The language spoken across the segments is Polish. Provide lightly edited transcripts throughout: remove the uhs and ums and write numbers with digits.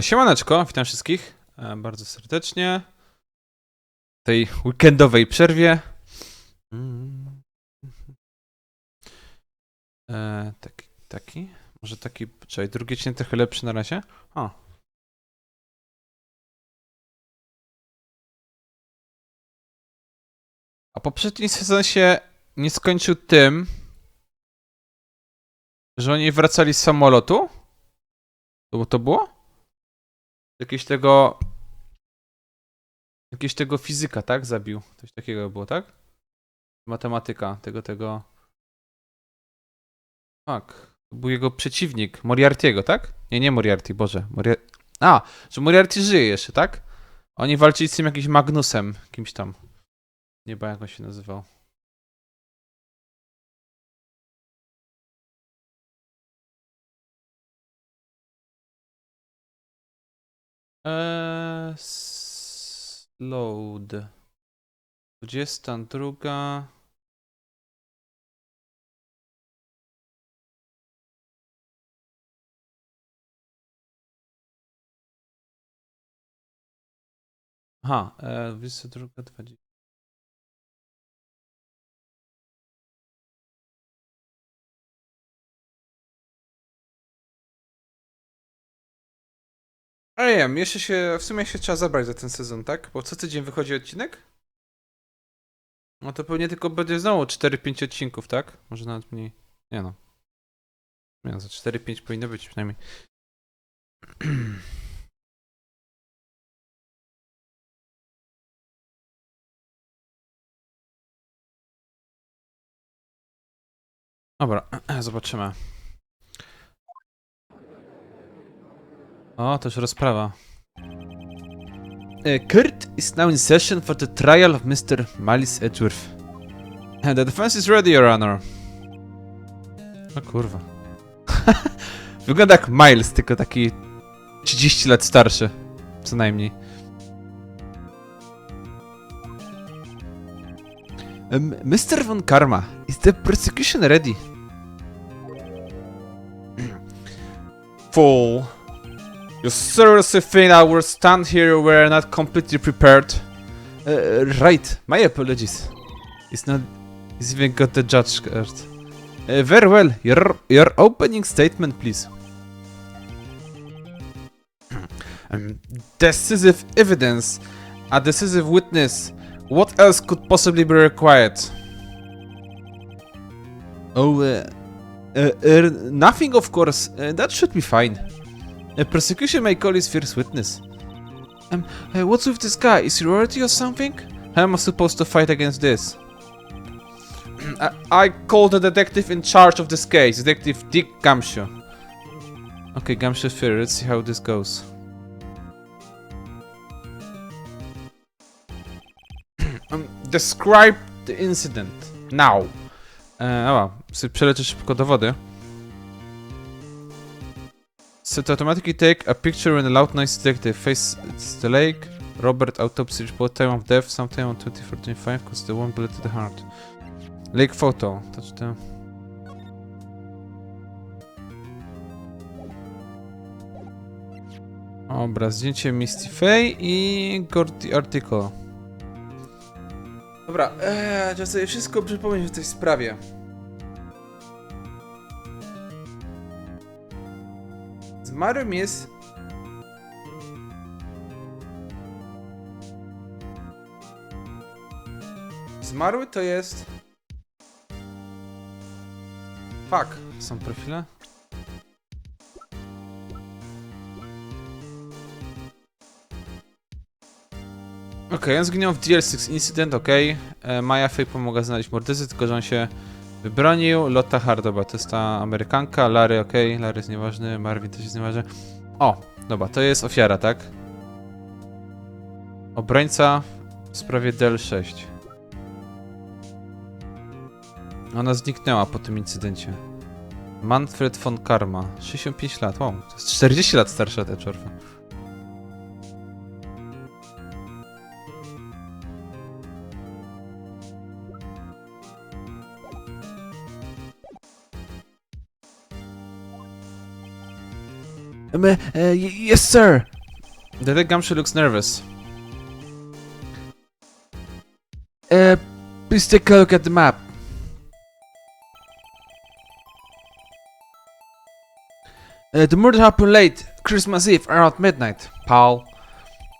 Siemaneczko, witam wszystkich bardzo serdecznie w tej weekendowej przerwie. Mm. Taki, może taki, czekaj, drugi cień trochę lepszy na razie. O. A poprzedni sezon się nie skończył tym, że oni wracali z samolotu? To było? Jakiegoś tego fizyka, tak? Zabił. Coś takiego było, tak? Matematyka, tego. Tak. To był jego przeciwnik, Moriarty'ego, tak? Nie Moriarty, Boże. Że Moriarty żyje jeszcze, tak? Oni walczyli z tym jakimś Magnusem, kimś tam. Nie wiem, jak on się nazywał. Load. 22. Aha, 22, 20. Ale nie wiem, w sumie się trzeba zabrać za ten sezon, tak? Bo co tydzień wychodzi odcinek? No to pewnie tylko będzie znowu 4-5 odcinków, tak? Może nawet mniej. Nie no. Nie, za 4-5 powinno być przynajmniej. Dobra, zobaczymy. O, to już rozprawa. Kurt is now in session for the trial of Mr. Malice Edgeworth. The defense is ready, Your Honor. O kurwa. Wygląda jak Miles, tylko taki 30 lat starszy. Co najmniej. Mr. Von Karma, is the prosecution ready? Fool. You seriously think I will stand here where not completely prepared? Right, my apologies. It's even got the judge card. Very well, your opening statement, please. Decisive evidence. A decisive witness. What else could possibly be required? Oh, nothing, of course. That should be fine. Prosecution may call his first witness. What's with this guy? Is he royalty or something? How am I supposed to fight against this? I call the detective in charge of this case, Detective Dick Gumshoe. Okay, Gumshoe Fury, let's see how this goes. Describe the incident. Now. Dobra, sobie przeleczę szybko dowody. Set automatically take a picture when a loud noise detective face the lake. Robert autopsy report time of death sometime on 2045 cause the one bullet to the heart. Lake photo. Touch the... Dobra, zdjęcie Misty Faye i Gordy Article. Dobra, trzeba sobie wszystko przypomnieć w tej sprawie. Zmarłym jest... Zmarły to jest... Fuck, są profile? Okej, on zginął w DL6 Incident, okej. Maya Faye pomogła znaleźć mordercę, tylko że on się wybronił. Lotta Hardoba to jest ta Amerykanka. Larry, okej, Larry jest nieważny, Marvin też jest nieważny. O, dobra, to jest ofiara, tak? Obrońca w sprawie DL6. Ona zniknęła po tym incydencie. Manfred von Karma, 65 lat, wow, to jest 40 lat starsza od Edgewortha. Yes, sir. Detective Gumshoe looks nervous. Please take a look at the map. The murder happened late, Christmas Eve, around midnight, pal.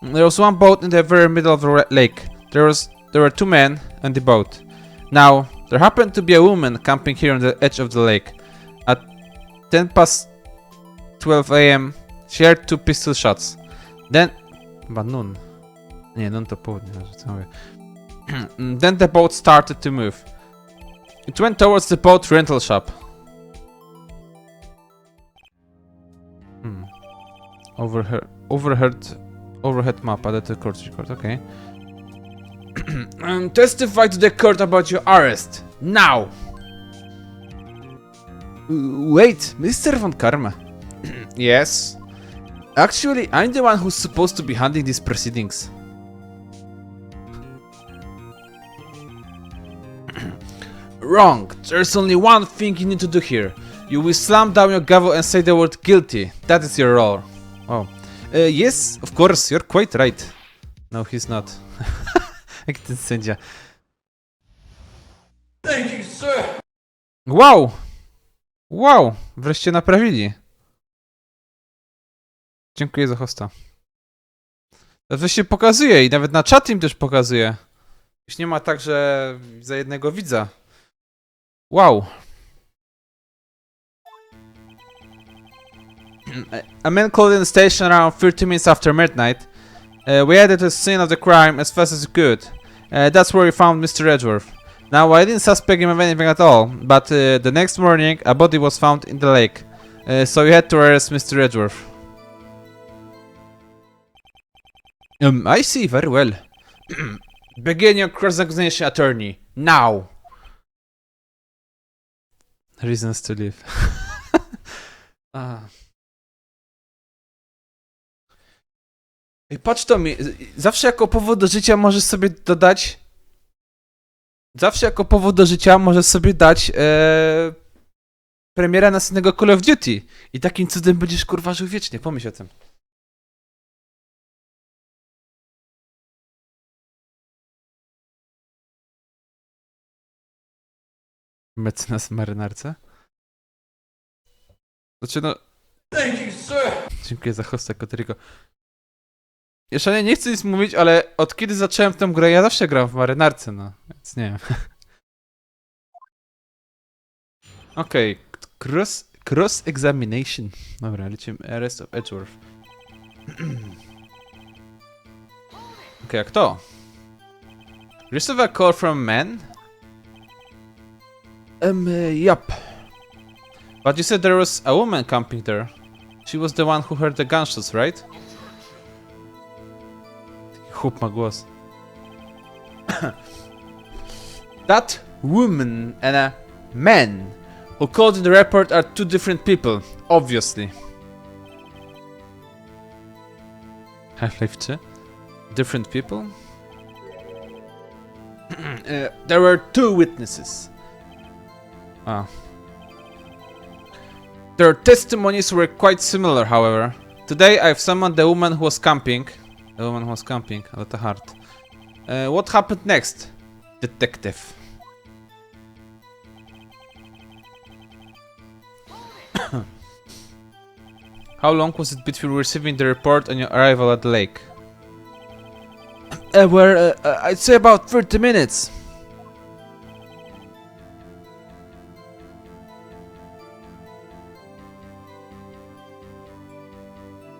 There was one boat in the very middle of the lake. There were two men on the boat. Now, there happened to be a woman camping here on the edge of the lake. At 10 past 12 a.m., she heard two pistol shots. Then... Chyba noon. Nie, noon to południe, co mówię. Then the boat started to move. It went towards the boat rental shop. Overhead map added to court record, okay. Testify to the court about your arrest, now! Wait, Mr. Von Karma. Yes? Actually, I'm the one who's supposed to be handling these proceedings. Wrong! There's only one thing you need to do here. You will slam down your gavel and say the word guilty. That is your role. Oh. Yes, of course, you're quite right. No, he's not. Jak ten sędzia. Thank you, sir. Wow! Wow! Wreszcie naprawili. Dziękuję za hosta. To się pokazuje i nawet na chat im też pokazuje. Już nie ma tak, że za jednego widza. Wow. A man called in the station around 30 minutes after midnight. We headed to the scene of the crime as fast as we could. That's where we found Mr. Edgeworth. Now, I didn't suspect him of anything at all, but the next morning a body was found in the lake. So we had to arrest Mr. Edgeworth. I see, very well. Begin your cross-examination, attorney. Now! Reasons to live. I patrz to mi, zawsze jako powód do życia możesz sobie dodać... Zawsze jako powód do życia możesz sobie dać premiera następnego Call of Duty. I takim cudem będziesz kurwa żył wiecznie, pomyśl o tym. Mecenas w marynarce? Znaczy no... Thank you, sir. Dziękuję za hosta, Koteryko. Jeszcze nie chcę nic mówić, ale od kiedy zacząłem w tę grę, ja zawsze gram w marynarce, no. Więc nie wiem. Okej. Cross-examination. Dobra, lecimy. Arrest of Edgeworth. Okej, a kto? Receive a call from man? Yup. But you said there was a woman camping there. She was the one who heard the gunshots, right? Chłop ma głos. That woman and a man who called in the report are two different people, obviously. Half-Life 2? Different people? There were two witnesses. Their testimonies were quite similar, however. Today I've summoned the woman who was camping. The woman who was camping at the heart. What happened next, detective? How long was it between receiving the report and your arrival at the lake? I'd say about 30 minutes.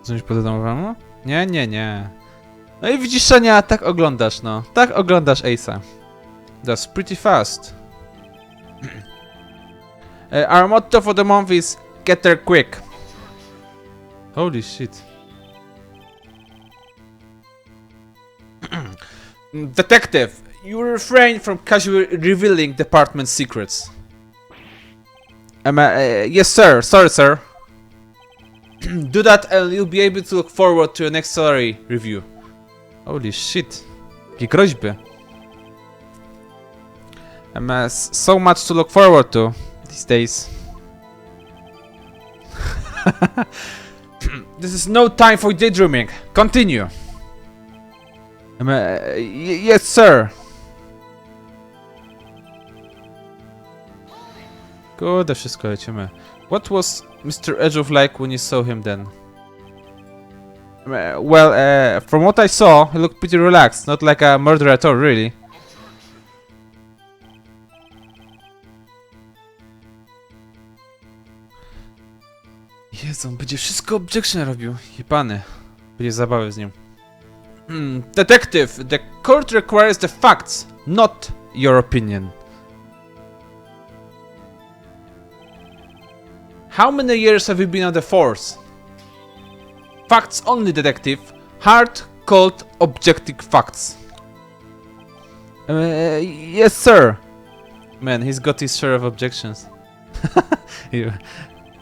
Coś podomowano? Nie, nie, nie. No i widzisz, Szania, tak oglądasz, no. Tak oglądasz Ace'a. That's pretty fast. Our motto for the month is get there quick. Holy shit. Detective, you refrain from casually revealing department secrets. Yes, sir. Sorry, sir. Do that and you'll be able to look forward to your next salary review. Holy shit. Jakie groźby. So much to look forward to these days. This is no time for daydreaming. Continue. Yes, sir. Kurde, wszystko lecimy. What was Mr. Edgeworth like when you saw him then? Well, from what I saw, he looked pretty relaxed. Not like a murderer at all, really. Jezu, on będzie wszystko objection robił. Jebany. Będzie zabawy z nim. Detective, the court requires the facts, not your opinion. How many years have you been on the force? Facts only, detective. Hard, cold, objective facts. Yes, sir. Man, he's got his share of objections.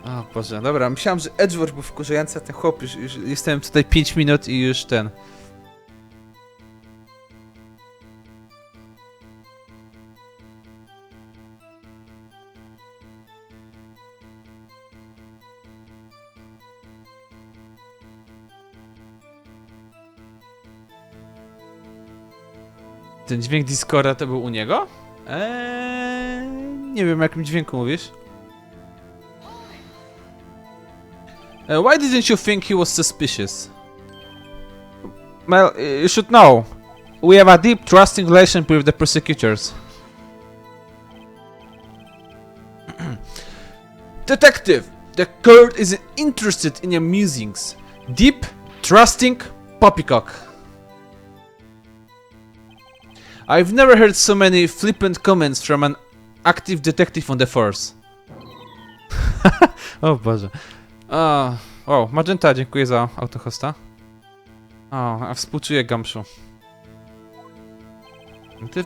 O Boże, dobra, myślałem, że Edgeworth był wkurzający, a ten chłop już jestem tutaj 5 minut i już ten. Ten dźwięk Discorda to był u niego? Nie wiem, o jakim dźwięku mówisz. Why didn't you think he was suspicious? Well, you should know. We have a deep, trusting relationship with the prosecutors. Detective, the court is interested in your musings. Deep, trusting, poppycock. I've never heard so many flippant comments from an active detective on the force. O Boże. O, Magenta, dziękuję za autohosta. O, a współczuję Gumshoe.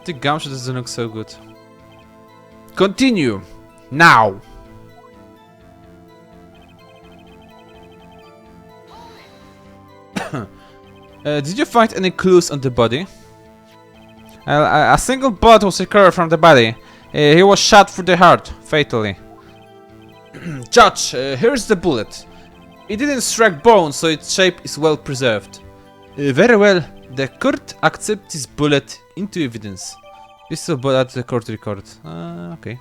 The Gumshoe doesn't look so good. Continue! Now! Did you find any clues on the body? A single bullet was recovered from the body. He was shot through the heart, fatally. Judge, here's the bullet. It didn't strike bone, so its shape is well preserved. Very well. The court accepts this bullet into evidence. This is at the court record. Okay.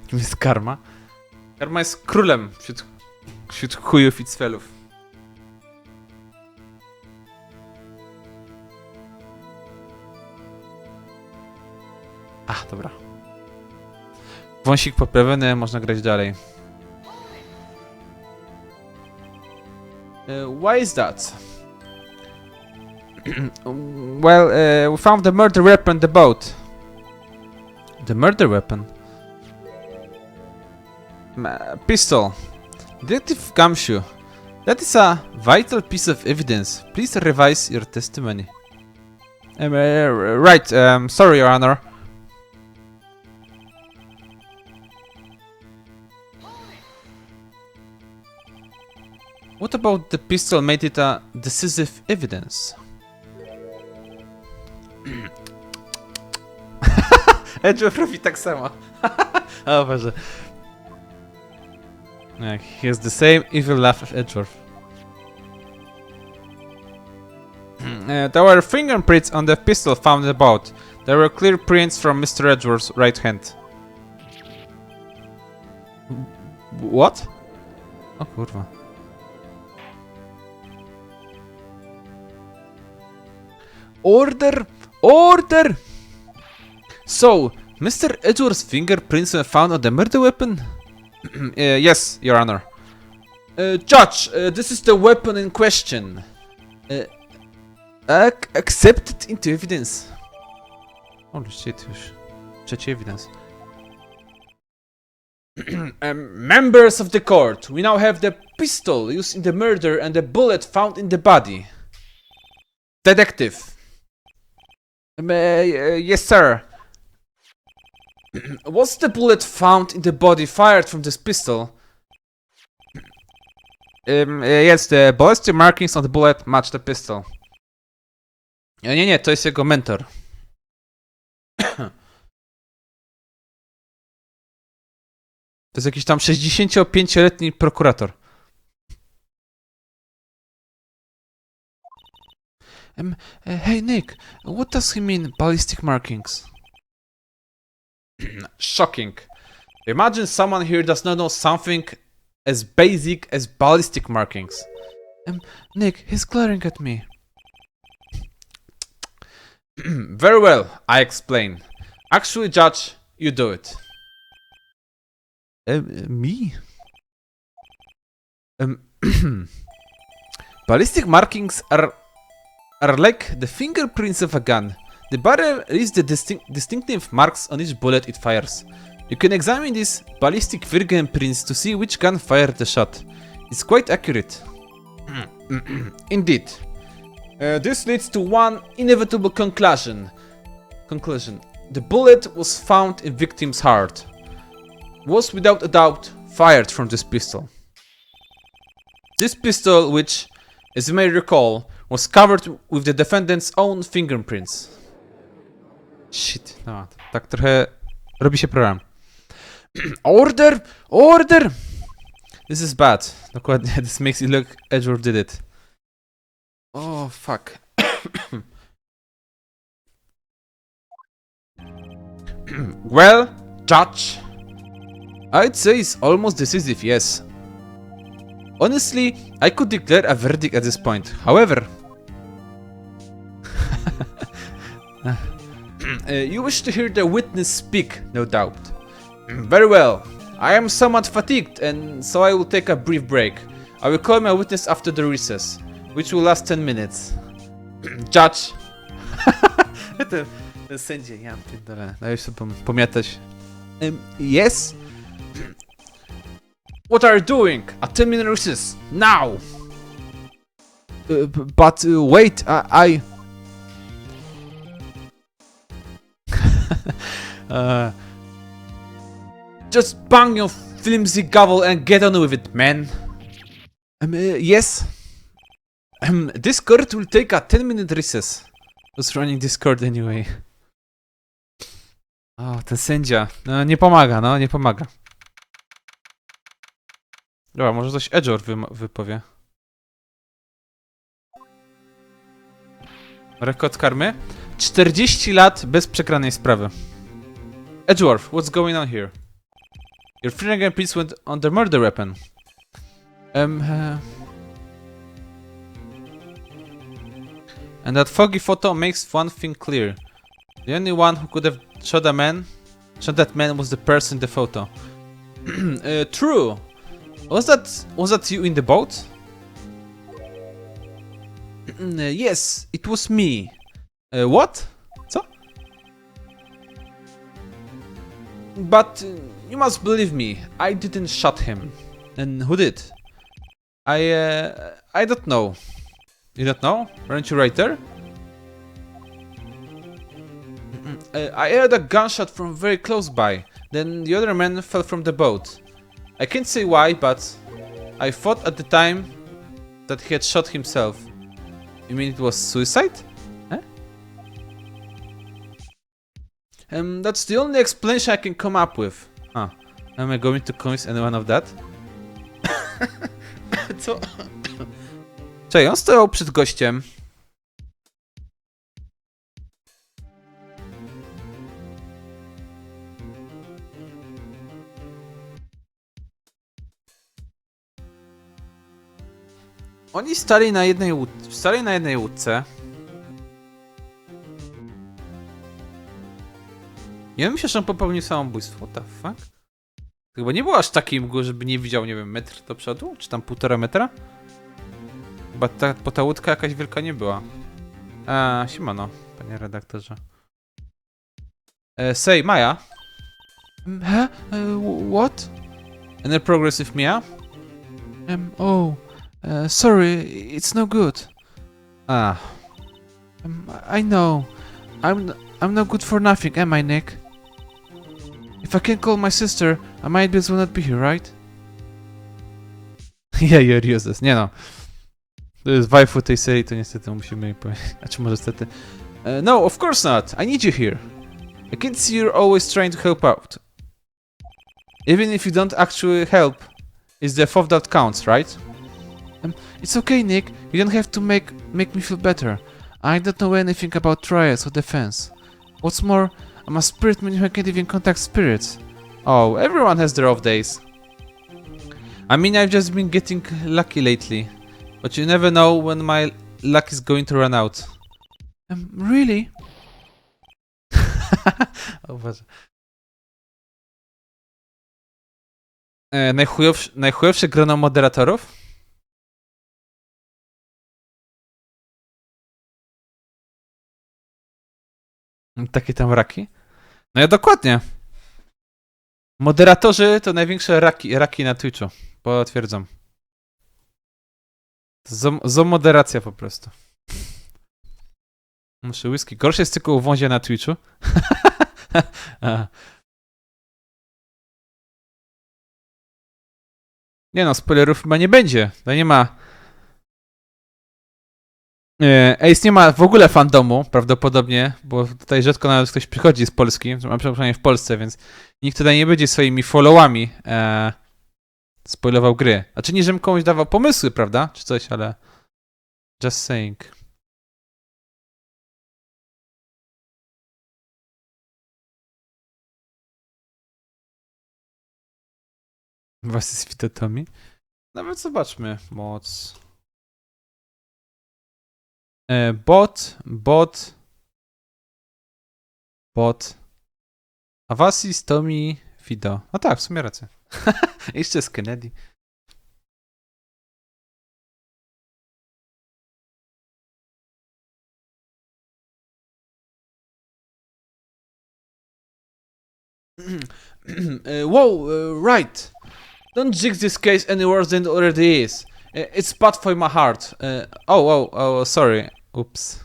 Kim jest Karma? Karma jest królem wśród chujów i cfelów. Dobra. Wąsik poprawiony, można grać dalej. Why is that? Well, we found the murder weapon on the boat. The murder weapon? Pistol. Detective Gumshoe. That is a vital piece of evidence. Please revise your testimony. Right, sorry, Your Honor. What about the pistol made it a decisive evidence? Edgeworth robi tak samo. O Boże. He has the same evil laugh as Edgeworth. There were fingerprints on the pistol found in the boat. There were clear prints from Mr. Edgeworth's right hand. What? O kurwa. Order! Order! So, Mr. Edgeworth's fingerprints were found on the murder weapon? Yes, Your Honor. Judge, this is the weapon in question. Accepted into evidence. Holy shit, już. Trzeci evidence. Members of the court, we now have the pistol used in the murder and the bullet found in the body. Detective. Yes, sir. Was the bullet found in the body fired from this pistol? Yes, the ballistic markings on the bullet match the pistol. Nie, to jest jego mentor. jest jakiś tam 65-letni prokurator. Hey Nick, what does he mean ballistic markings? Shocking. Imagine someone here does not know something as basic as ballistic markings. Nick, he's glaring at me. Very well, I explain. Actually, Judge, you do it. Me? Ballistic markings are like the fingerprints of a gun. The barrel leaves the distinctive marks on each bullet it fires. You can examine these ballistic fingerprints to see which gun fired the shot. It's quite accurate. Indeed. This leads to one inevitable conclusion. The bullet was found in victim's heart. Was without a doubt fired from this pistol. This pistol, which, as you may recall, was covered with the defendant's own fingerprints. Shit, no, tak trochę robi się problem. Order! Order! This is bad. Dokładnie, this makes it look Edgeworth did it. Oh, fuck. Well, Judge, I'd say it's almost decisive, yes. Honestly, I could declare a verdict at this point. However, you wish to hear the witness speak, no doubt. Very well. I am somewhat fatigued, and so I will take a brief break. I will call my witness after the recess, which will last 10 minutes. Judge. ten sędzia, ja pierdolę. Dajesz sobie pomiatać. Yes? What are you doing? A 10-minute recess, now! But wait, I... Just bang your flimsy gavel and get on with it, man. Yes? This court will take a 10-minute recess. Who's running this court anyway? O, ten sędzia. No, nie pomaga, no, nie pomaga. Dobra, może coś Edgeworth wypowie. Rekord karmy? 40 lat bez przegranej sprawy. Edgeworth, what's going on here? Your fingerprints went on the murder weapon. And that foggy photo makes one thing clear. The only one who could have shot that man was the person in the photo. True. Was that you in the boat? Yes, it was me. What? Co? But you must believe me, I didn't shot him. And who did? I don't know. You don't know? Weren't you right there? I heard a gunshot from very close by. Then the other man fell from the boat. I can't say why, but I thought at the time that he had shot himself. You mean it was suicide? Huh? That's the only explanation I can come up with. Huh. Am I going to convince anyone of that? Co? Czekaj, on stoяł przed gościem. Oni stali na jednej łódce. I on myślał, że on popełnił samobójstwo. What the fuck? Chyba nie było aż takiej mgły, żeby nie widział, nie wiem, metr do przodu? Czy tam 1,5 metra? Chyba ta łódka jakaś wielka nie była. Siemano, panie redaktorze. Say, Maya. What? Any progress with Mia? Sorry, it's no good. I know. I'm no good for nothing, am I, Nick? If I can't call my sister, I might as well not be here, right? Yeah, you're useless. Nie no. To jest waifu tej serii, to niestety musimy jej powiedzieć. A czy może niestety? No, of course not. I need you here. I can see you're always trying to help out. Even if you don't actually help, it's the thought that counts, right? It's okay, Nick. You don't have to make me feel better. I don't know anything about trials or defense. What's more, I'm a spirit medium who can't even contact spirits. Oh, everyone has their off days. I mean, I've just been getting lucky lately. But you never know when my luck is going to run out. Really? O Boże. Najchujowsze grono moderatorów? Takie tam raki? No ja dokładnie. Moderatorzy to największe raki na Twitchu. Potwierdzam. Zomoderacja po prostu. Muszę whisky. Gorsze jest tylko u wązia na Twitchu. Nie no, spoilerów chyba nie będzie. To nie ma... Ace nie ma w ogóle fandomu, prawdopodobnie, bo tutaj rzadko nawet ktoś przychodzi z Polski, przynajmniej w Polsce, więc nikt tutaj nie będzie swoimi followami spoilował gry. Znaczy nie, żebym komuś dawał pomysły, prawda, czy coś, ale just saying. Was jest Fitotomi? Nawet zobaczmy. Moc. Bot. Avasis, Tommy, Fido. No tak, w sumie rację. Jeszcze z Kennedy. Whoa, right. Don't jinx this case any worse than it already is. It's bad for my heart. Oh, sorry. Oops.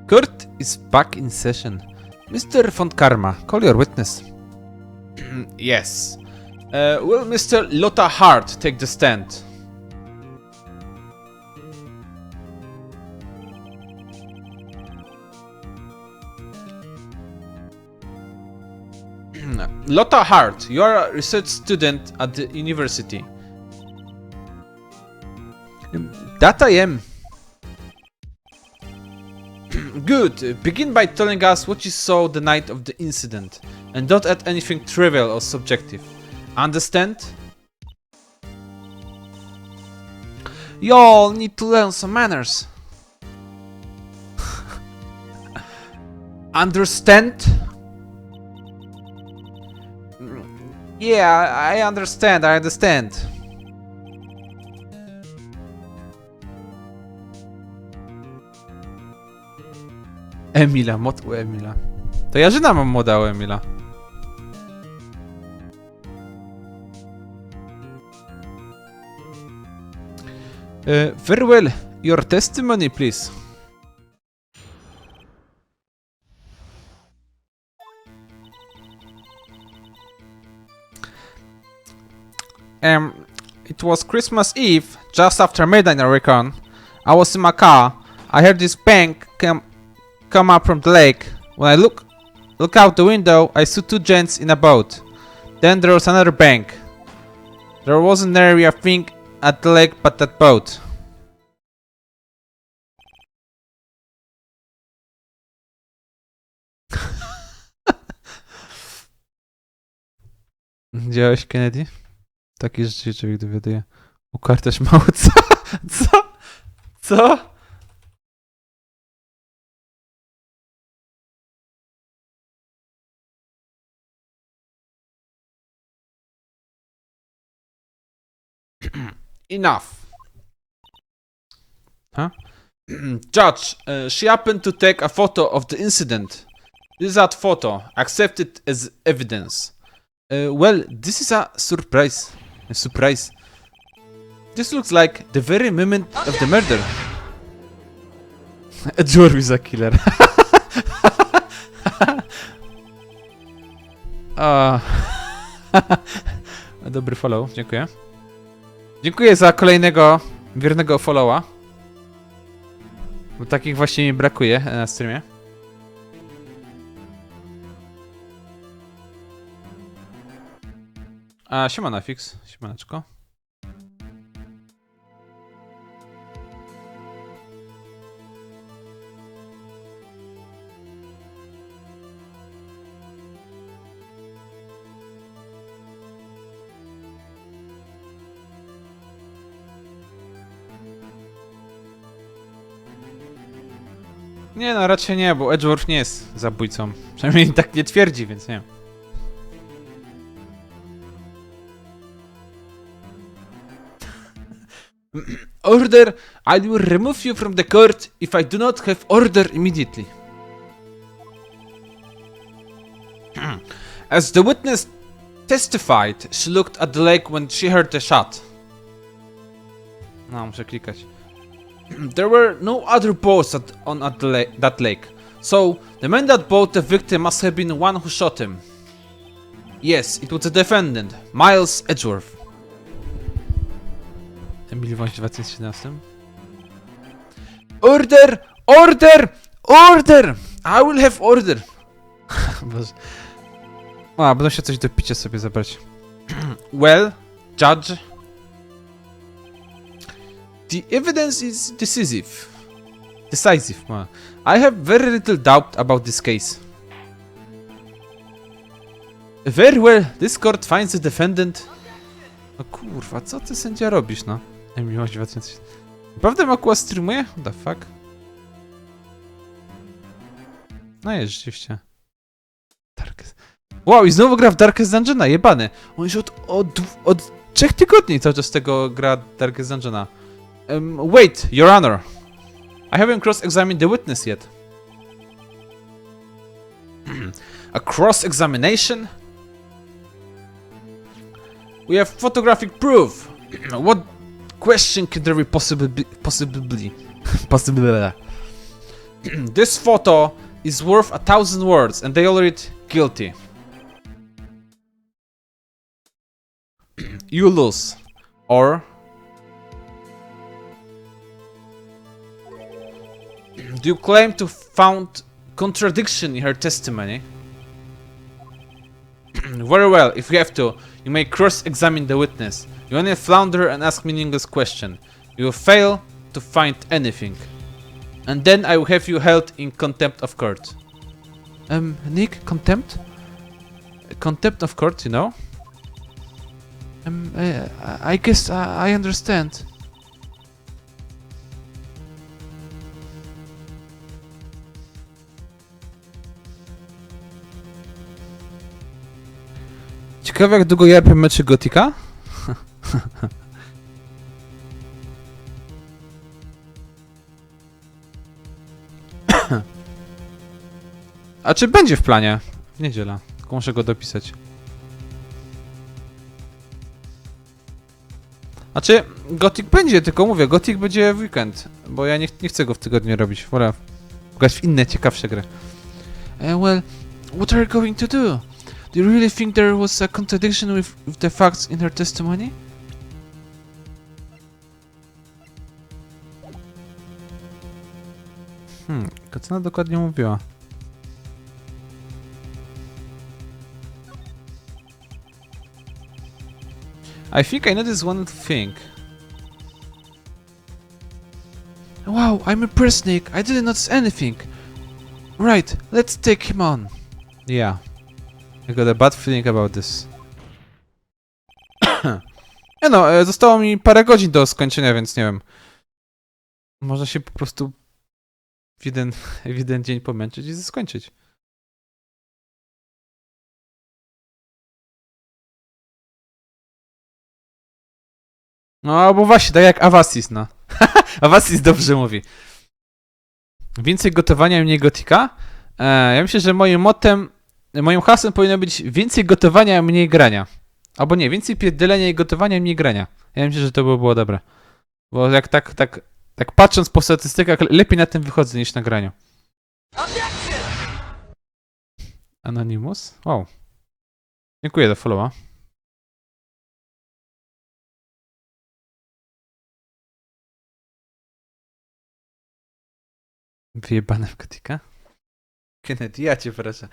Kurt is back in session. Mr. Von Karma, call your witness. Yes. Will Mr. Lotta Hart take the stand? Lotta Hart, you are a research student at the university. That I am. Good. Begin by telling us what you saw the night of the incident, and don't add anything trivial or subjective. Understand? Y'all need to learn some manners. Understand? Yeah, I understand. Emila, mod u Emila. To Jarzyna mam moda u Emila. Very well. Your testimony, please. It was Christmas Eve, just after midnight, I reckon. I was in my car. I heard this bang come up from the lake. When I look out the window, I saw two gents in a boat. Then there was another bang. There wasn't nary a thing at the lake but that boat. Widziałeś, Kennedy? Takie rzeczy się człowiek dowiaduje. Ukartasz mało. Co? Enough. Huh? Judge, she happened to take a photo of the incident. This is that photo. Accept it as evidence. Well, this is a surprise. This looks like the very moment of the murder. Edward is a killer. Dobry follow, dziękuję. Dziękuję za kolejnego wiernego followa. Bo takich właśnie mi brakuje na streamie. A, siemana Fix, siemaneczko. Nie no, raczej nie, bo Edgeworth nie jest zabójcą. Przynajmniej tak nie twierdzi, więc nie. Order! I will remove you from the court if I do not have order immediately. As the witness testified, she looked at the lake when she heard the shot. No, muszę klikać. There were no other boats at that lake, so the man that bought the victim must have been one who shot him. Yes, it was the defendant, Miles Edgeworth. Emily Wąś w 2017. Order! Order! Order! I will have order! Boże. A, będę się coś do picia sobie zabrać. Well, judge. The evidence is decisive. I have very little doubt about this case. Very well, this court finds the defendant... No kurwa, co ty sędzia robisz, no? Miłość 2000... Naprawdę Makua streamuje? What the fuck? No jest, rzeczywiście. Darkest... Wow, i znowu gra w Darkest Dungeona, jebany! On już od 3 tygodni cały czas tego gra Darkest Dungeona. Wait, Your Honor. I haven't cross-examined the witness yet. A cross-examination? We have photographic proof. What question could there be possibly? This photo is worth 1,000 words, and they all read guilty. You lose, or do you claim to found contradiction in her testimony? Very well, if you have to, you may cross-examine the witness. You only flounder and ask meaningless question. You will fail to find anything. And then I will have you held in contempt of court. Nick, contempt? Contempt of court, you know? I guess I understand. Ciekawe jak długo ja meczy Gotika? A czy będzie w planie? W niedzielę. Tylko muszę go dopisać. Znaczy, Gothic będzie, tylko mówię, Gothic będzie w weekend. Bo ja nie chcę go w tygodniu robić. Wolę grać w inne, ciekawsze gry. Well, what are you going to do? Do you really think there was a contradiction with the facts in her testimony? Co ona dokładnie mówiła? I think I noticed one thing. Wow, I'm impressed, Nick. I didn't notice anything. Right, let's take him on. Yeah. I got a bad feeling about this. No, zostało mi parę godzin do skończenia, więc nie wiem. Można się po prostu w jeden dzień pomęczyć i skończyć. No, albo właśnie, tak jak Avasis, no. Avasis dobrze mówi. Więcej gotowania, mniej gotika? Ja myślę, że moim hasłem powinno być więcej gotowania, mniej grania. Albo nie, więcej pierdolenia i gotowania, mniej grania. Ja myślę, że to by było dobre. Bo jak tak patrząc po statystykach, lepiej na tym wychodzę niż na graniu. Anonymous? Wow. Dziękuję za followa. Wyjebane w gotika? Kennedy, ja cię proszę.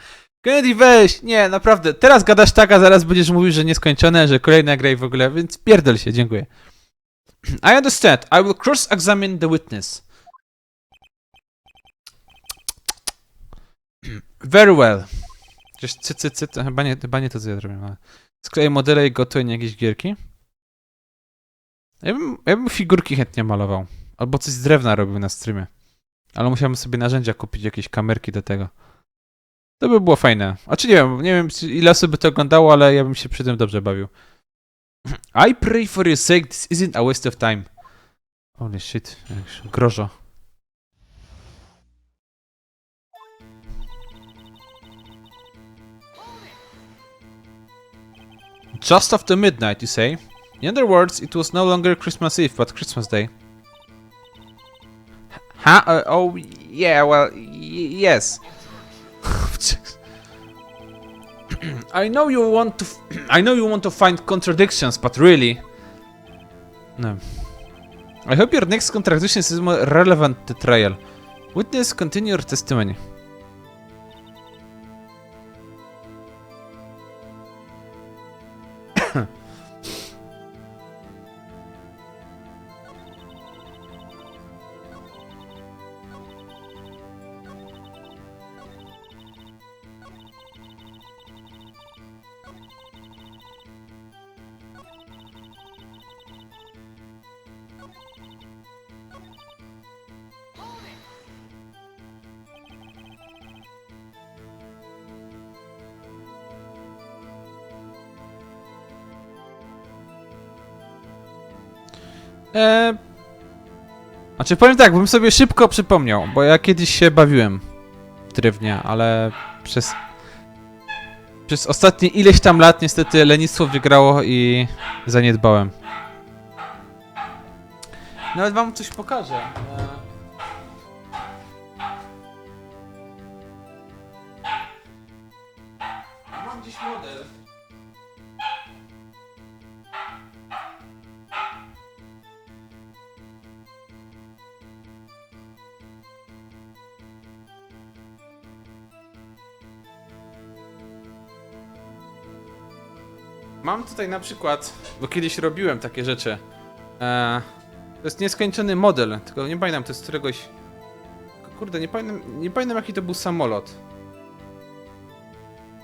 Kennedy, weź! Nie, naprawdę. Teraz gadasz tak, a zaraz będziesz mówił, że nieskończone, że kolejna gra i w ogóle, więc pierdol się, dziękuję. I understand. I will cross-examine the witness. Very well. Przecież to chyba nie to, co ja zrobię. Ale... Skleję modele i gotuję na jakieś gierki. Ja bym figurki chętnie malował. Albo coś z drewna robił na streamie. Ale musiałbym sobie narzędzia kupić, jakieś kamerki do tego. To by było fajne. A czy nie wiem ile osób by to oglądało, ale ja bym się przy tym dobrze bawił. I pray for your sake, this isn't a waste of time. Holy shit, grożo. Just after midnight, you say? In other words, it was no longer Christmas Eve, but Christmas Day. Huh? Oh, yeah, well, yes. I know you want to find contradictions, but really... No. I hope your next contradiction is more relevant to trial. Witness, continue your testimony. Znaczy powiem tak, bym sobie szybko przypomniał, bo ja kiedyś się bawiłem w drewnie, ale przez ostatnie ileś tam lat niestety lenistwo wygrało i zaniedbałem. Nawet wam coś pokażę. Mam gdzieś model. Mam tutaj na przykład, bo kiedyś robiłem takie rzeczy. To jest nieskończony model, tylko nie pamiętam, to jest z któregoś... Kurde, nie pamiętam jaki to był samolot.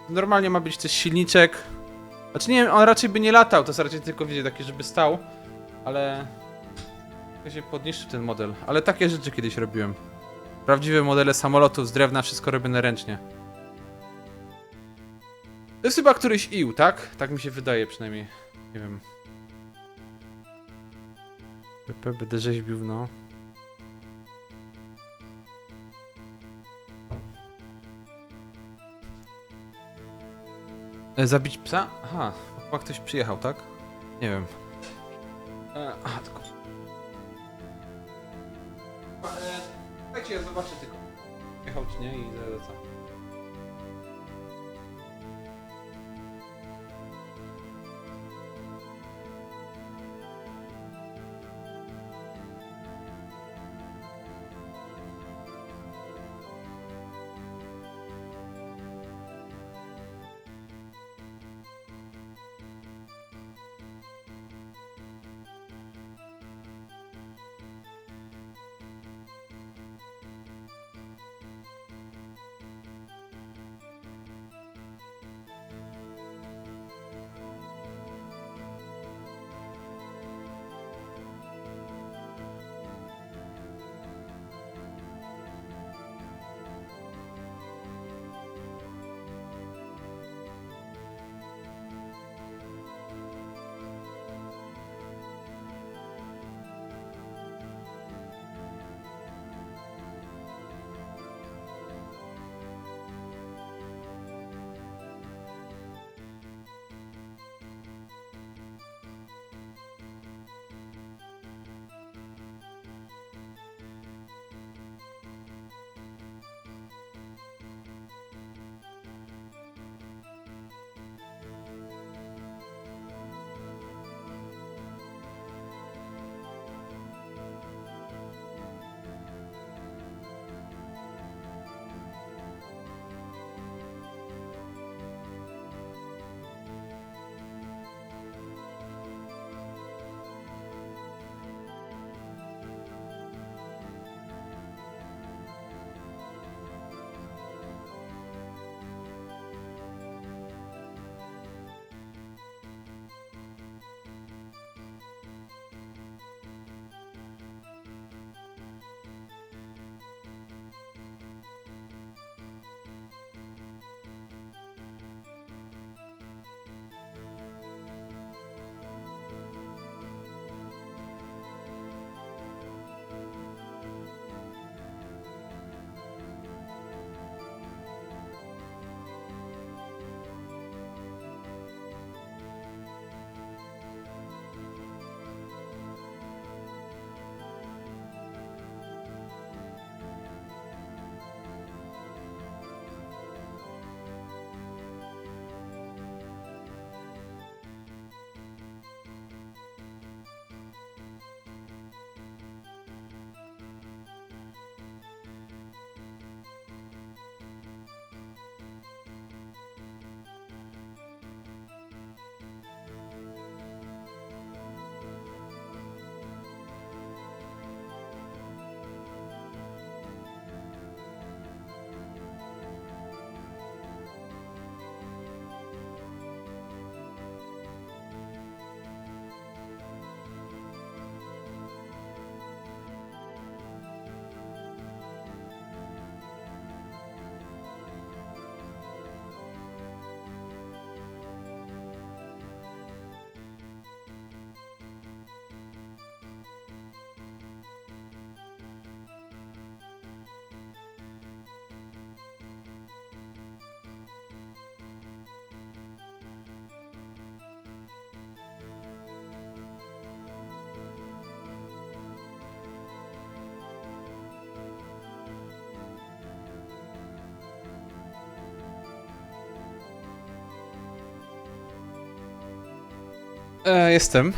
Normalnie ma być też silniczek. Znaczy nie wiem, on raczej by nie latał, to jest raczej tylko wiecie, taki, żeby stał. Ale... Ja się podniszczył ten model. Ale takie rzeczy kiedyś robiłem. Prawdziwe modele samolotów z drewna, wszystko robione ręcznie. To jest chyba któryś ił, tak? Tak mi się wydaje przynajmniej. Nie wiem. Będę rzeźbił, no. Zabić psa? Aha, chyba ktoś przyjechał, tak? Nie wiem. Aha, tylko... Dajcie, ja zobaczę tylko. Jechał czy nie i co? Jestem.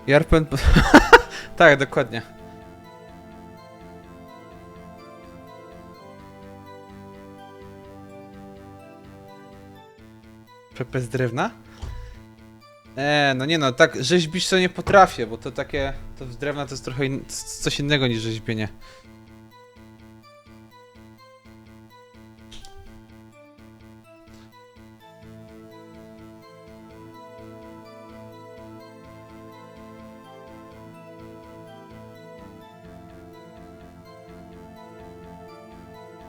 Jarpen... Tak, dokładnie. Pepe z drewna? No nie no, tak rzeźbić to nie potrafię, bo to takie... To z drewna to jest trochę coś innego niż rzeźbienie.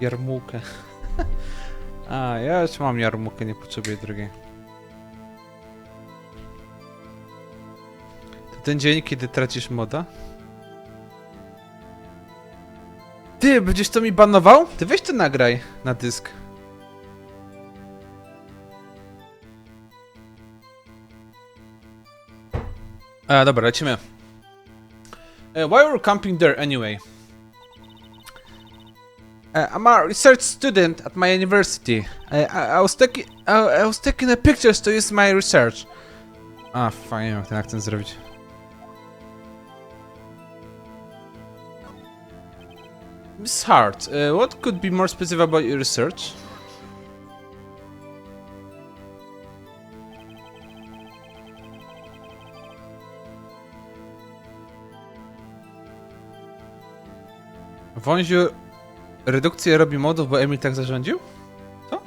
Jarmułkę. A, ja już mam jarmułkę, nie potrzebuję drugiej. To ten dzień, kiedy tracisz moda? Ty, będziesz to mi banował? Ty weź to nagraj na dysk. Dobra, lecimy. Why are you camping there anyway? I'm a research student at my university. I was taking the pictures to use my research. Fajnie, jak ten akcent zrobić. Miss Hart, what could be more specific about your research? Wąziu redukcję robi modów, bo Emil tak zarządził? Co?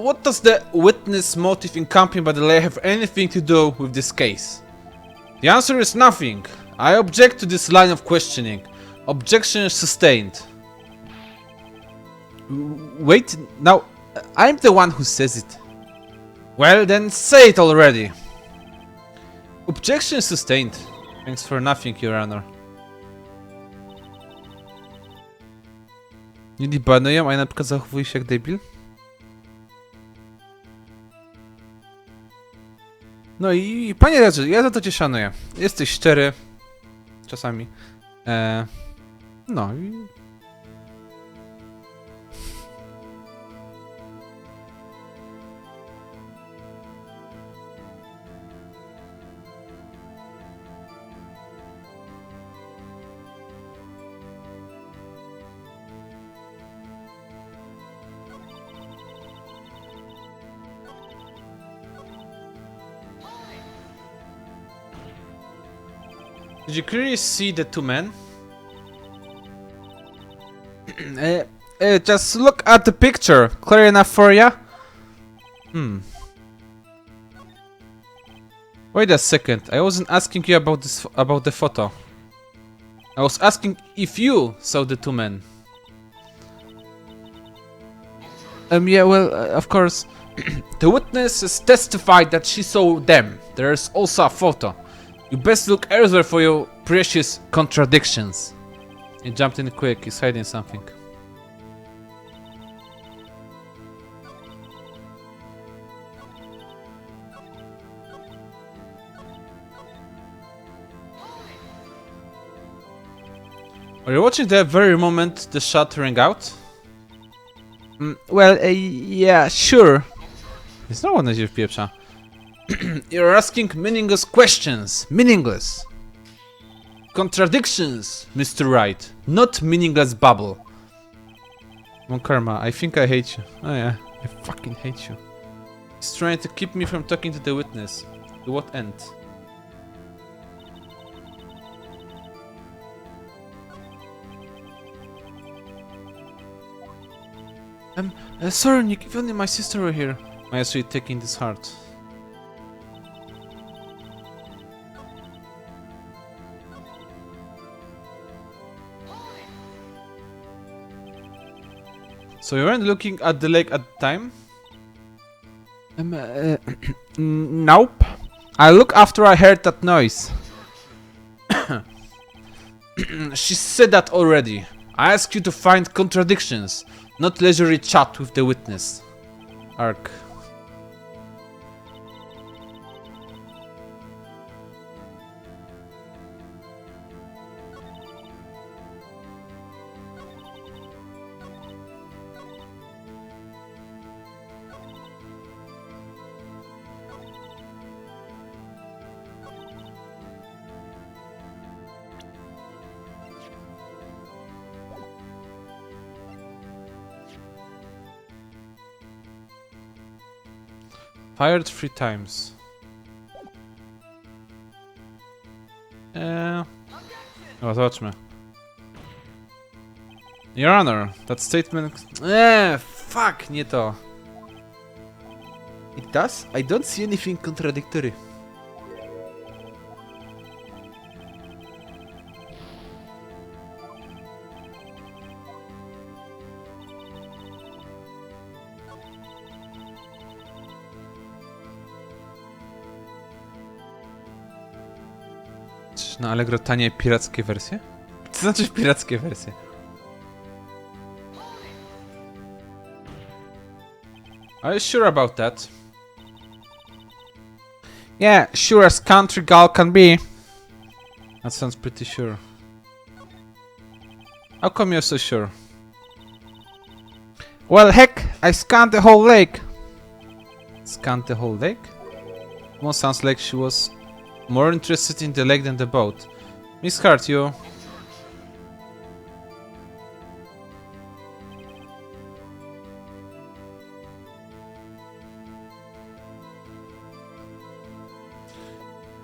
What does the witness motive in camping by the layer have anything to do with this case? The answer is nothing. I object to this line of questioning. Objection is sustained. Wait, now, I'm the one who says it. Well, then say it already. Objection is sustained. Thanks for nothing, Your Honor. Nie banują, a ja na przykład zachowuję się jak debil? No i panie Redzy, ja za to cię szanuję. Jesteś szczery. Czasami. No i... Did you clearly see the two men? Just look at the picture. Clear enough for ya? Wait a second. I wasn't asking you about the photo. I was asking if you saw the two men. Yeah, well, of course. The witness has testified that she saw them. There's also a photo. You best look elsewhere for your precious contradictions. He jumped in quick, he's hiding something. Are you watching the very moment the shot rang out? Well, yeah, sure. It's no one as you pieprza. You're asking meaningless questions. Meaningless. Contradictions, Mr. Wright. Not meaningless babble. Mon Karma, I think I hate you. Oh yeah, I fucking hate you. He's trying to keep me from talking to the witness. To what end? Sorry Nick, if only my sister were here. Why is she taking this hard? So you weren't looking at the lake at the time? Nope. I looked after I heard that noise. She said that already. I ask you to find contradictions, not leisurely chat with the witness. Ark. Fired 3 times. No, zobaczmy. Your Honor, that statement... fuck, nie to. It does? I don't see anything contradictory. Na Allegro tanie pirackie wersje? Co znaczy pirackie wersje? Are you sure about that? Yeah, sure as country gal can be. That sounds pretty sure. How come you're so sure? Well, heck, I scanned the whole lake. Scanned the whole lake? Almost sounds like she was more interested in the lake than the boat. Miss Hart, you...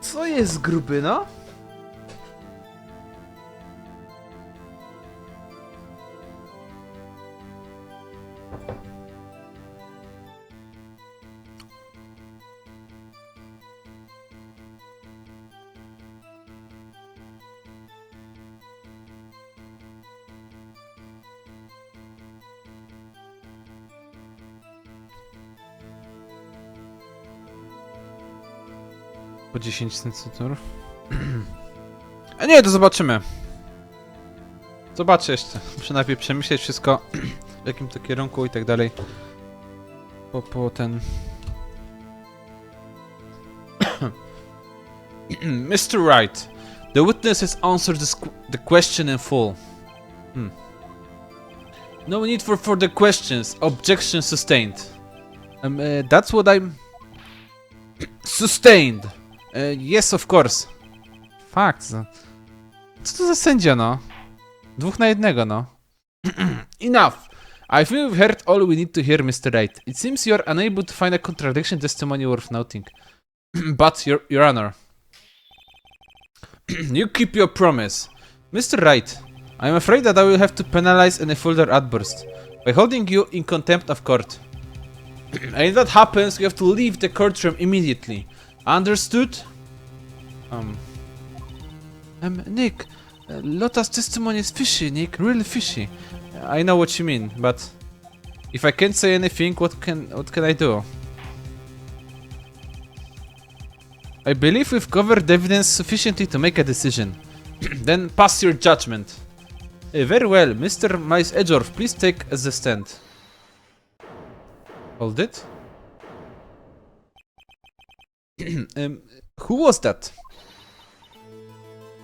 Co jest gruby, no? Po 10 cm. A nie, to zobaczymy. Zobaczę jeszcze. Muszę najpierw przemyśleć wszystko, w jakim to kierunku i tak dalej. Po ten... Mr. Wright, the witness has answered the question in full. No need for further questions. Objection sustained. That's what I'm... Sustained! Yes, of course. Fakt. Co to za sędzia, no? 2 na 1, no. Enough! I think we've heard all we need to hear, Mr. Wright. It seems you're unable to find a contradiction testimony worth noting. But, Your Honor... you keep your promise. Mr. Wright, I'm afraid that I will have to penalize any further outburst by holding you in contempt of court. And if that happens, you have to leave the courtroom immediately. Understood? Nick, Lotta's testimony is fishy, Nick, really fishy. I know what you mean, but if I can't say anything, what can I do? I believe we've covered evidence sufficiently to make a decision. Then pass your judgment. Very well, Mr. Miles Edgeworth, please take as the stand. Hold it. Who was that?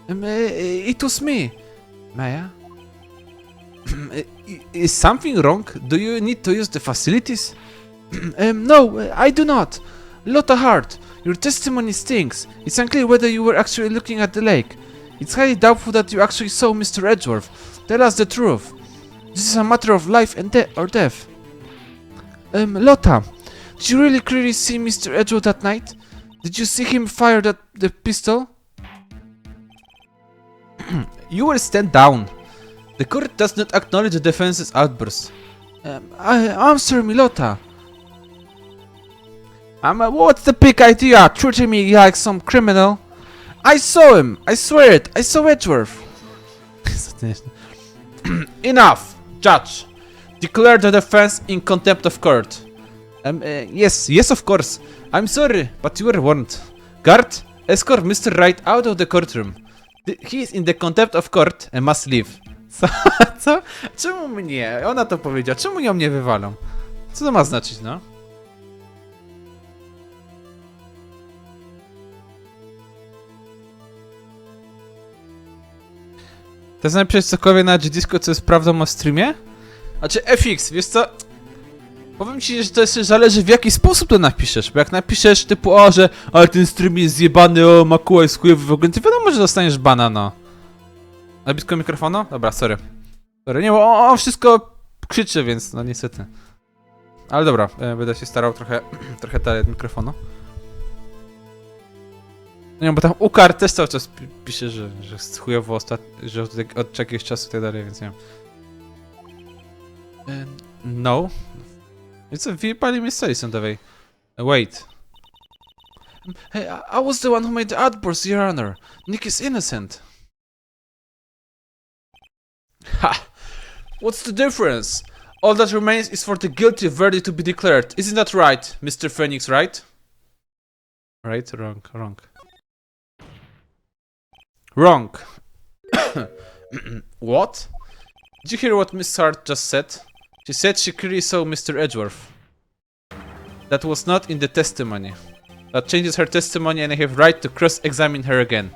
It was me. Maya? Is something wrong? Do you need to use the facilities? No, I do not. Lotta Hart, your testimony stinks. It's unclear whether you were actually looking at the lake. It's highly doubtful that you actually saw Mr. Edgeworth. Tell us the truth. This is a matter of life and or death. Lotta, did you really clearly see Mr. Edgeworth that night? Did you see him fire the pistol? You will stand down. The court does not acknowledge the defense's outburst. Answer me, Lotta. What's the big idea? Treating me like some criminal? I saw him! I swear it! I saw Edgeworth! Enough! Judge! Declare the defense in contempt of court. Yes, of course. I'm sorry, but you were warned. Guard, escort Mr. Wright out of the courtroom. He is in the contempt of court and must leave. Co? Co? Czemu mnie? Ona to powiedziała. Czemu ją mnie wywalą? Co to ma znaczyć, no? To jest napisać cokolwiek na G-Disco, co jest prawdą o streamie? Znaczy FX, wiesz co? Powiem ci, że to jest, zależy w jaki sposób to napiszesz, bo jak napiszesz typu że ale ten stream jest zjebany, ma kuła jest chujowy w ogóle, to wiadomo, że dostaniesz bana, no. Na blisko mikrofonu? Dobra, sorry. Sorry, nie, bo on wszystko krzyczy, więc no niestety. Ale dobra, będę się starał trochę dalej od mikrofonu. Nie, bo tam Ukar też cały czas pisze, że jest chujowo że od jakiegoś czasu i tak dalej, więc nie wiem. No. I co, wyjebali mnie z sali sądowej. Wait. Hey, I was the one who made the outburst, Your Honor. Nick is innocent. Ha! What's the difference? All that remains is for the guilty verdict to be declared. Isn't that right, Mr. Phoenix, right? Right? Wrong, wrong. Wrong. What? Did you hear what Miss Hart just said? She said she clearly saw Mr. Edgeworth. That was not in the testimony. That changes her testimony and I have right to cross-examine her again.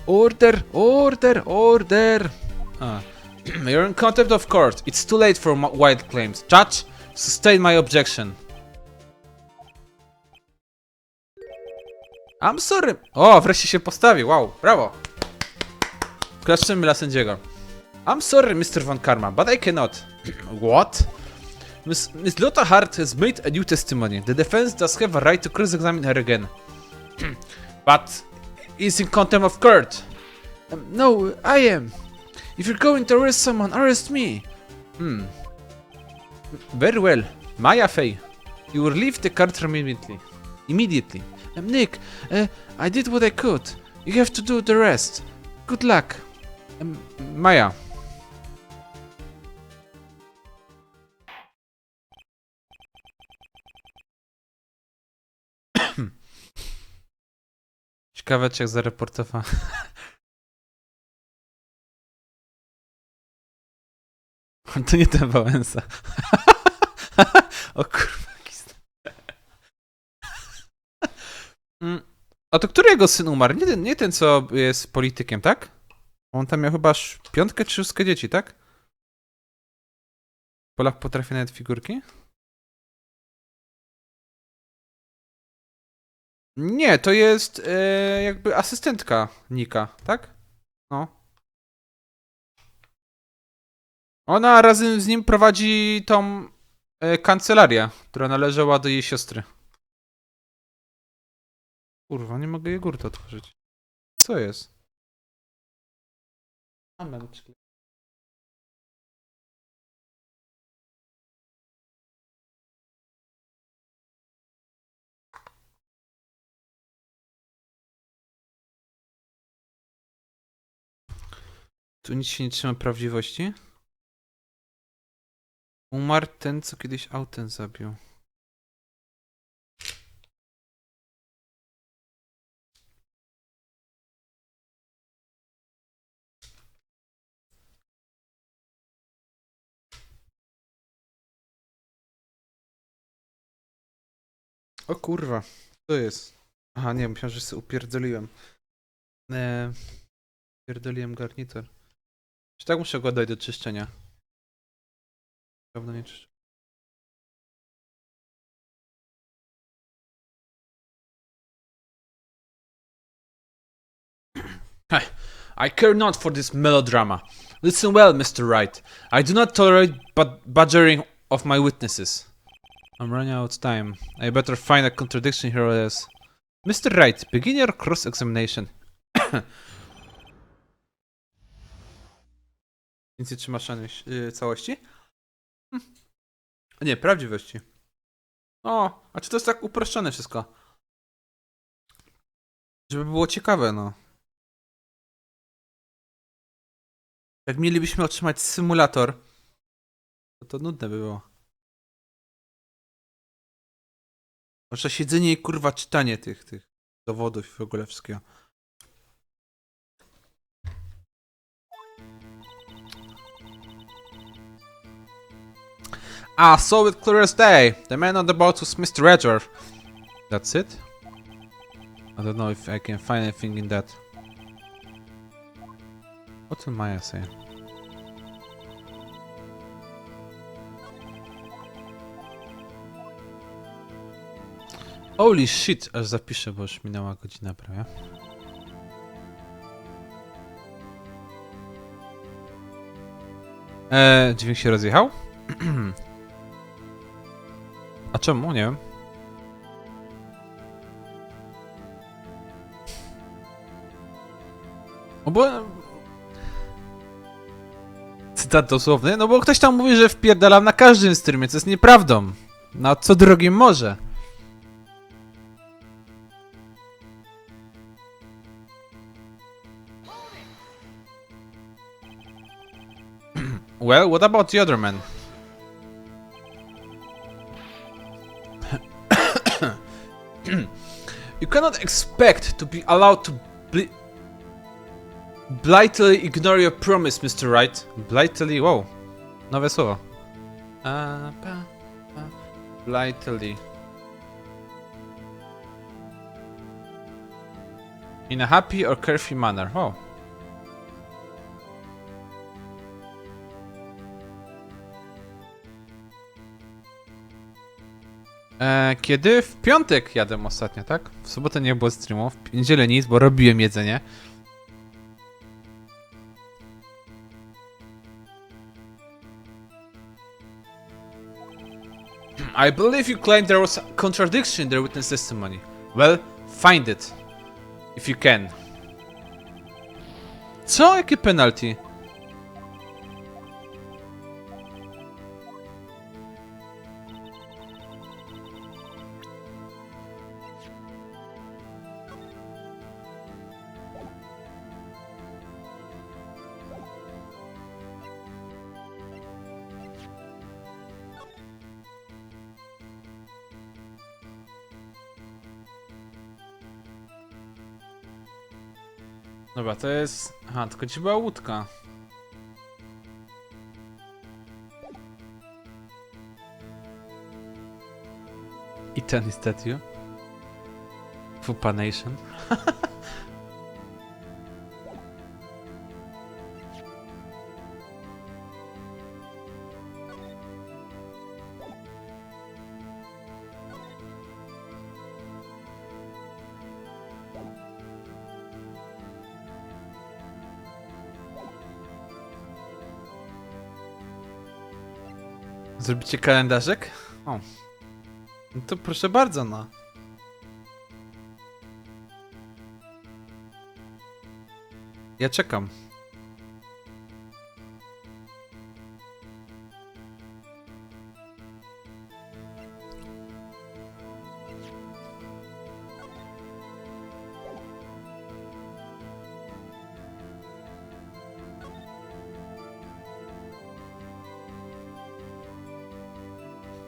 Order! Order! Order! You're in contempt of court. It's too late for wild claims. Judge, sustain my objection. I'm sorry. O, wreszcie się postawił. Wow, brawo. Klaszczymy dla sędziego. I'm sorry, Mr. Von Karma, but I cannot. What? Miss Lotta Hart has made a new testimony. The defense does have a right to cross-examine her again. But is in contempt of court. No, I am. If you're going to arrest someone, arrest me. Very well. Maya Fey. You will leave the courtroom immediately. Immediately. Nick, I did what I could. You have to do the rest. Good luck. Maya. Ciekawe, czy jak zareportowała. To nie ten Wałęsa. O kurwa, A to który jego syn umarł? Nie ten, co jest politykiem, tak? On tam miał chyba 5 czy 6 dzieci, tak? Polak potrafi nawet figurki? Nie, to jest jakby asystentka Nika, tak? No. Ona razem z nim prowadzi tą kancelarię, która należała do jej siostry. Kurwa, nie mogę jogurtu otworzyć. Co jest? Amen. Tu nic się nie trzyma prawdziwości. Umarł ten, co kiedyś autem zabił. O kurwa, co jest? Aha, nie, myślałem, że sobie upierdoliłem. Upierdoliłem garnitur. Czy tak muszę go dać do czyszczenia? Pewno nie czyszczę. I care not for this melodrama. Listen well, Mr. Wright. I do not tolerate badgering of my witnesses. I'm running out of time. I better find a contradiction here or else. Mr. Wright, begin your cross-examination. Nic nie trzymasz całości? Nie, prawdziwości. O, a czy to jest tak uproszczone wszystko? Żeby było ciekawe, no. Jak mielibyśmy otrzymać symulator, to nudne by było. Zwłaszcza siedzenie i kurwa czytanie tych dowodów i w ogóle wszystkiego. So it clear as day. The man on the boat was Mr. Edgeworth. That's it? I don't know if I can find anything in that. What did Maya say? Holy shit, aż zapiszę, bo już minęła godzina prawie. Dźwięk się rozjechał? A czemu? Nie wiem. No bo... Cytat dosłowny? No bo ktoś tam mówi, że wpierdalam na każdym streamie, co jest nieprawdą. Na co drogim morze. Well, what about the other man? You cannot expect to be allowed to blithely ignore your promise, Mr. Wright. Blithely, wow. Nowe słowo. Blithely. In a happy or carefree manner. Wow. Kiedy? W piątek jadę ostatnio, tak? W sobotę nie było streamów, w niedzielę nic, bo robiłem jedzenie. I believe you claim there was a contradiction in their witness testimony. Well, find it. If you can. Co? Jakie penalty? Dobra, to jest... Aha, tylko ci była łódka. I ten statue. Fupa Nation. Zrobicie kalendarzek? O. No to proszę bardzo, no. Ja czekam.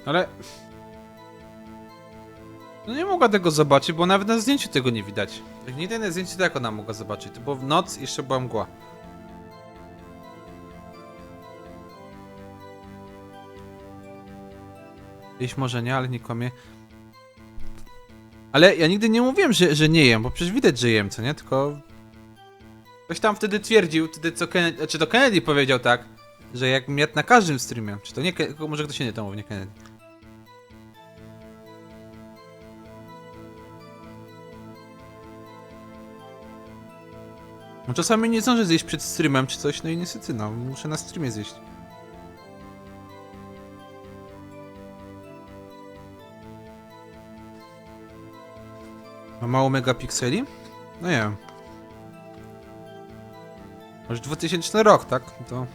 Ale... No nie mogła tego zobaczyć, bo nawet na zdjęciu tego nie widać. Jak nie na zdjęciu, to jak ona mogła zobaczyć? To było w noc i jeszcze była mgła. Jeść może nie, ale nie kłamie. Ale ja nigdy nie mówiłem, że nie jem, bo przecież widać, że jem, co nie? Tylko... Ktoś tam wtedy twierdził, wtedy co Kennedy... Czy to Kennedy powiedział tak, że jak jadł na każdym streamie. Czy to nie... Może ktoś inny to mówi, nie Kennedy. No czasami nie zdążę zjeść przed streamem czy coś, no i niestety, no, muszę na streamie zjeść. Ma mało megapikseli? No nie wiem. Może 2000 rok, tak? To...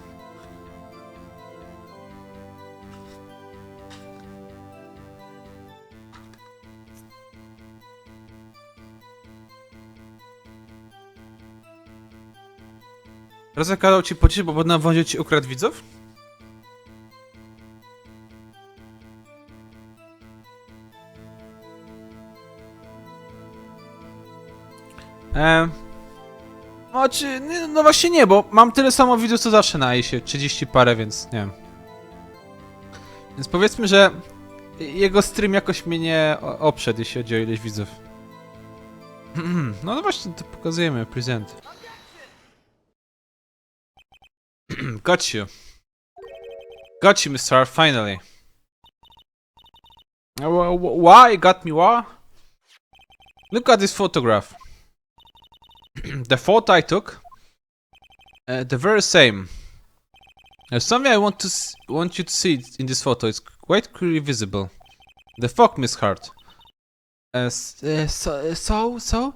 Razek kazał ci pocieszyć, bo na wązie ci ukradł widzów? Znaczy, no właśnie nie, bo mam tyle samo widzów co zawsze na Ace, 30 parę, więc nie wiem. Więc powiedzmy, że jego stream jakoś mnie nie oprzedł, jeśli chodzi o ilość widzów. No właśnie, to pokazujemy, present. Got you. Got you, Mr. Finally. Why got me, what? Look at this photograph. The photo I took, the very same. There's something I want you to see in this photo. It's quite clearly visible. The fuck, Miss Hart? So?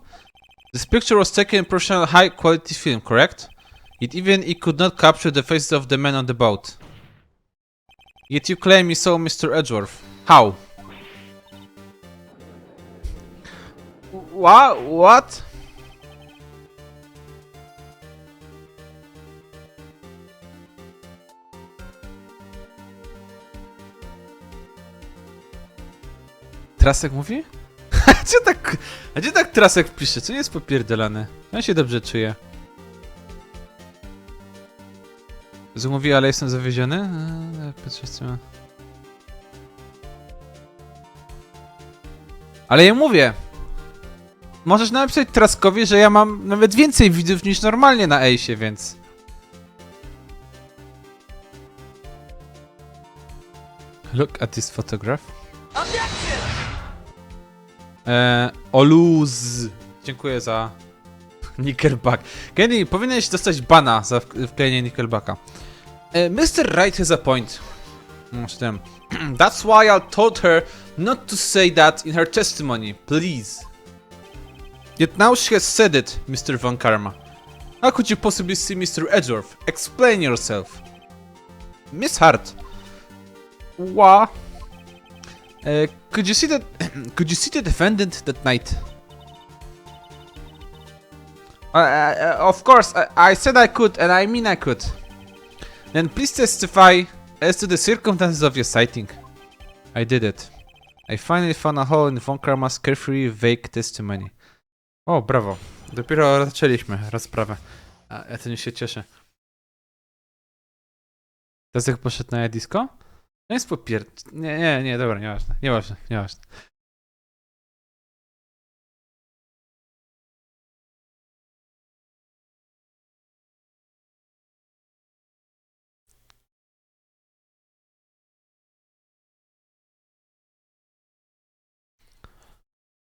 This picture was taken in professional high-quality film, correct? It could not capture the faces of the men on the boat. Yet you claim you saw Mr. Edgeworth. How? What? Trasek mówi? A gdzie tak Trasek pisze? Co nie jest popierdolane? On się dobrze czuje. Mówi, ale jestem zawieziony? Ale ja mówię! Możesz napisać Traskowi, że ja mam nawet więcej widzów niż normalnie na Ace, więc... Look at this photograph. Oluz. Dziękuję za Nickelback. Kenny, powinieneś dostać bana za wklejenie Nickelbacka. Mr. Wright has a point. That's why I told her not to say that in her testimony, please. Yet now she has said it, Mr. Von Karma. How could you possibly see Mr. Edgeworth? Explain yourself. Miss Hart. What? Could you see the defendant that night? Of course, I said I could, and I mean I could. Then please testify as to the circumstances of your sighting. I did it. I finally found a hole in Von Karma's carefree, vague testimony. O, brawo. Dopiero zaczęliśmy rozprawę. A ja to nie się cieszę. Teraz jak poszedł na disco? No jest Nie, dobra, nieważne.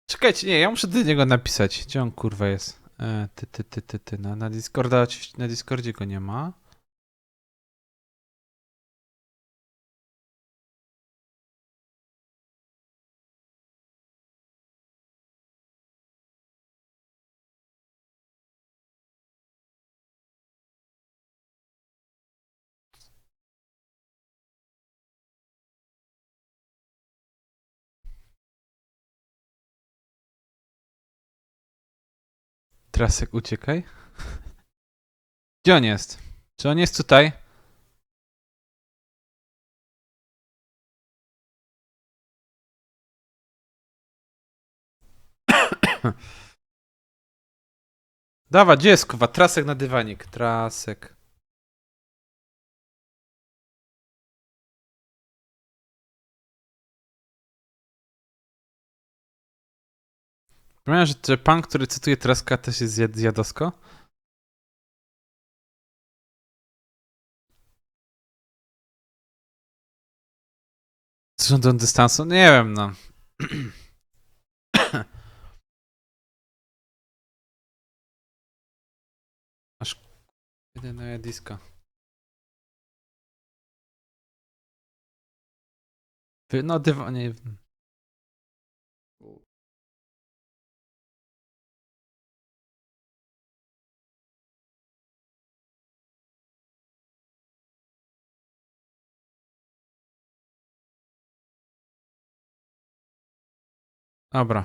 Czekajcie, nie, ja muszę do niego napisać. Gdzie on kurwa jest? Na Discorda, na Discordzie go nie ma. Trasek, uciekaj. Gdzie on jest? Czy on jest tutaj? Dawa, gdzie jest kurwa? Trasek na dywanik. Trasek. Pamiętam, że pan, który cytuje Traska, też jest zjadowsko? Z rządem dystansu? Nie wiem, no. Aż... Jedyne disco. No, dywanie... Dobra.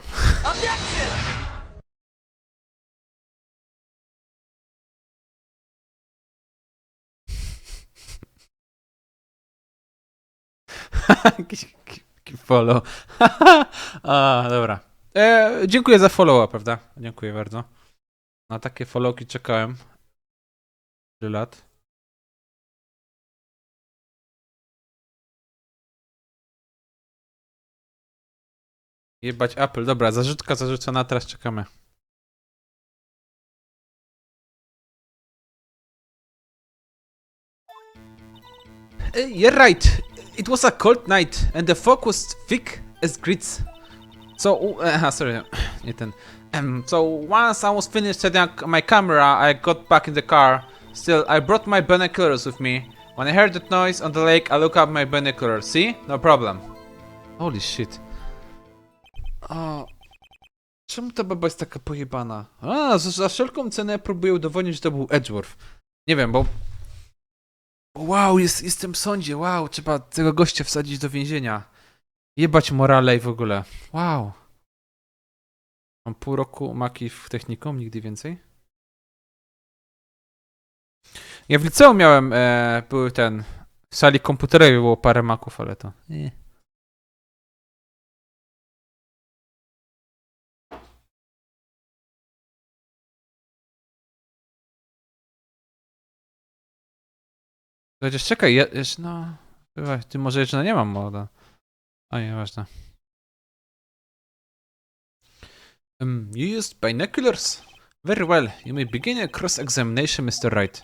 Jakiś follow. A, dobra. Dziękuję za followa, prawda? Dziękuję bardzo. Na takie followki czekałem. Tyle lat. Jebać Apple. Dobra, zarzutka zarzucona, teraz czekamy. You're right. It was a cold night and the fog was thick as grits. So, sorry, nie ten. So once I was finished setting up my camera, I got back in the car. Still, I brought my binoculars with me. When I heard that noise on the lake, I looked up my binoculars. See? No problem. Holy shit. O, czemu ta baba jest taka pojebana? A, za wszelką cenę próbuję udowodnić, że to był Edgeworth. Nie wiem, bo... Wow, jestem w sądzie, wow, trzeba tego gościa wsadzić do więzienia. Jebać morale i w ogóle. Wow. Mam pół roku maki w technikum, nigdy więcej. Ja w liceum miałem, były w sali komputerowej było parę maków, ale to... Nie. Chociaż czekaj, jeszcze no... Ty może jeszcze nie mam moda. A nie, ważne. You used binoculars? Very well. You may begin a cross-examination, Mr. Wright.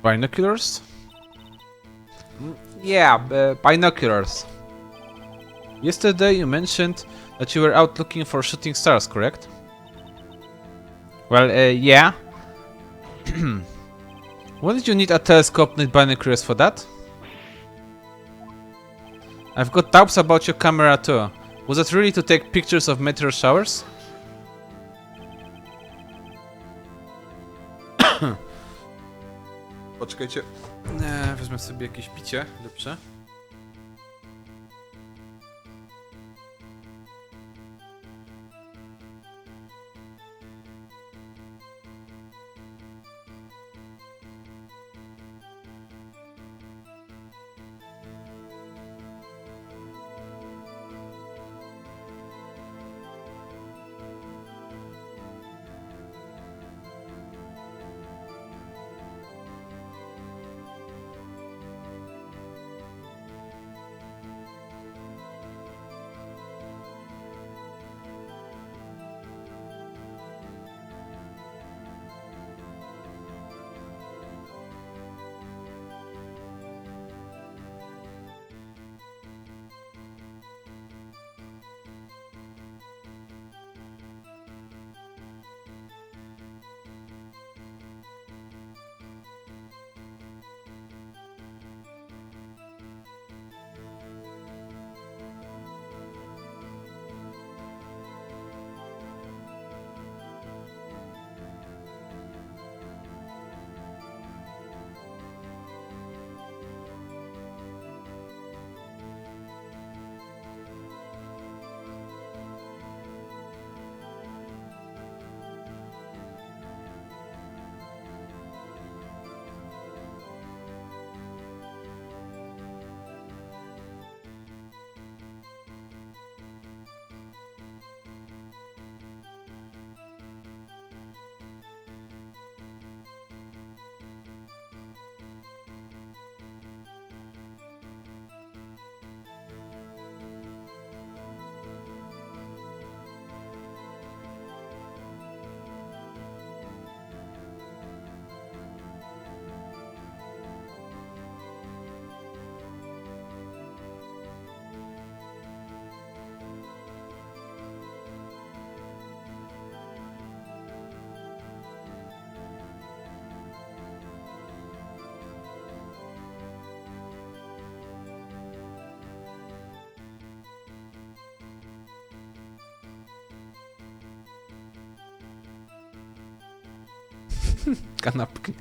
Binoculars? Yeah, binoculars. Yesterday you mentioned that you were out looking for shooting stars, correct? Well, yeah. Wouldn't you need a telescope and binoculars for that? I've got doubts about your camera too. Was it really to take pictures of meteor showers? Poczekajcie. Wezmę sobie jakieś picie lepsze. Kanapki.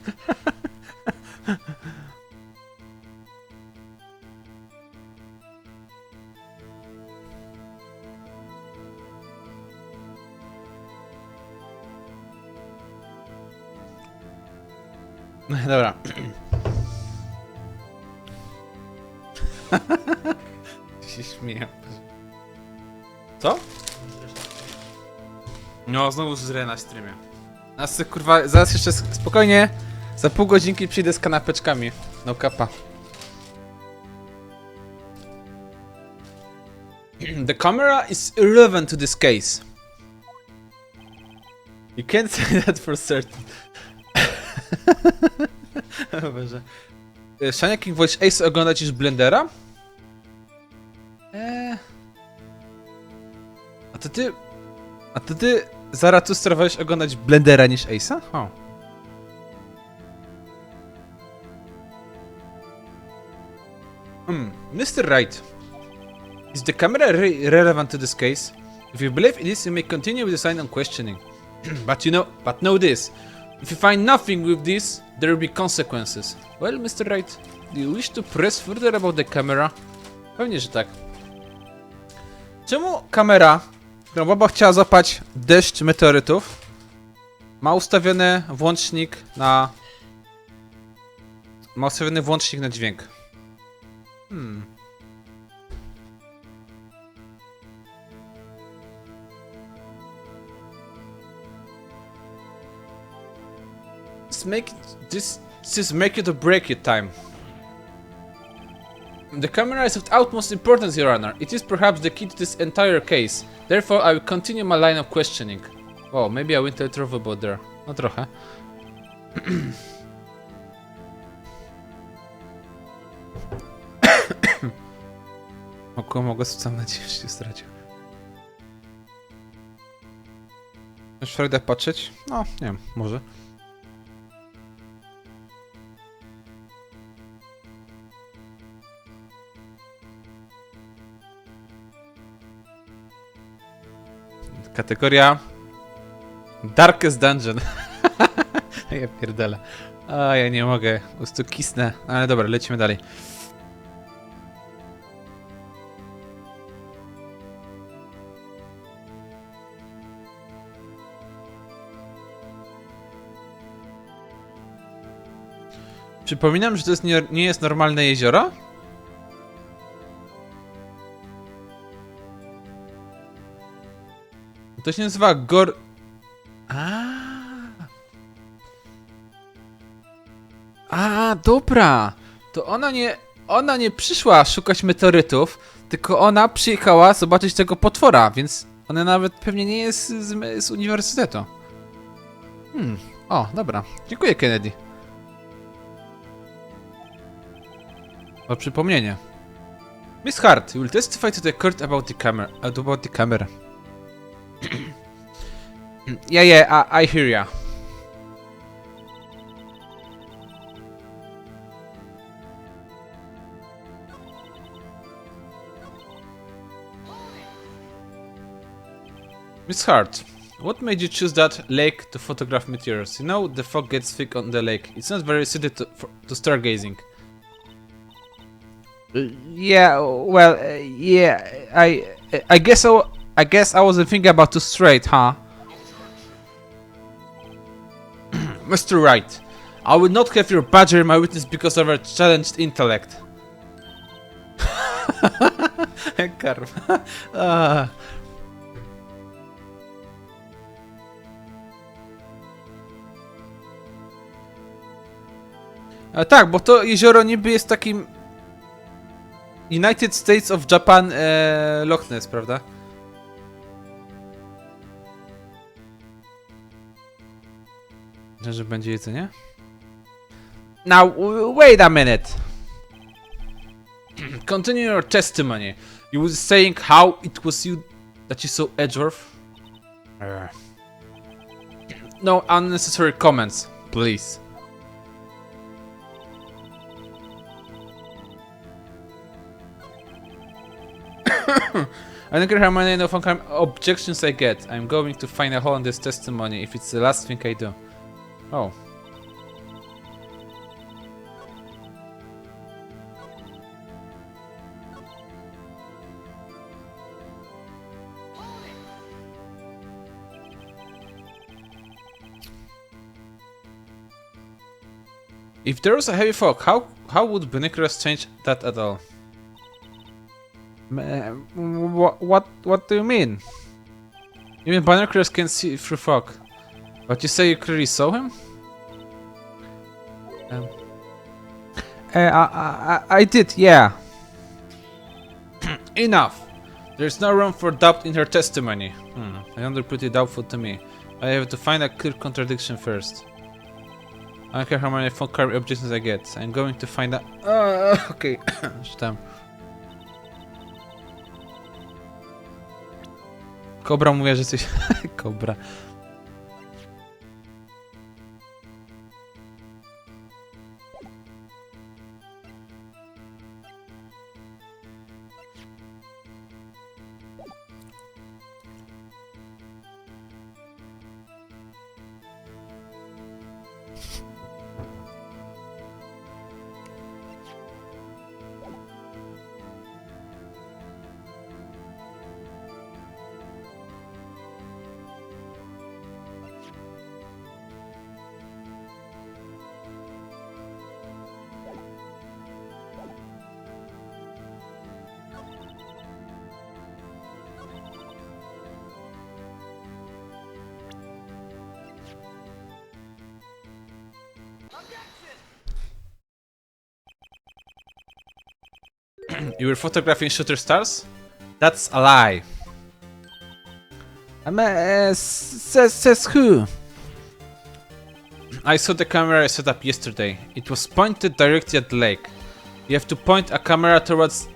Dobra. się śmieję. Co? No, znowu zrę na streamie. Kurwa, zaraz jeszcze spokojnie. Za pół godzinki przyjdę z kanapeczkami. No kapa. The camera is irrelevant to this case. You can't say that for certain. Boże. Shania King, wolisz Ace oglądać niż Blendera? A to ty Zaratustra wolisz oglądać Blendera niż Ace'a? O. Mr. Wright. Is the camera relevant to this case? If you believe it is, you may continue with the sign on questioning. but know this. If you find nothing with this, there will be consequences. Well, Mr. Wright, do you wish to press further about the camera? Pewnie, że tak. Czemu kamera, którą baba chciała złapać deszcz meteorytów, ma ustawiony włącznik na... dźwięk? This is make it or break it time. The camera is of utmost importance, Your Honor. It is perhaps the key to this entire case. Therefore, I will continue my line of questioning. Oh, maybe I went a little overboard there. No trochę. Mogę sam nadzieję, że się stracił. Chcesz Freda patrzeć? No, nie wiem, może. Kategoria Darkest Dungeon. Ja pierdolę. A ja nie mogę, po prostu kisnę. Ale dobra, lecimy dalej. Przypominam, że to jest nie jest normalne jezioro? To się nazywa dobra. To ona nie przyszła szukać meteorytów, tylko ona przyjechała zobaczyć tego potwora, więc ona nawet pewnie nie jest z uniwersytetu. O, dobra. Dziękuję, Kennedy. O przypomnienie. Miss Hart, you will testify to the court about the camera. Yeah, I hear ya. Miss Hart, what made you choose that lake to photograph meteors? You know, the fog gets thick on the lake. It's not very suited to stargazing. Yeah, well, yeah, I guess I wasn't thinking about too straight, huh? Mr. Wright, I will not have your badger in my witness because of our challenged intellect. Karma. Tak, bo to jezioro niby jest takim United States of Japan Loch Ness, prawda? Że będzie jedzenie? Now, wait a minute. Continue your testimony. You were saying how it was you that you saw Edgeworth? No unnecessary comments, please. I don't care how many objections I get. I'm going to find a hole in this testimony if it's the last thing I do. Oh. If there was a heavy fog, how would binoculars change that at all? What do you mean? Even binoculars can see through fog. But you say you clearly saw him? I did, yeah. Enough! There's no room for doubt in her testimony. I found her pretty doubtful to me. I have to find a clear contradiction first. I don't care how many phone call objections I get. I'm going to find out. Okay. Tam. Kobra mówiła, że coś. Kobra. You were photographing shooter stars? That's a lie. Says who? I saw the camera I set up yesterday. It was pointed directly at the lake. You have to point a camera towards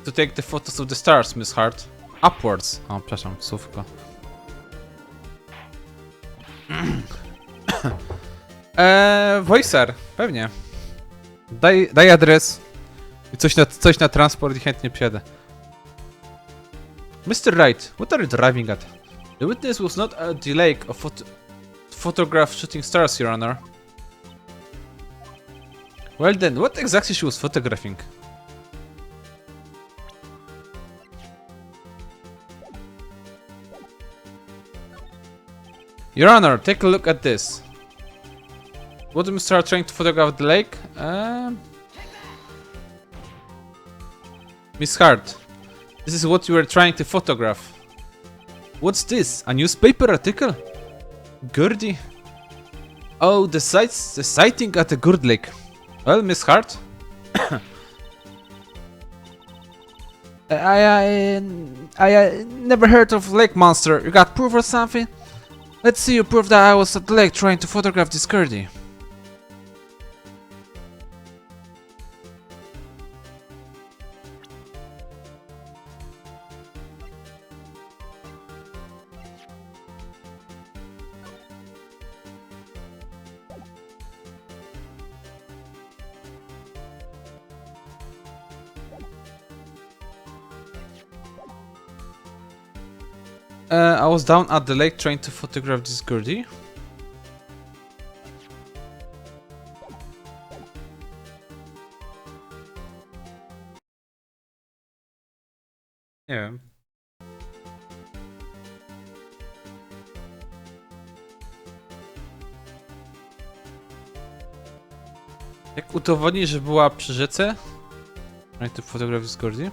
to take the photos of the stars, Miss Hart. Upwards. O, przepraszam, słówko. Voicer, pewnie. Daj adres. I coś na transport i chętnie przyjadę. Mr. Wright, what are you driving at? The witness was not at the lake of photograph shooting stars, Your Honor. Well then, what exactly she was photographing? Your Honor, take a look at this. What did Mr. Hart trying to photograph at the lake? Miss Hart, this is what you were trying to photograph. What's this? A newspaper article? Gurdy? Oh, the sighting at the Gurd Lake. Well, Miss Hart? I never heard of lake monster. You got proof or something? Let's see you prove that I was at the lake trying to photograph this Gurdy. I was down at the lake trying to photograph this Gurdy. Nie wiem. Jak udowodnić, że była przy rzece? Trying to photograph this Gurdy.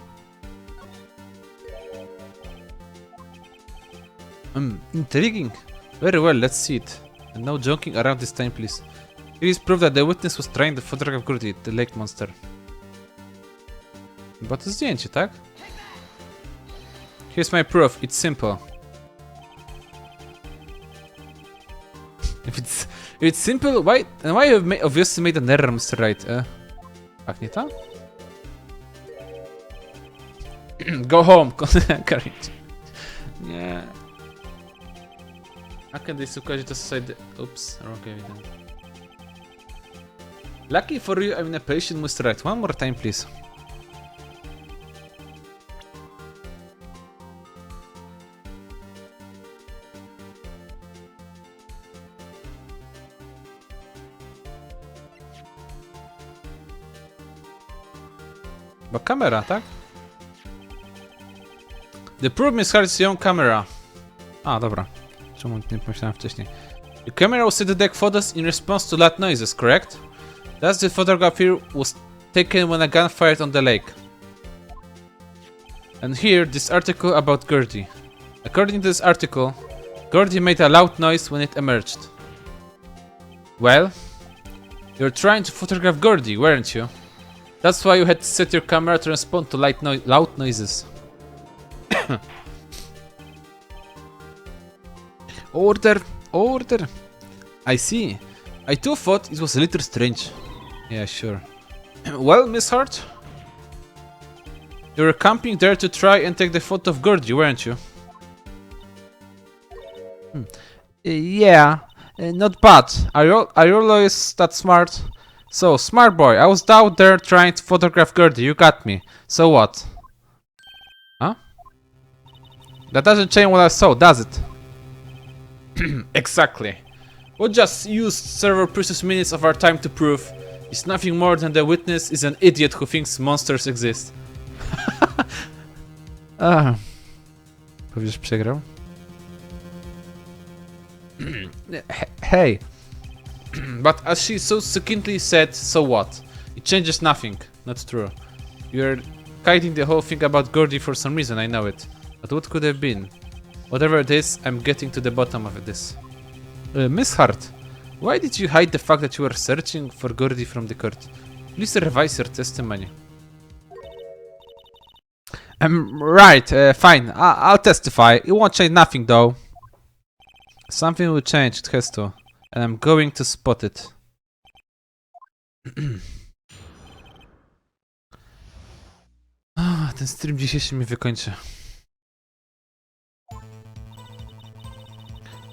Intriguing. Very well, let's see it. And no joking around this time, please. It is proof that the witness was trying to photograph Gurdy, the lake monster. Chyba to zdjęcie, tak? Here's my proof, it's simple. If it's simple, why have you obviously made an error, Mr. Wright? Tak, nie to? Go home, Courage. Nie. How can this ukazać to side? Oops, wrong evidence. Lucky for you, I'm in a patient, Mr. Wright. One more time, please. Bo kamera, tak? The proof Miss Hart's young camera. A, dobra. Czemu nie pomyślałem wcześniej? The camera will set the deck photos in response to loud noises, correct? Thus the photograph here was taken when a gun fired on the lake. And here, this article about Gertie. According to this article, Gertie made a loud noise when it emerged. Well, you're trying to photograph Gertie, weren't you? That's why you had to set your camera to respond to loud noises. Order! Order! I see. I too thought it was a little strange. Yeah, sure. Well, Miss Hart? You were camping there to try and take the photo of Gertie, weren't you? Yeah, not bad. Are you always that smart? So, smart boy, I was out there trying to photograph Gertie, you got me. So what? Huh? That doesn't change what I saw, does it? Exactly. We just used several precious minutes of our time to prove is nothing more than the witness is an idiot who thinks monsters exist. Powiesz przegrał? Hey. But as she so succinctly said, so what? It changes nothing. Not true. You're hiding the whole thing about Gertie for some reason, I know it. But what could have been? Whatever it is, I'm getting to the bottom of this. Miss Hart, why did you hide the fact that you were searching for Gertie from the court? Please revise your testimony. Right, fine. I'll testify. It won't change nothing though. Something will change, it has to. And I'm going to spot it. Ten stream dzisiejszy mi wykończy.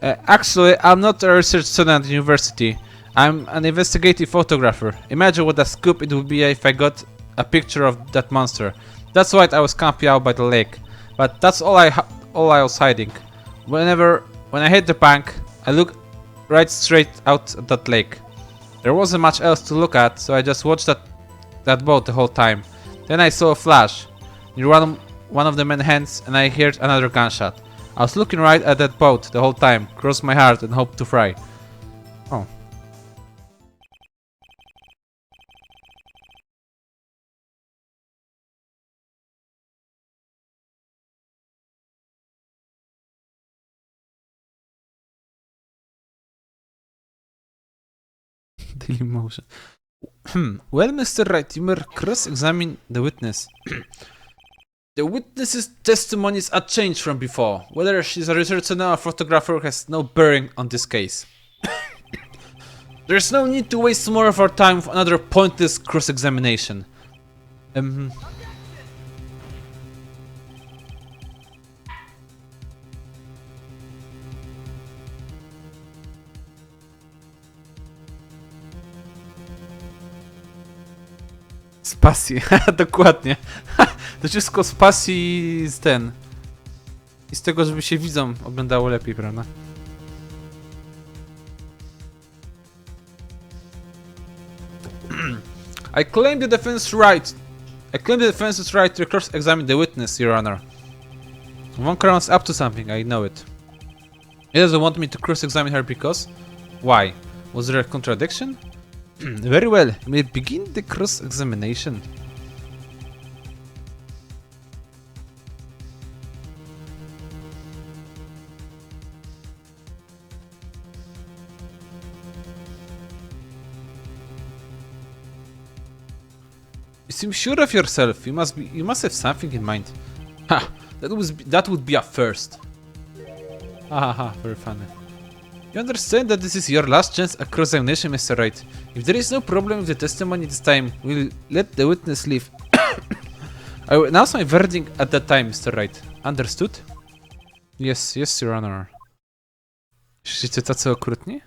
Actually, I'm not a research student at university. I'm an investigative photographer. Imagine what a scoop it would be if I got a picture of that monster. That's why I was camping out by the lake. But that's all I was hiding. When I hit the bank, I looked right straight out at that lake. There wasn't much else to look at, so I just watched that boat the whole time. Then I saw a flash near one of the men's hands, and I heard another gunshot. I was looking right at that boat the whole time, crossed my heart and hoped to fry. Oh. Dailymotion. Well, Mr. Wright, you may cross-examine the witness. The witness's testimonies are changed from before. Whether she's a researcher or a photographer has no bearing on this case. There's no need to waste more of our time with another pointless cross-examination. Z pasji, dokładnie. To wszystko z pasji z ten. I z tego, żeby się widzom oglądało lepiej, prawda? I claim the defense's right to cross-examine the witness, Your Honor. Von Kron's up to something, I know it. He doesn't want me to cross-examine her because... Why? Was there a contradiction? Very well, you may begin the cross-examination. You seem sure of yourself. You must have something in mind. Ha! That would be a first. Haha, very funny. You understand that this is your last chance at cross-examination, Mr. Wright. If there is no problem with the testimony this time, we'll let the witness leave. I will announce my verdict at that time, Mr. Wright. Understood? Yes, Your Honor. Jesteście tacy okrutni?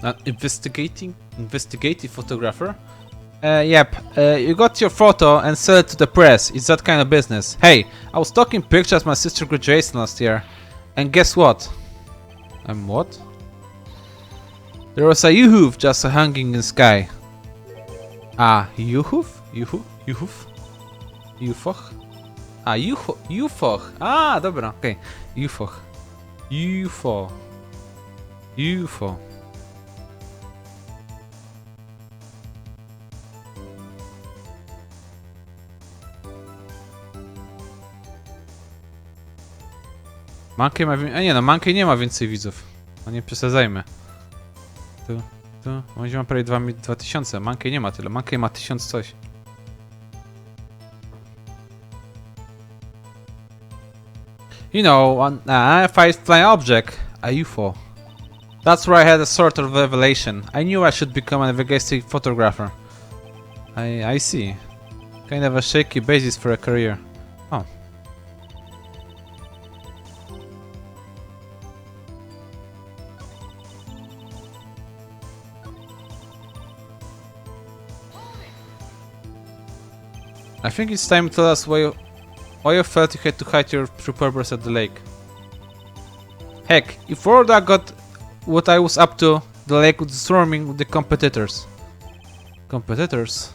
An investigative photographer? Yep. You got your photo and sell it to the press. It's that kind of business. Hey, I was taking pictures my sister graduation last year. And guess what? What? There was a Yuhuf just hanging in the sky. Ah, Yuhuf? Yuhuf? Yufoch? Ah, Yufoch. Ah, dobra, okej. Yufoch. UFO. Monkey ma a nie no, Monkey nie ma więcej widzów. No nie przesadzajmy. Tu. On ma prawie 2000. Monkey nie ma tyle. Monkey ma 1000 coś. You know, a flying object. A UFO. That's where I had a sort of revelation. I knew I should become an investigative photographer. I see. Kind of a shaky basis for a career. Oh. I think it's time to tell us why you felt you had to hide your true purpose at the lake. Heck, if Rhoda got what I was up to, the lake was swarming with the competitors. Competitors?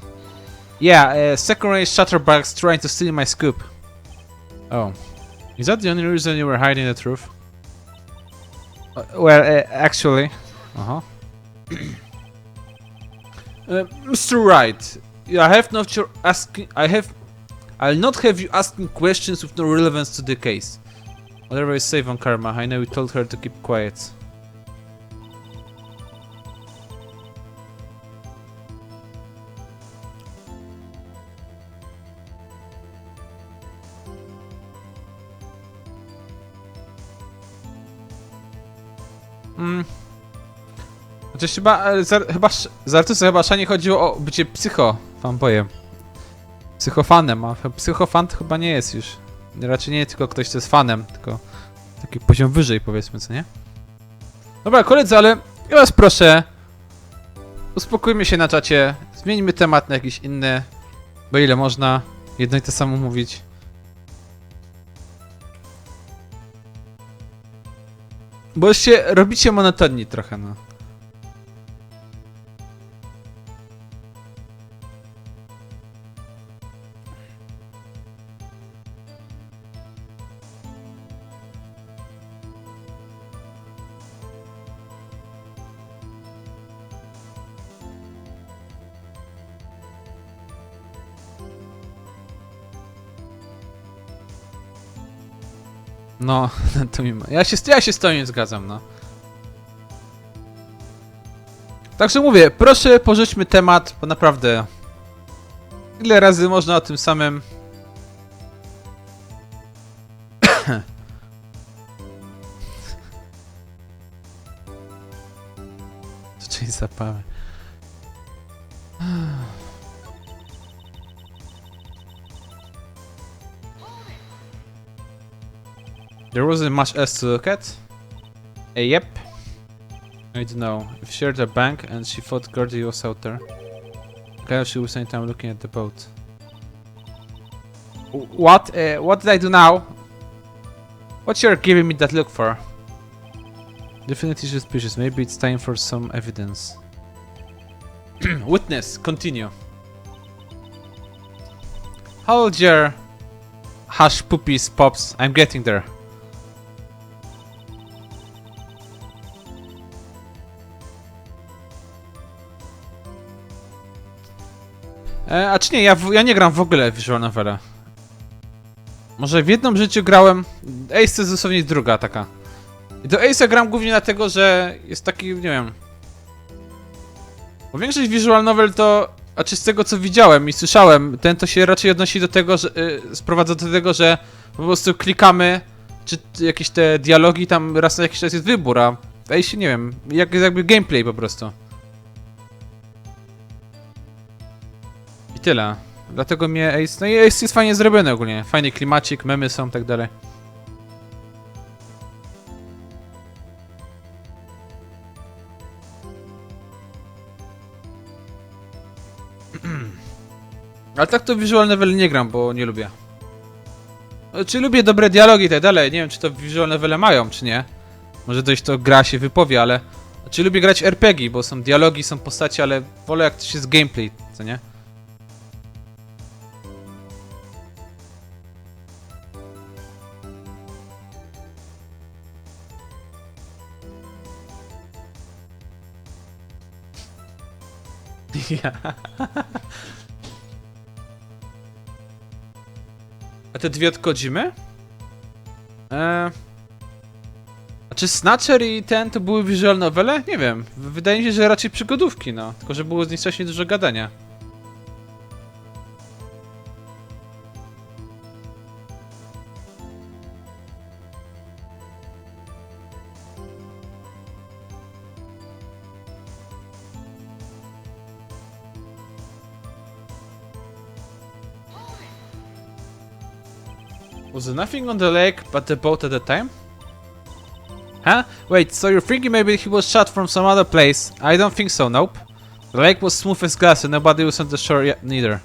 Yeah, second-rate shutterbugs trying to steal my scoop. Oh. Is that the only reason you were hiding the truth? Well, actually... Uh-huh. Mr. Wright, I'll not have you asking questions with no relevance to the case. Whatever is safe on Karma, I know you told her to keep quiet. Chociaż chyba Zartusa chyba Szanie chodziło o bycie fanboyem. Psychofanem, a psychofan to chyba nie jest już. Raczej nie tylko ktoś, kto jest fanem, tylko taki poziom wyżej, powiedzmy, co nie? Dobra, koledzy, ale ja was proszę, uspokójmy się na czacie, zmieńmy temat na jakiś inny, bo ile można jedno i to samo mówić. Bo już się robicie monotonni trochę, no. No, to mimo. Ja się z tą nie zgadzam, no. Także mówię, proszę porzućmy temat, bo naprawdę... Ile razy można o tym samym... To czyli zapały. There wasn't much else to look at. Yep. I don't know. If she shared a bank and she thought Gordy was out there. Okay, she was spending time looking at the boat. What? What did I do now? What you're giving me that look for? Definitely suspicious. Maybe it's time for some evidence. Witness, continue. Hold your hush poopies, pops. I'm getting there. A czy nie, ja nie gram w ogóle w Visual Novela. Może w jednym życiu grałem... Ace to jest dosłownie druga taka. I do Ace'a gram głównie dlatego, że jest taki, nie wiem... Bo większość Visual Novel to... A czy z tego co widziałem i słyszałem, ten to się raczej odnosi do tego, że... sprowadza do tego, że po prostu klikamy, czy jakieś te dialogi, tam raz na jakiś czas jest wybór, a w Ace'ie nie wiem, jakby gameplay po prostu. I tyle. Dlatego mnie Ace... No i Ace jest fajnie zrobiony ogólnie. Fajny klimacik, memy są, tak dalej. Ale tak to visual novel nie gram, bo nie lubię. Czy lubię dobre dialogi i tak dalej, nie wiem czy to visual novele mają, czy nie. Może dość to gra się wypowie, ale... Czy lubię grać RPG, bo są dialogi, są postacie, ale wolę jak coś jest gameplay, co nie? Ja. A te dwie od Kojimy? A czy Snatcher i ten to były visual novele? Nie wiem. Wydaje mi się, że raczej przygodówki, no. Tylko, że było z nich strasznie dużo gadania. Was there nothing on the lake but the boat at the time? Huh? Wait, so you're thinking maybe he was shot from some other place? I don't think so, nope. The lake was smooth as glass and nobody was on the shore yet neither.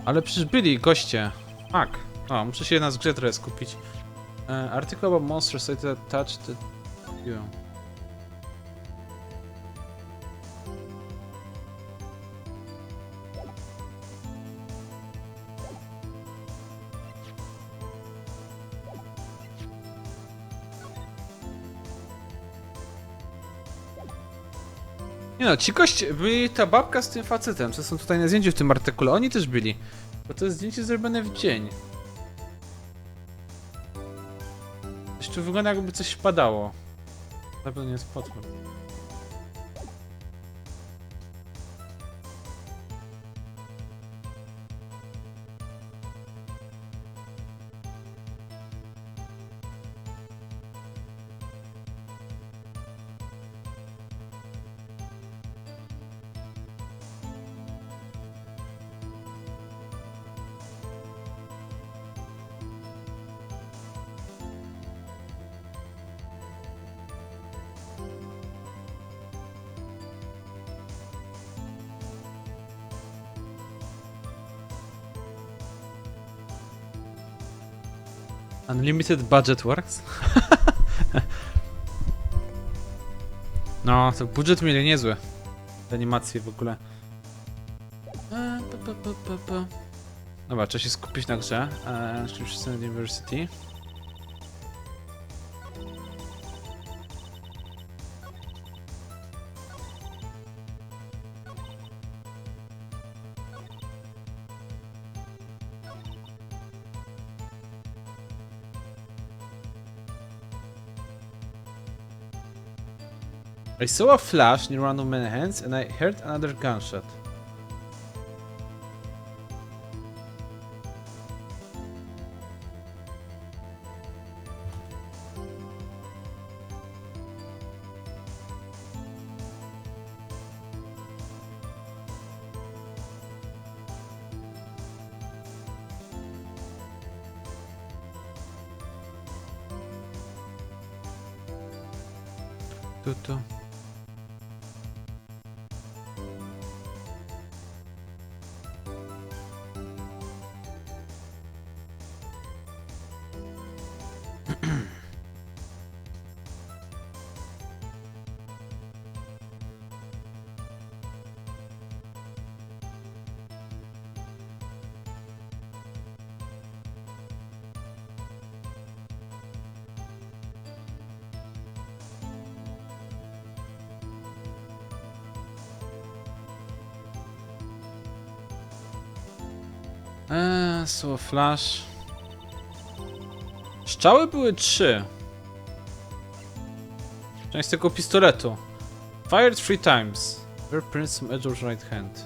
Ale przecież byli goście. Tak. O, muszę się na grze trochę skupić. Article about monsters that touch the... You. Nie no, ci goście, byli ta babka z tym facetem, co są tutaj na zdjęciu w tym artykule, oni też byli. Bo to jest zdjęcie zrobione w dzień. Coś tu wygląda jakby coś padało. Na pewno nie jest potwór. Unlimited budget works? No, to budżet mieli niezły. Te animacje w ogóle. Dobra, trzeba się skupić na grze. University. I saw a flash near one of my hands and I heard another gunshot. Tu. So flash. Strzały były 3. Część tego pistoletu. Fired 3 times. Fingerprints from Edward's right hand.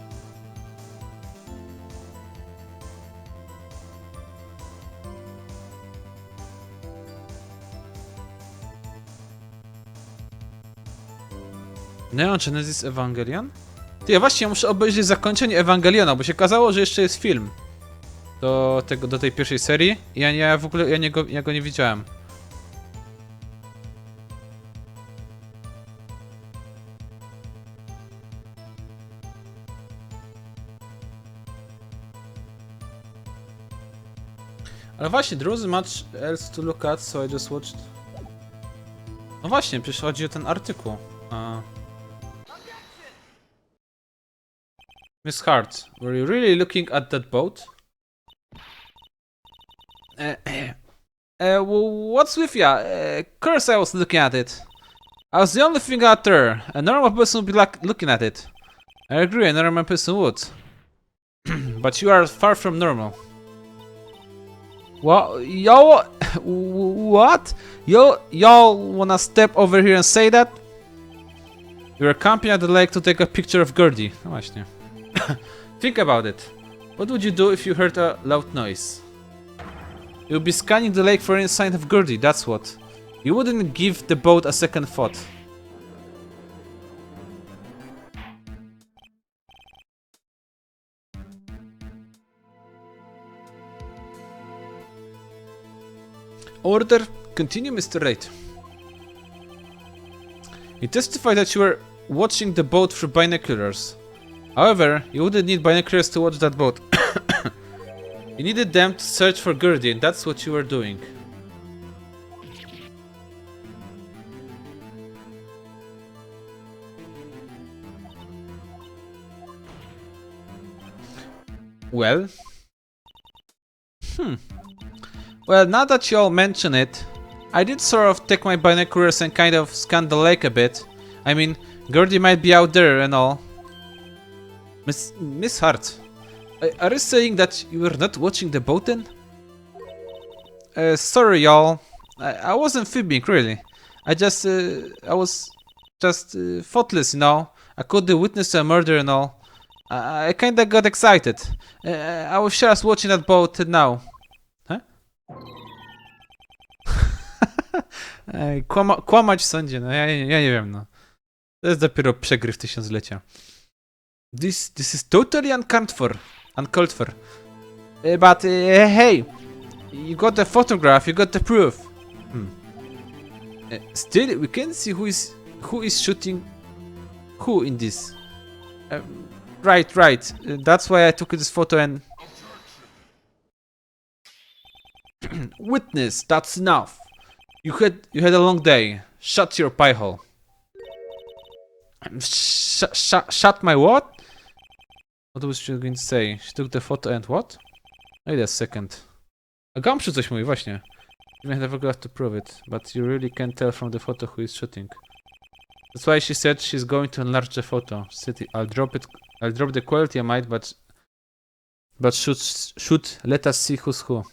Neon Genesis Evangelion? Ty, ja właśnie muszę obejrzeć zakończenie Ewangeliona, bo się okazało, że jeszcze jest film do tej pierwszej serii i ja w ogóle ja go nie widziałem. Ale właśnie, there wasn't much else to look at, so I just watched. No właśnie, przecież chodzi o ten artykuł. Miss Hart, were you really looking at that boat? What's with ya? Course I was looking at it. I was the only thing out there. A normal person would be looking at it. I agree, a normal person would. But you are far from normal. What? What? Y'all wanna step over here and say that? You were camping at the lake to take a picture of Gertie. No właśnie. Think about it. What would you do if you heard a loud noise? You'll be scanning the lake for any sign of Gertie, that's what. You wouldn't give the boat a second thought. Order, continue, Mr. Wright. You testified that you were watching the boat through binoculars. However, you wouldn't need binoculars to watch that boat. You needed them to search for Gertie, and that's what you were doing. Well... Well, now that you all mention it, I did sort of take my binoculars and kind of scan the lake a bit. I mean, Gertie might be out there and all. Miss Hart, are you saying that you were not watching the boat then? Sorry y'all, I wasn't fibbing really. I was just thoughtless, you know. I could have witnessed a murder and all. I kinda got excited. I was just watching that boat now. Huh? Kłamać w sądzie, no ja nie wiem, no. To jest dopiero przegryw tysiąclecia. This is totally uncalled for. But hey, you got the photograph, you got the proof. Still, we can't see who is shooting who in this. Right. That's why I took this photo and witness. That's enough. You had a long day. Shut your pie hole. Shut my what? What was she going to say? She took the photo and what? Wait a second. A Gumshoe coś mówi, właśnie. You may never got to prove it, but you really can't tell from the photo who is shooting. That's why she said she's going to enlarge the photo. She said, I'll drop the quality I might, but shoot, let us see who's who.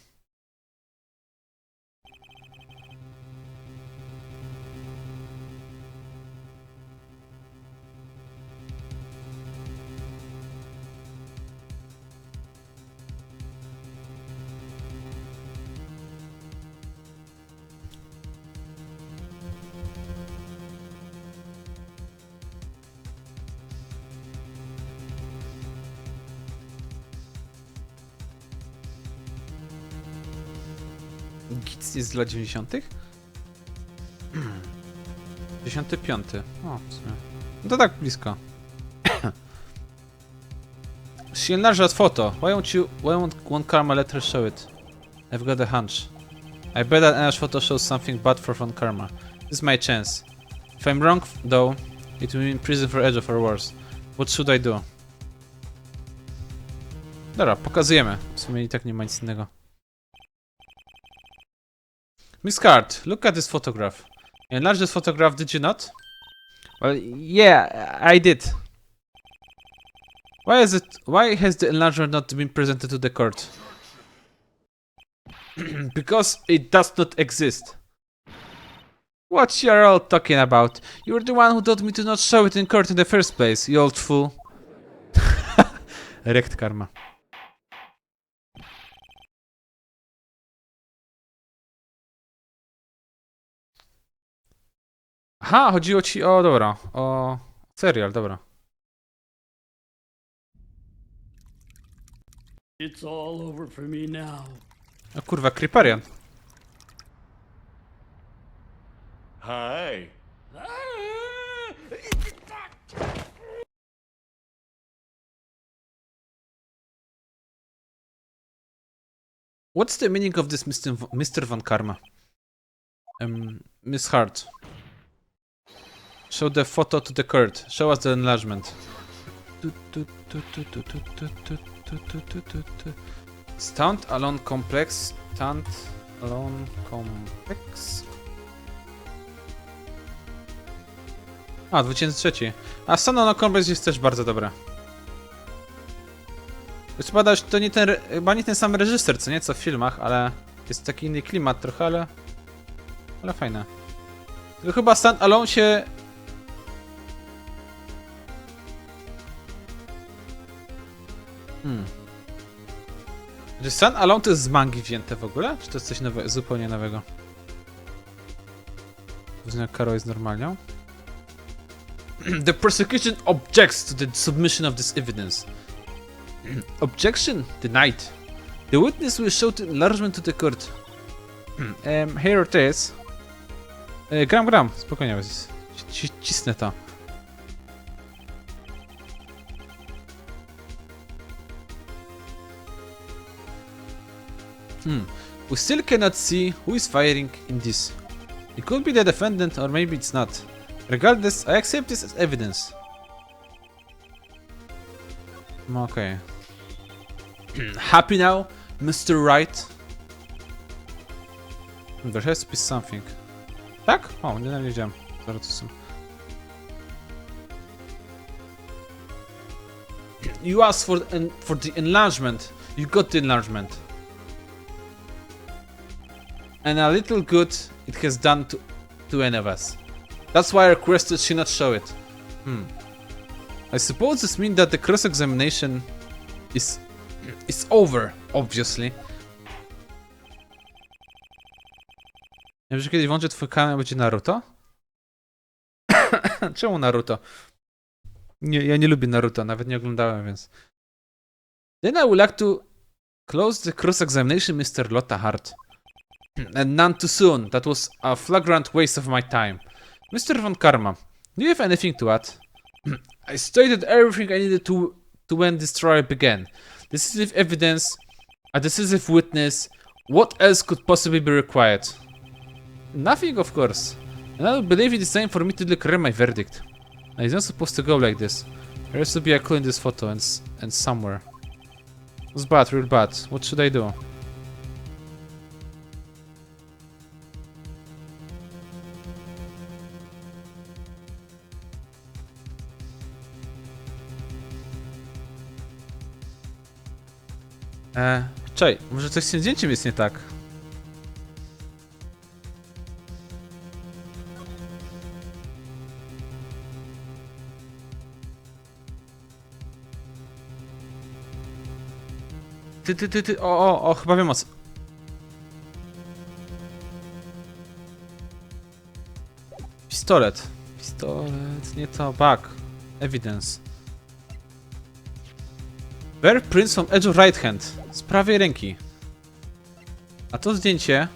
Git jest z lat 90? 95. O, w sumie. No to tak blisko. She enlarged that photo. Why won't Karma let her show it? I've got a hunch. I bet that enlarged photo shows something bad for Von Karma. This is my chance. If I'm wrong, though, it will be in prison for Edge of or worse. What should I do? Dobra, pokazujemy. W sumie i tak nie ma nic innego. Miss Hart, look at this photograph. You enlarged this photograph, did you not? Well, yeah, I did. Why has the enlarger not been presented to the court? Because it does not exist. What you're all talking about? You're the one who told me to not show it in court in the first place, you old fool. Wrecked Karma. Aha, chodziło ci o, dobra, o Serial, dobra. It's all over for me now. O kurwa, Creeparian. Hi. What's the meaning of this Mr. Van Karma? Miss Hart. Show the photo to the court. Show us the enlargement. Stand alone complex. Stand alone complex. A, 2003. A Stand alone complex jest też bardzo dobre. To nie ten, chyba nie ten sam reżyser, co nie, co w filmach, ale jest taki inny klimat trochę, ale fajne. Tylko chyba Stand Alone się... Czy Stand Alone to jest z mangi wzięte w ogóle? Czy to jest coś nowego, zupełnie nowego? Jak Karo jest normalnią. The prosecution objects to the submission of this evidence. Objection denied. The witness will show the enlargement to the court. Here it is. Gram, spokojnie, cisnę to. We still cannot see who is firing in this. It could be the defendant or maybe it's not. Regardless, I accept this as evidence. Okay. Happy now, Mr. Wright? There has to be something. Tak? O, nie wiedziałem. Zaraz to są. You asked for the enlargement. You got the enlargement. And a little good it has done to any of us. That's why I requested she not show it. I suppose this means that the cross-examination is over, obviously. Nie wiem, że kiedyś włączę twój kanał, będzie Naruto? Czemu Naruto? Nie, ja nie lubię Naruto, nawet nie oglądałem, więc... Then I would like to close the cross-examination, Mr. Lotta Hart. And none too soon. That was a flagrant waste of my time. Mr. Von Karma, do you have anything to add? I stated everything I needed to when this trial began. Decisive evidence, a decisive witness. What else could possibly be required? Nothing, of course. And I believe it is time for me to declare my verdict. It's not supposed to go like this. There has to be a clue in this photo and somewhere. It was bad, real bad. What should I do? Czekaj, może coś z tym zdjęciem jest nie tak? O, chyba wiem o co. Pistolet, nie to, back. Evidence. Bear prints from edge of right hand. Z prawej ręki. A to zdjęcie...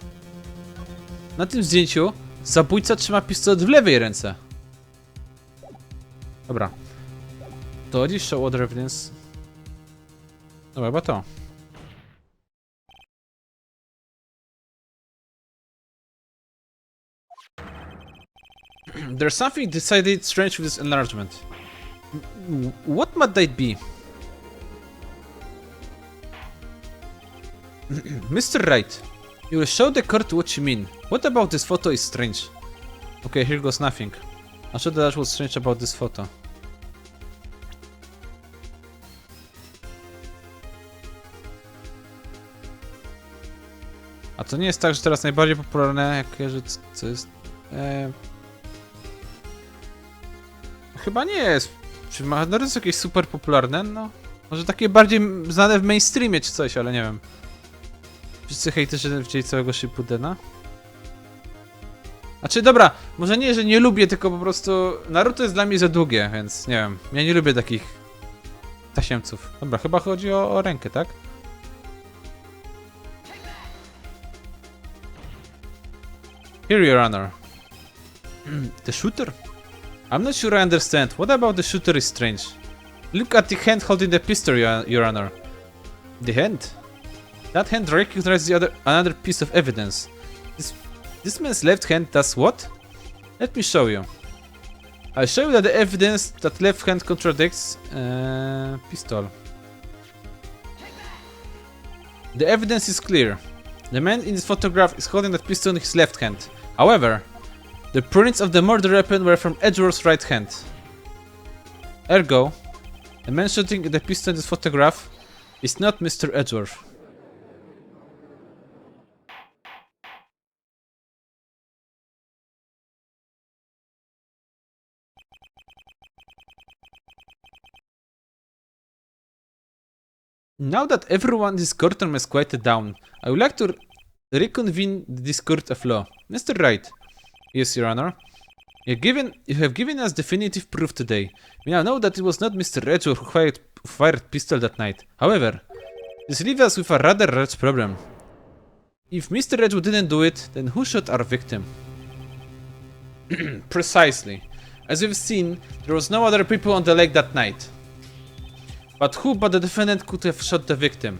Na tym zdjęciu zabójca trzyma pistolet w lewej ręce. Dobra. To dziś show other evidence. Dobra, chyba to. There's something decided strange with this enlargement. What might that be? Mr. Wright, you will show the court what you mean. What about this photo is strange? Okay, here goes nothing. I'll show that what's strange about this photo. A to nie jest tak, że teraz najbardziej popularne, że co jest... Chyba nie jest. Czy Mahador jest jakieś super popularne? No. Może takie bardziej znane w mainstreamie czy coś, ale nie wiem. Wszyscy hejterzy wzięli całego Shippudena? Znaczy, dobra, może nie, że nie lubię, tylko po prostu Naruto jest dla mnie za długie, więc nie wiem. Ja nie lubię takich tasiemców. Dobra, chyba chodzi o rękę, tak? Here, Your Honor. The shooter? I'm not sure I understand. What about the shooter is strange? Look at the hand holding the pistol, Your Honor. The hand? That hand recognizes another piece of evidence. This man's left hand does what? Let me show you. I'll show you that the evidence that left hand contradicts pistol. The evidence is clear. The man in this photograph is holding that pistol in his left hand. However, the prints of the murder weapon were from Edward's right hand. Ergo, the man shooting the pistol in this photograph is not Mr. Edgeworth. Now that everyone in this courtroom has quieted down, I would like to reconvene this court of law. Mr. Wright. Yes, Your Honor. You have given us definitive proof today. We now know that it was not Mr. Edgeworth who fired pistol that night. However, this leaves us with a rather large problem. If Mr. Edgeworth didn't do it, then who shot our victim? Precisely. As we've seen, there was no other people on the lake that night. But who but the defendant could have shot the victim?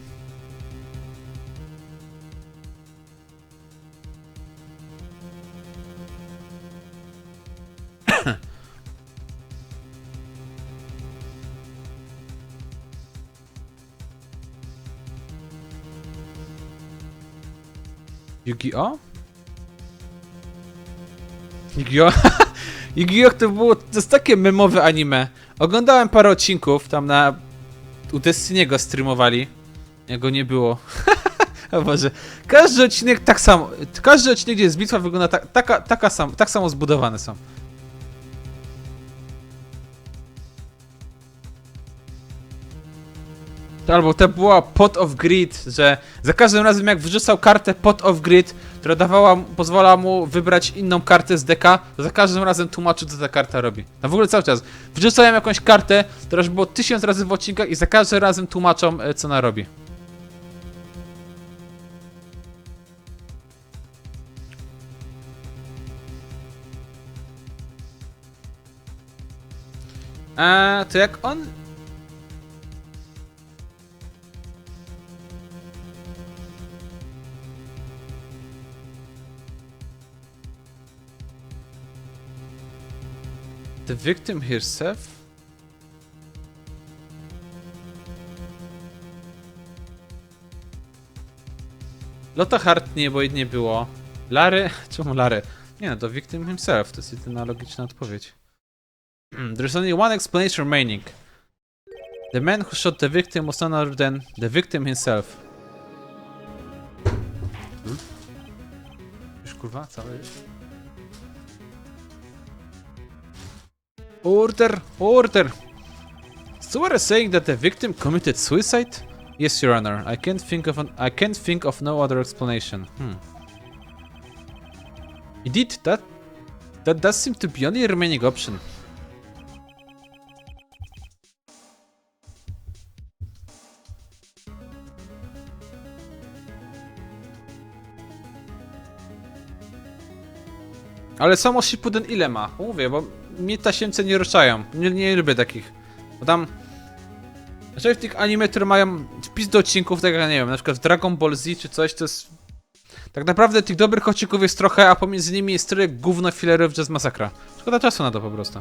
Yu-Gi-Oh? Yu-Gi-Oh? Yu-Gi-Oh to jest takie memowe anime. Oglądałem parę odcinków, tam u Destiny'ego streamowali. Jego nie było. O Boże. Każdy odcinek tak samo. Każdy odcinek, gdzie jest bitwa, wygląda tak samo zbudowane są. Albo to była Pot of Greed, że za każdym razem jak wrzucał kartę Pot of Greed, która pozwalała mu wybrać inną kartę z deka, to za każdym razem tłumaczył, co ta karta robi. No w ogóle cały czas. Wrzucają jakąś kartę, która już było 1000 razy w odcinkach i za każdym razem tłumaczą, co ona robi. To jak on... The victim herself? Lotta Hart nie, bo jej nie było. Larry? Czemu Larry? Nie no, to victim himself, to jest jedyna logiczna odpowiedź. There's only one explanation remaining. The man who shot the victim was none other than the victim himself. Już kurwa, całe jest. Order! So we're saying that the victim committed suicide? Yes, Your Honor. I can't think of no other explanation. Indeed, that does seem to be only remaining option. Ale samo Shippuden ile ma? Mówię, bo mnie tasiemce nie ruszają. Nie lubię takich. Bo tam... Znaczy w tych anime, które mają wpis do odcinków, tak jak nie wiem, na przykład w Dragon Ball Z czy coś, to jest... Tak naprawdę tych dobrych odcinków jest trochę, a pomiędzy nimi jest tyle gówno fillerów, że jest masakra. Szkoda czasu na to po prostu.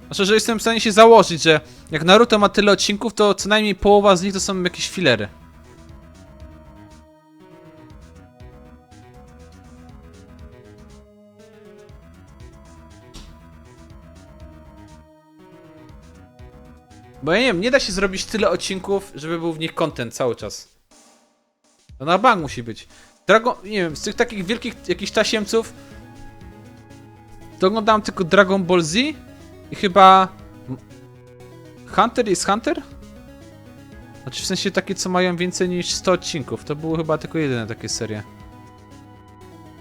Znaczy, że jestem w stanie się założyć, że jak Naruto ma tyle odcinków, to co najmniej połowa z nich to są jakieś fillery. Bo ja nie wiem, nie da się zrobić tyle odcinków, żeby był w nich content cały czas. To na bank musi być. Nie wiem, z tych takich wielkich jakichś tasiemców to oglądałem tylko Dragon Ball Z i chyba Hunter is Hunter? Znaczy w sensie takie, co mają więcej niż 100 odcinków. To były chyba tylko jedyne takie serie.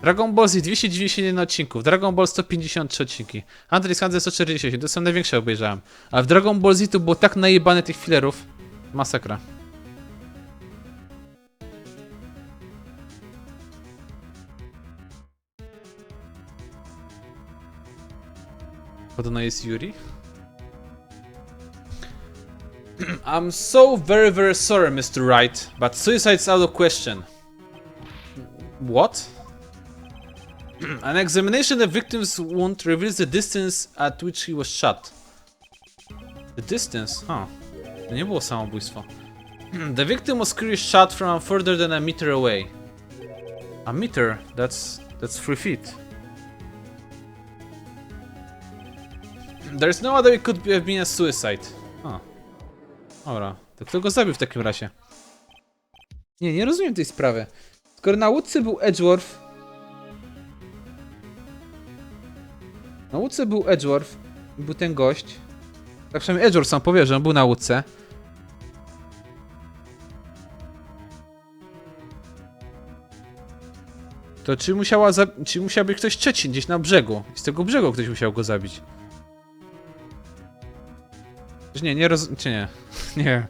Dragon Ball Z 291 odcinków, Dragon Ball 153 odcinki, Andrzej Handel 148, to są największe obejrzałem. A w Dragon Ball Z to było tak najebane tych fillerów. Masakra. Podobno jest Yuri. I'm so very sorry, Mr. Wright, but suicide's out of question. What? An examination of the victim's wound reveals the distance at which he was shot. The distance? Huh. To nie było samobójstwo. The victim was clearly shot from further than a meter away. A meter? That's 3 feet. There's no other it could have been a suicide. Huh. Dobra, to kto go zabił w takim razie? Nie rozumiem tej sprawy. Skoro na łódce był Edgeworth... Na łódce był Edgeworth, był ten gość. Tak przynajmniej Edgeworth sam powie, że on był na łódce. To czy musiał być ktoś trzeci gdzieś na brzegu? I z tego brzegu ktoś musiał go zabić. Czy nie? Nie.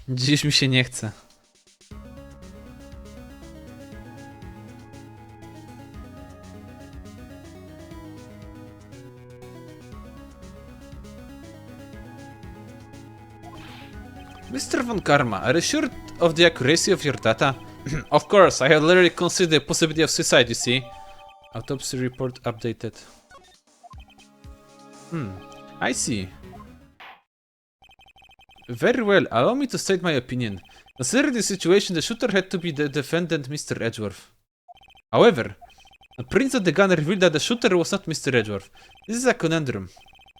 Dziś mi się nie chce. Mr. Von Karma, are you sure of the accuracy of your data? Of course, I have literally considered the possibility of suicide, you see. Autopsy report updated. I see. Very well, allow me to state my opinion. Considering the situation, the shooter had to be the defendant, Mr. Edgeworth. However, the prints of the gun revealed that the shooter was not Mr. Edgeworth. This is a conundrum.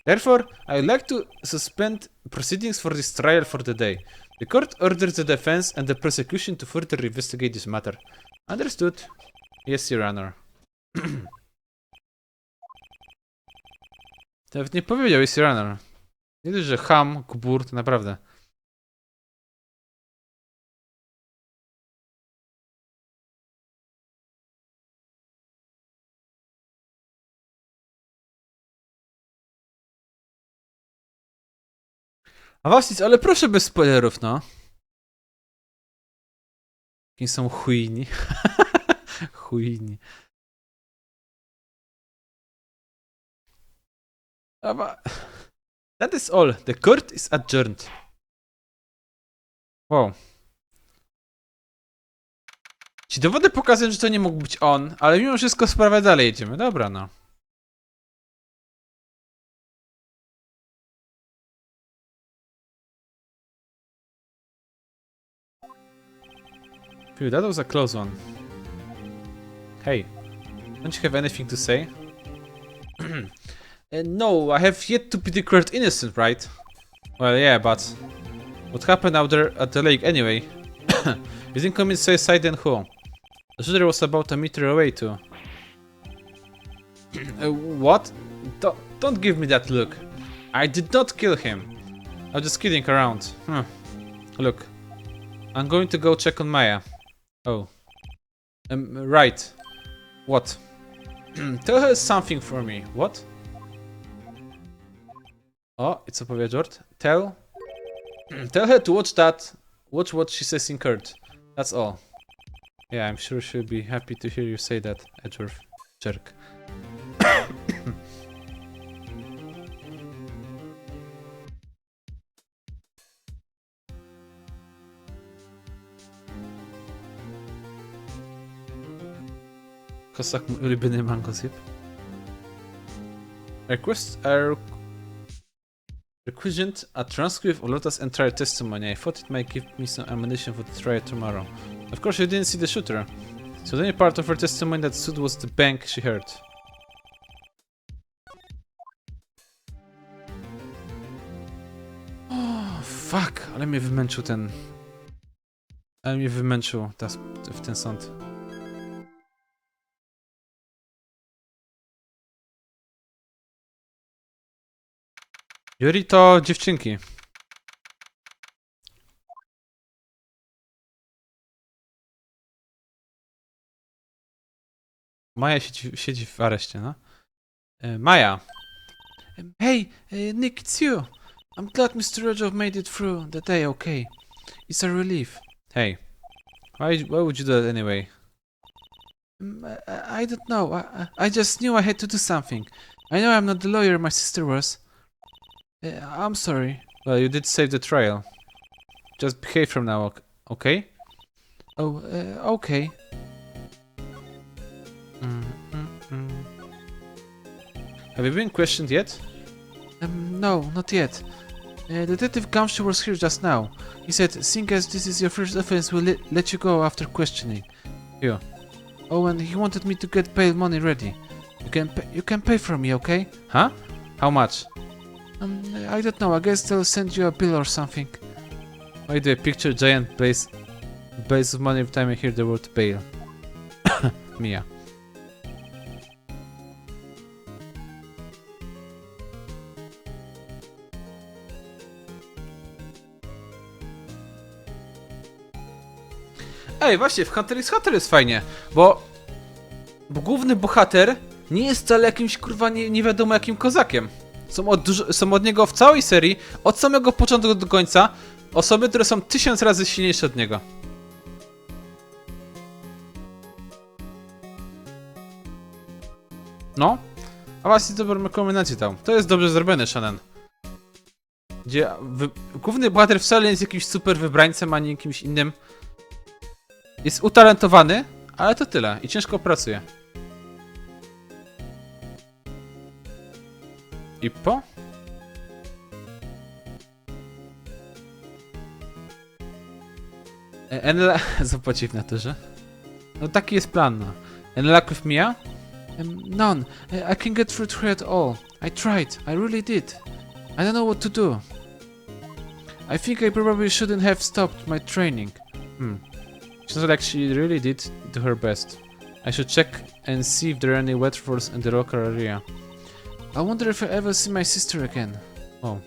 Therefore, I would like to suspend proceedings for this trial for the day. The court orders the defense and the prosecution to further investigate this matter. Understood? Yes, Your Honor. Nawet nie powiedział, jest Your Honor. Nie dość, że ham, kubur, to naprawdę. A właśnie, ale proszę bez spoilerów, no. Kim są chujni? Chujni. That is all. The court is adjourned. Wow. Ci dowody pokazują, że to nie mógł być on, ale mimo wszystko sprawę dalej jedziemy. Dobra, no. Phew, that was a close one. Hey, don't you have anything to say? No, I have yet to be declared innocent, right? Well, yeah, but what happened out there at the lake anyway? You didn't commit suicide, then who? The shooter was about a meter away too. What? Don't give me that look. I did not kill him. I was just kidding around. Look, I'm going to go check on Maya. Oh. Right. What? Tell her something for me. What? Oh, it's a George. Tell her to watch what she says in court. That's all. Yeah, I'm sure she'll be happy to hear you say that, Edgeworth. Jerk. Kosak, mój ulubiony mangosip. Requisite a transcript of Lotta's entire testimony. I thought it might give me some ammunition for the trial tomorrow. Of course, you didn't see the shooter, so the only part of her testimony that stood was the bang she heard. Oh, fuck, ale mnie wymęczył ten... Ale mnie wymęczył w ten sąd. Yuri to dziewczynki. Maja siedzi w areszcie, no. Maja. Hey, Nick, it's you. I'm glad Mr. Rajov made it through the day okay. It's a relief. Hey, why would you do that anyway? I don't know. I just knew I had to do something. I know I'm not the lawyer my sister was. I'm sorry. Well, you did save the trial. Just behave from now, okay? Oh, okay. Have you been questioned yet? No, not yet. Detective Gumshoe was here just now. He said, seeing as this is your first offense, we'll let you go after questioning you. Oh, and he wanted me to get bail money ready. You can pay for me, okay? Huh? How much? I don't know. I guess they'll send you a bill or something. Why do I picture giant bales of money every time I hear the word bail? Mia. Ej, właśnie, w Hunter x Hunter jest fajnie, bo główny bohater nie jest wcale jakimś, kurwa, nie wiadomo jakim kozakiem. Są od niego w całej serii, od samego początku do końca, osoby, które są 1000 razy silniejsze od niego. No, a właśnie dobrą rekomendację dał. To jest dobrze zrobiony shonen. Gdzie główny bohater wcale nie jest jakimś super wybrańcem, ani jakimś innym. Jest utalentowany, ale to tyle. I ciężko pracuje. I po? Enela... Zapłaci w naturze. No taki jest plan, no. Enela with Mia? None. I can't get through to her at all. I tried. I really did. I don't know what to do. I think I probably shouldn't have stopped my training. She sounds like she really did do her best. I should check and see if there are any waterfalls in the local area. I wonder if I ever see my sister again. Oh.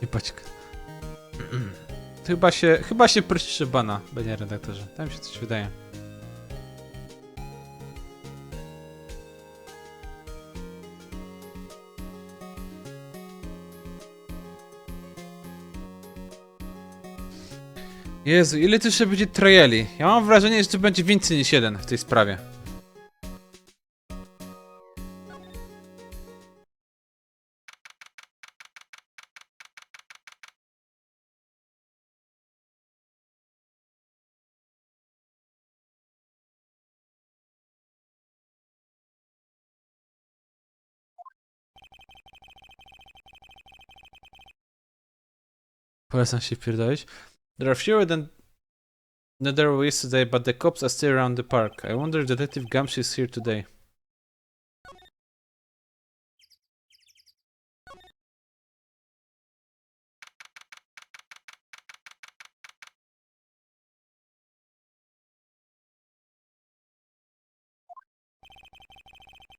Jebaćka. Chyba się prosisz o bana, panie redaktorze. Tam się coś wydaje. Jezu, ile tu jeszcze będzie triali? Ja mam wrażenie, że tu będzie więcej niż jeden w tej sprawie. Polecam się wpierdolić. There are fewer than there were yesterday, but the cops are still around the park. I wonder if Detective Gumshoe is here today.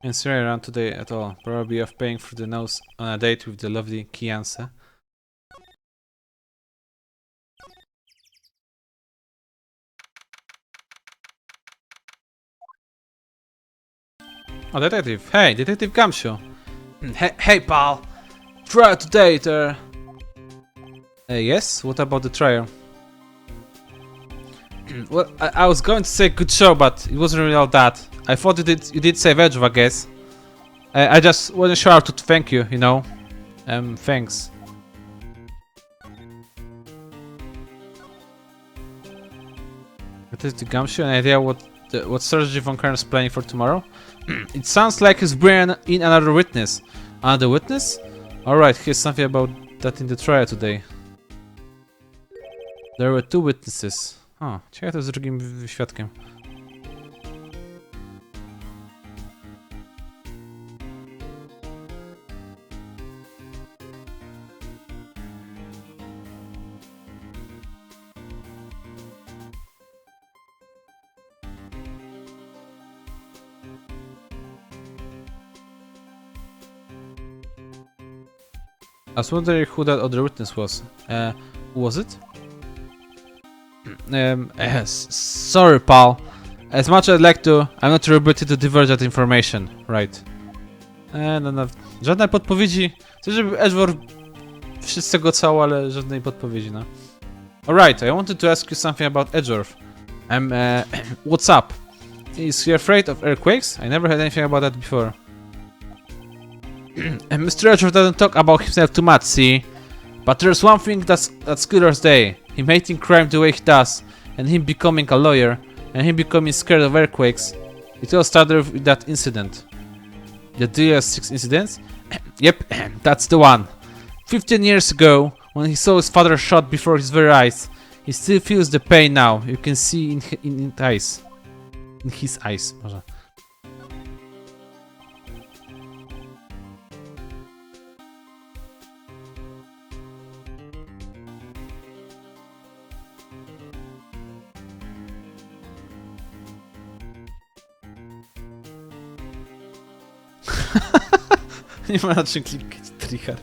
And still around today at all. Probably off paying for the nose on a date with the lovely Kianse. Oh, detective. Hey, Detective Gumshoe. Hey, pal. Trial today, there. Yes? What about the trial? Well, I was going to say good show, but it wasn't really all that. I thought you did save Edge, I guess. I just wasn't sure how to thank you, you know. Thanks. Detective Gumshoe, an idea what strategy Von Kern is planning for tomorrow? It sounds like he's bringing in another witness. Another witness? Alright, here's something about that in the trial today. There were 2 witnesses. O, ciekawe to z drugim świadkiem. I was wondering who that other witness was. Who was it? Sorry, pal. As much as I'd like to, I'm not able to divulge that information. Right. No, żadnej podpowiedzi. Chcę, żeby Edward wszyscy go cało, ale żadnej podpowiedzi, no. Alright, I wanted to ask you something about Edgeworth. What's up? Is he afraid of earthquakes? I never had anything about that before. Mr. Edgeworth doesn't talk about himself too much, see? But there's one thing that's clear as day. Him hating crime the way he does, and him becoming a lawyer, and him becoming scared of earthquakes. It all started with that incident. The DS6 incident? Yep, that's the one. 15 years ago, when he saw his father shot before his very eyes, he still feels the pain now. You can see in his eyes. In his eyes, może. Nie ma na czym klikać, tryhard.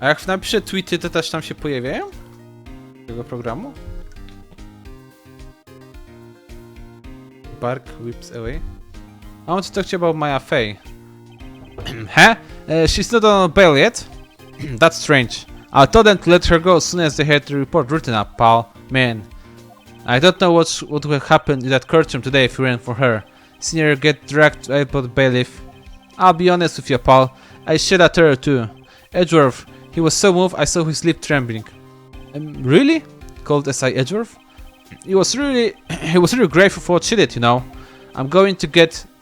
A jak napiszę tweety, to też tam się pojawiają? Tego programu? Bark whips away. I want to talk to you about Maya Fey. Huh? She's not on bail yet? That's strange. I told them to let her go as soon as they had the report written up, pal. Man. I don't know what would have happened in that courtroom today if we ran for her. Seen her get dragged to airport bailiff. I'll be honest with you, pal. I shed a tear too. Edgeworth, he was so moved I saw his lip trembling. Really? Called S.I. Edgeworth? He was really grateful for what she did, you know. I'm going to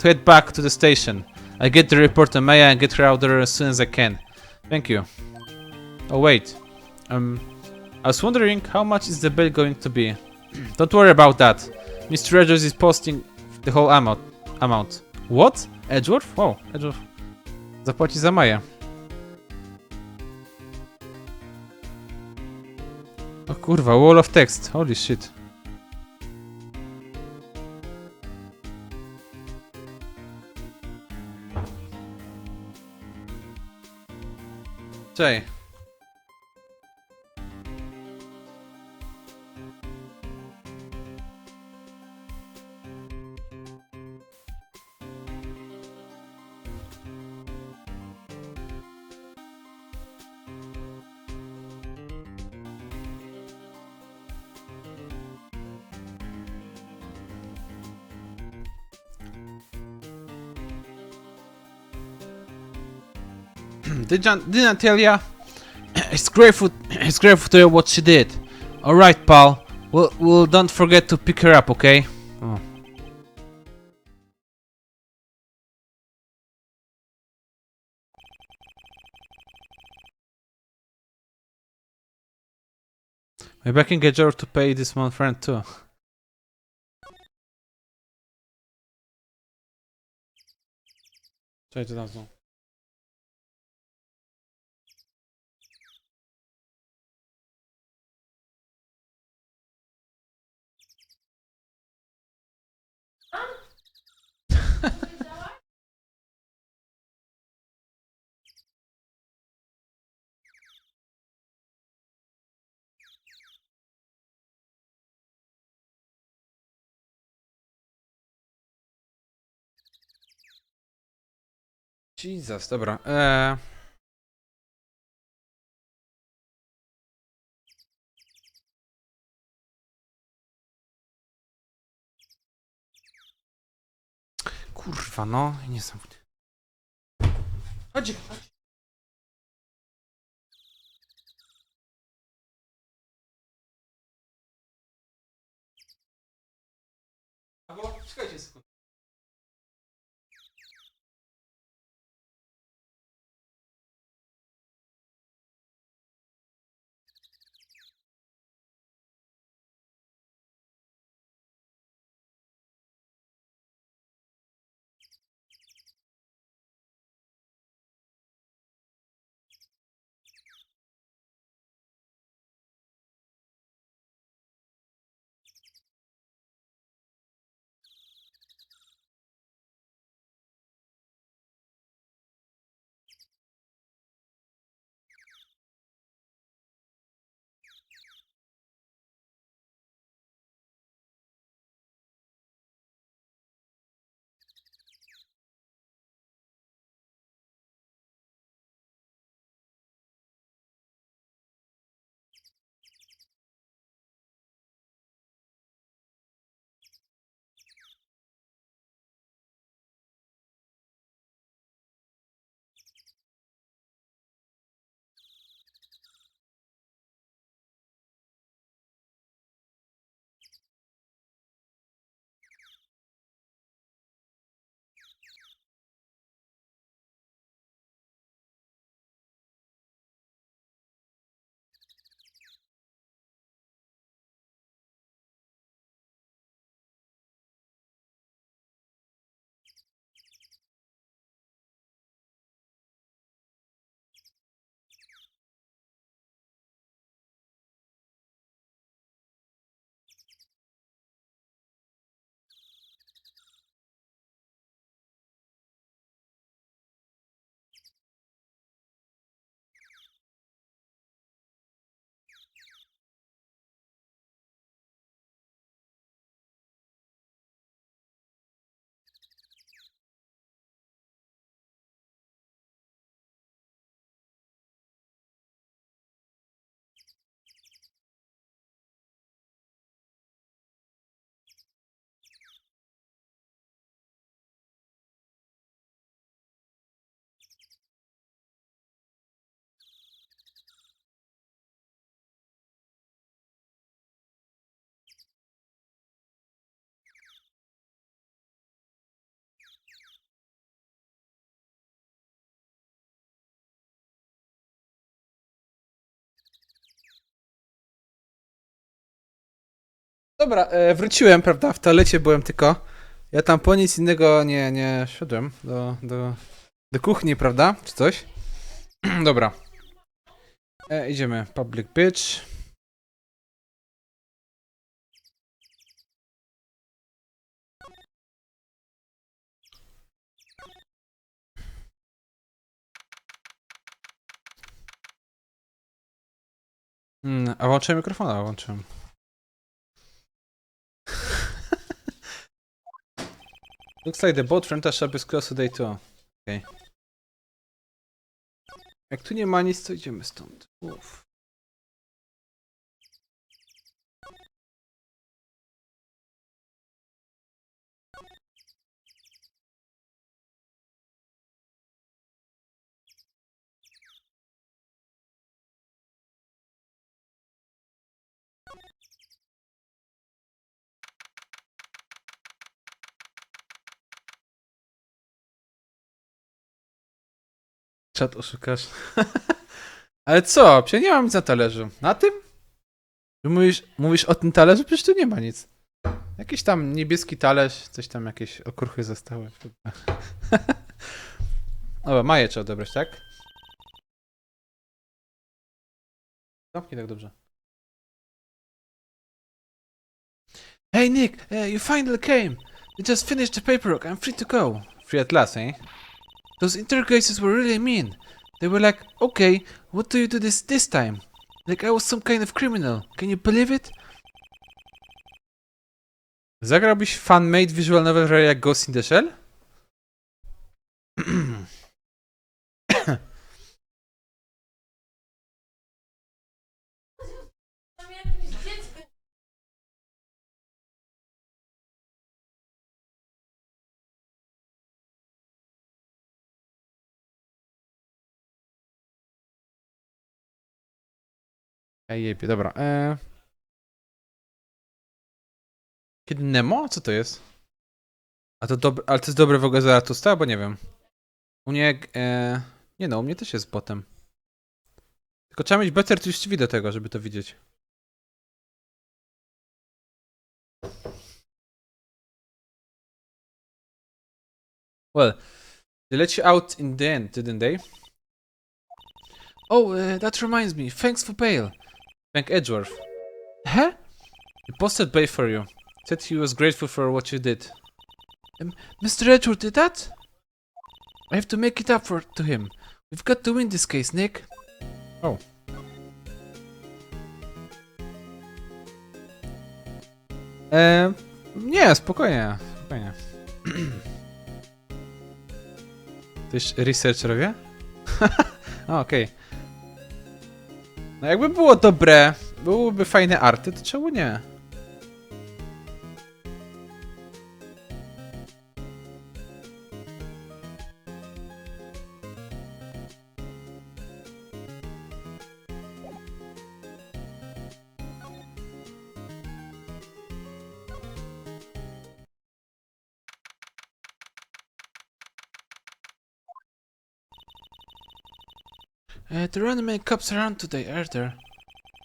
head back to the station. I get the report on Maya and get her out there as soon as I can. Thank you. Oh wait. I was wondering how much is the bill going to be? Don't worry about that. Mr. Edgeworth is posting the whole amount. What? Edgeworth? Wow, Edgeworth zapłaci za Maję. O kurwa, wall of text. Holy shit. Cześć. Didn't I tell ya? It's grateful to hear what she did. Alright, pal. We'll don't forget to pick her up, okay? Oh. Maybe I can get George to pay this one friend too. Cześć, to tam znowu. Jesus, dobra. Kurwa, no. Niesamowite. Chodź. Albo, czekajcie sekundę. Dobra, wróciłem, prawda? W toalecie byłem tylko. Ja tam po nic innego nie szedłem do kuchni, prawda? Czy coś? Dobra. Idziemy. Public bitch. A włączyłem mikrofona, włączyłem. Looks like the boat rental shop is closed today too. Okay. Jak tu nie ma nic, to idziemy stąd. Uff. Czat oszukasz. Ale co? Przecież nie mam nic na talerzu. Na tym? Że mówisz o tym talerzu? Przecież tu nie ma nic. Jakiś tam niebieski talerz, coś tam jakieś okruchy zostały. Dobra, Maję trzeba odebrać, tak? Zamknij tak dobrze. Hey Nick, you finally came. You just finished the paperwork. I'm free to go. Free at last, eh? Those interrogators were really mean. They were like, okay, what do you do this time? Like I was some kind of criminal. Can you believe it? Zagrałbyś fan-made visual novel jak Ghost in the Shell? Ej, jebie, dobra. Kiedy Nemo? Co to jest? A to dobre, ale to jest dobre w ogóle Zaratusta? Bo nie wiem. U mnie, nie no, u mnie też jest botem. Tylko trzeba mieć Better Twitch TV do tego, żeby to widzieć. Well, they let you out in the end, didn't they? Oh, that reminds me. Thanks for bail. Thank Edgeworth. Huh? He posted bail for you. Said he was grateful for what you did. Mr. Edgeworth did that? I have to make it up to him. We've got to win this case, Nick. Oh. Nie, spokojnie. Spokojnie. Też research robię? Okej. No jakby było dobre, byłyby fajne arty, to czemu nie? There aren't many cops around today, are there?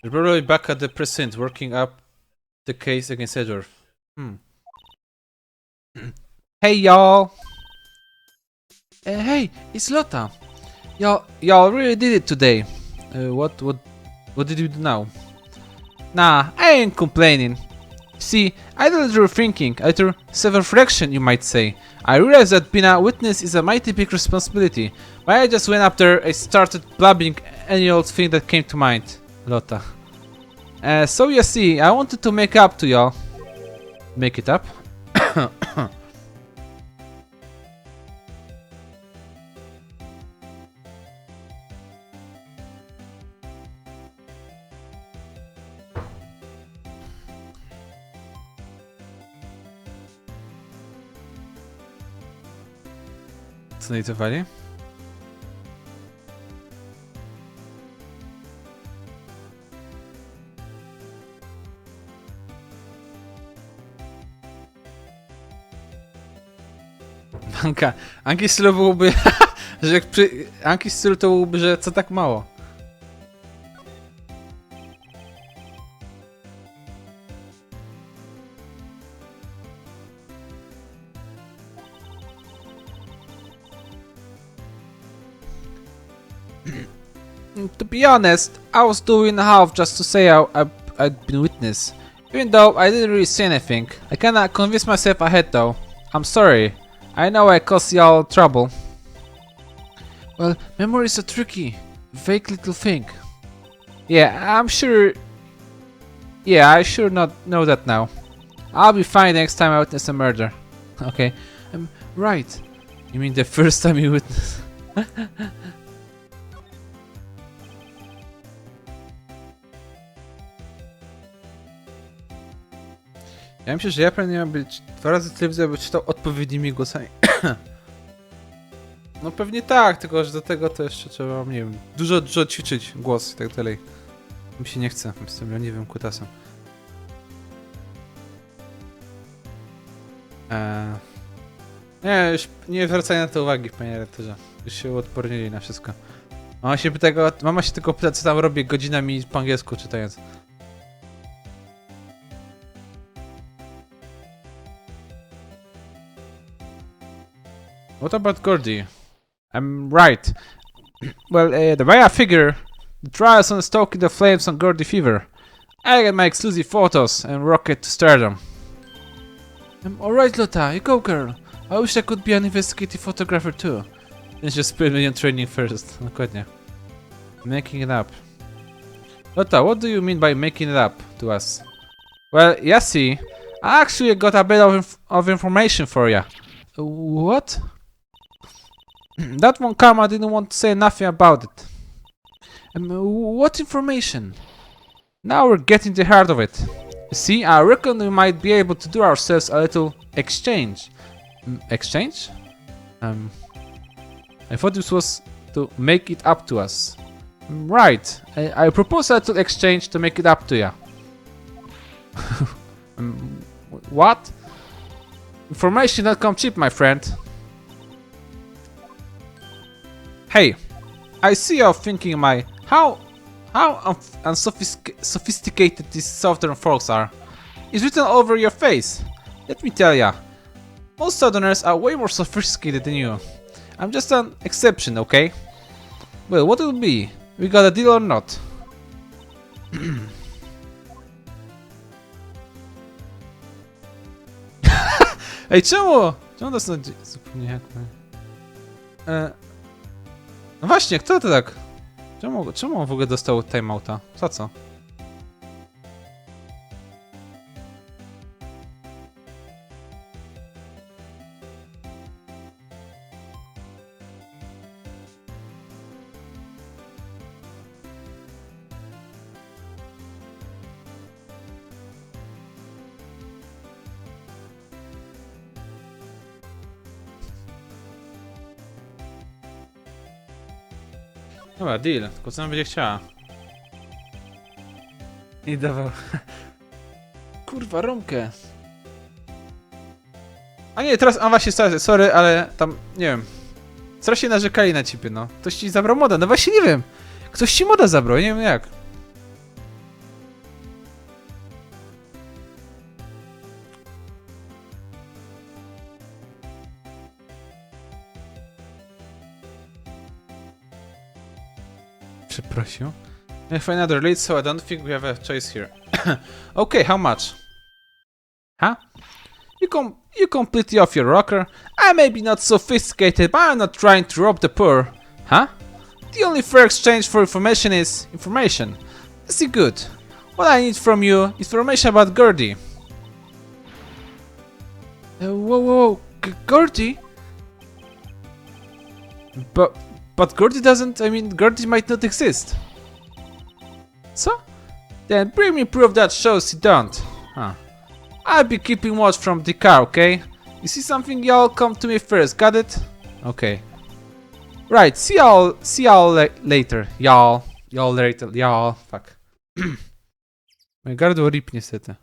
They're probably back at the precinct, working up the case against Edgeworth. Hey, y'all! Hey, it's Lotta! Y'all really did it today. What did you do now? Nah, I ain't complaining. See, I did your thinking, I through self-reflection, you might say. I realized that being a witness is a mighty big responsibility. But I just went up there and started blabbing any old thing that came to mind. Lotta. So you see, I wanted to make up to y'all. Make it up? Co najdowali? Anki stylu byłoby, że jak Anki stylu to byłoby, że co tak mało. To be honest, I was doing half just to say I'd been witness. Even though I didn't really say anything. I kinda convinced myself I had though. I'm sorry. I know I caused y'all trouble. Well, memories are tricky. Vague little thing. Yeah, I'm sure... Yeah, I sure not know that now. I'll be fine next time I witness a murder. Okay. Right. You mean the first time you witness... Ja myślę, że ja powinienem być 2 razy tyle widzę, by czytał odpowiednimi głosami. No pewnie tak, tylko że do tego to jeszcze trzeba, nie wiem, dużo ćwiczyć głos i tak dalej. Mi się nie chce, jestem leniwym kutasem. Nie, już nie zwracaj na to uwagi, panie redaktorze. Już się uodpornili na wszystko. Mama się tylko pyta, co tam robię godzinami po angielsku czytając. What about Gordy? I'm right. Well, the way I figure, the trials on stoking the flames on Gordy Fever. I get my exclusive photos and rocket to stardom. Alright, Lotta, you go, girl. I wish I could be an investigative photographer too. Let's just spend me on training first. Dokładnie. Making it up. Lotta, what do you mean by making it up to us? Well, you see, I actually got a bit of information for you. What? That one karma didn't want to say nothing about it. What information? Now we're getting the heart of it. You see, I reckon we might be able to do ourselves a little exchange. Exchange? I thought this was to make it up to us. Right. I propose a little exchange to make it up to you. What? Information don't come cheap, my friend. Hey, I see you're thinking how unsophisticated these southern folks are. It's written all over your face. Let me tell ya, most southerners are way more sophisticated than you. I'm just an exception, okay? Well, what will be? We got a deal or not? Ej, czemu? Czemu to są... Zupełnie jak... No właśnie, kto to tak? Czemu on w ogóle dostał timeouta? Za co? Dobra, deal. Tylko co ona będzie chciała? I dawał... Kurwa, rąkę. A nie, teraz... A właśnie, sorry, ale tam... Nie wiem. Strasznie narzekali na ciebie, no. Ktoś ci zabrał moda. No właśnie, nie wiem. Ktoś ci moda zabrał, nie wiem jak. Przeprosił. I find another lead, so I don't think we have a choice here. Okay, how much? Huh? You completely off your rocker? I may be not sophisticated, but I'm not trying to rob the poor. Huh? The only fair exchange for information is information. Is it good? What I need from you is information about Gordy. Whoa, Gordy? But Gordy doesn't, I mean, Gordy might not exist. So? Then bring me proof that shows he don't. Huh. I'll be keeping watch from the car, okay? You see something, y'all come to me first, got it? Okay. Right, see y'all later, y'all. Y'all later, y'all. Fuck. Moje gardło rip niestety.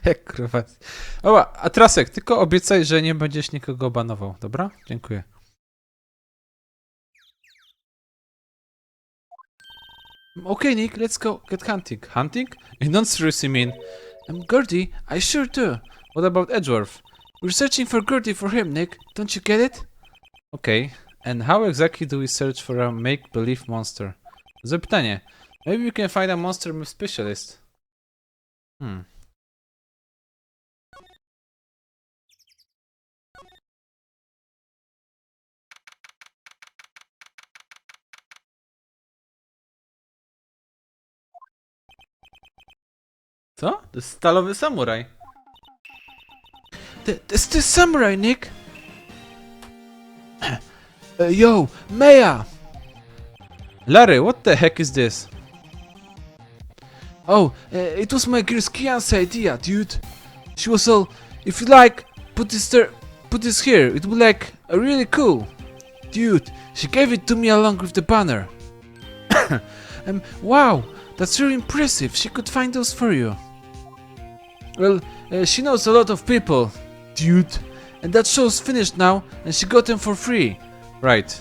Jak kurwa. Oła, a Trasek, tylko obiecaj, że nie będziesz nikogo banował, dobra? Dziękuję. Okay, Nick, let's go get hunting. Hunting? You don't seriously mean? Gertie, I sure do. What about Edgeworth? We're searching for Gertie for him, Nick. Don't you get it? Okay. And how exactly do we search for a make-believe monster? Zapytanie. Maybe we can find a monster myth specialist. Co? To jest stalowy samuraj. That's the samurai, Nick! Yo, Maya! Larry, what the heck is this? Oh, it was my girl's Kian's idea, dude. She was all, if you like, put this here. It would be like really cool. Dude, she gave it to me along with the banner. Wow, that's really impressive. She could find those for you. Well, she knows a lot of people, dude. And that show's finished now, and she got them for free. Right.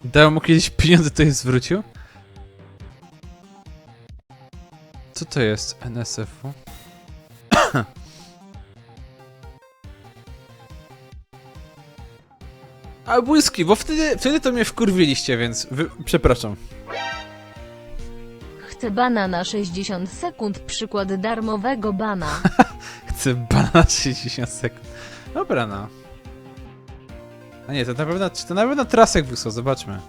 Dałem mu kiedyś pieniądze, to je zwrócił? Co to jest NSF-u? A błyski, bo wtedy to mnie wkurwiliście, więc przepraszam. Chcę bana na 60 sekund, przykład darmowego bana. Chcę bana 60 sekund. Dobra, no. A nie, to na pewno Trasek wysłał, zobaczmy.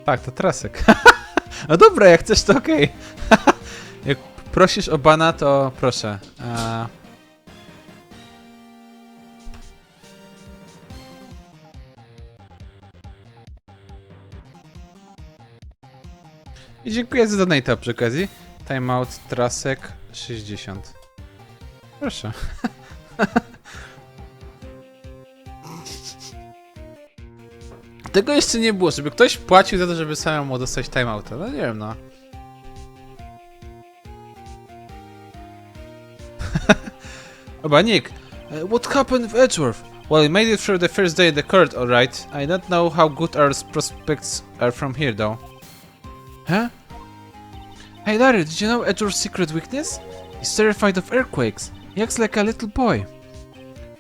Tak, to Trasek. No dobra, jak chcesz, to okej. Jak prosisz o bana, to proszę. I dziękuję za donate'a przy okazji. Timeout Trasek 60. Proszę. Tego jeszcze nie było, żeby ktoś płacił za to, żeby samemu dostać timeouta. No nie wiem, no. Oba, Nick, what happened with Edgeworth? Well, he made it through the first day at the court, alright. I don't know how good our prospects are from here, though. Huh? Hey Larry, did you know Edgeworth's secret weakness? He's terrified of earthquakes. He acts like a little boy.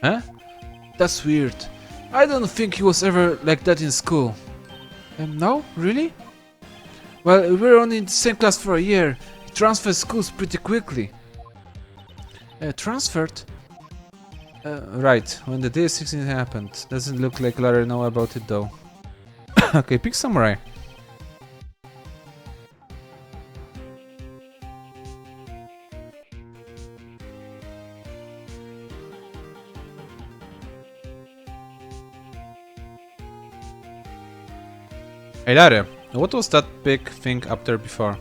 Huh? That's weird. I don't think he was ever like that in school. No? Really? Well, we were only in the same class for a year. He transferred schools pretty quickly. Transferred? Right, when the day 16 happened. Doesn't look like Larry know about it though. Okay, pick samurai. Hey Larry, what was that big thing up there before?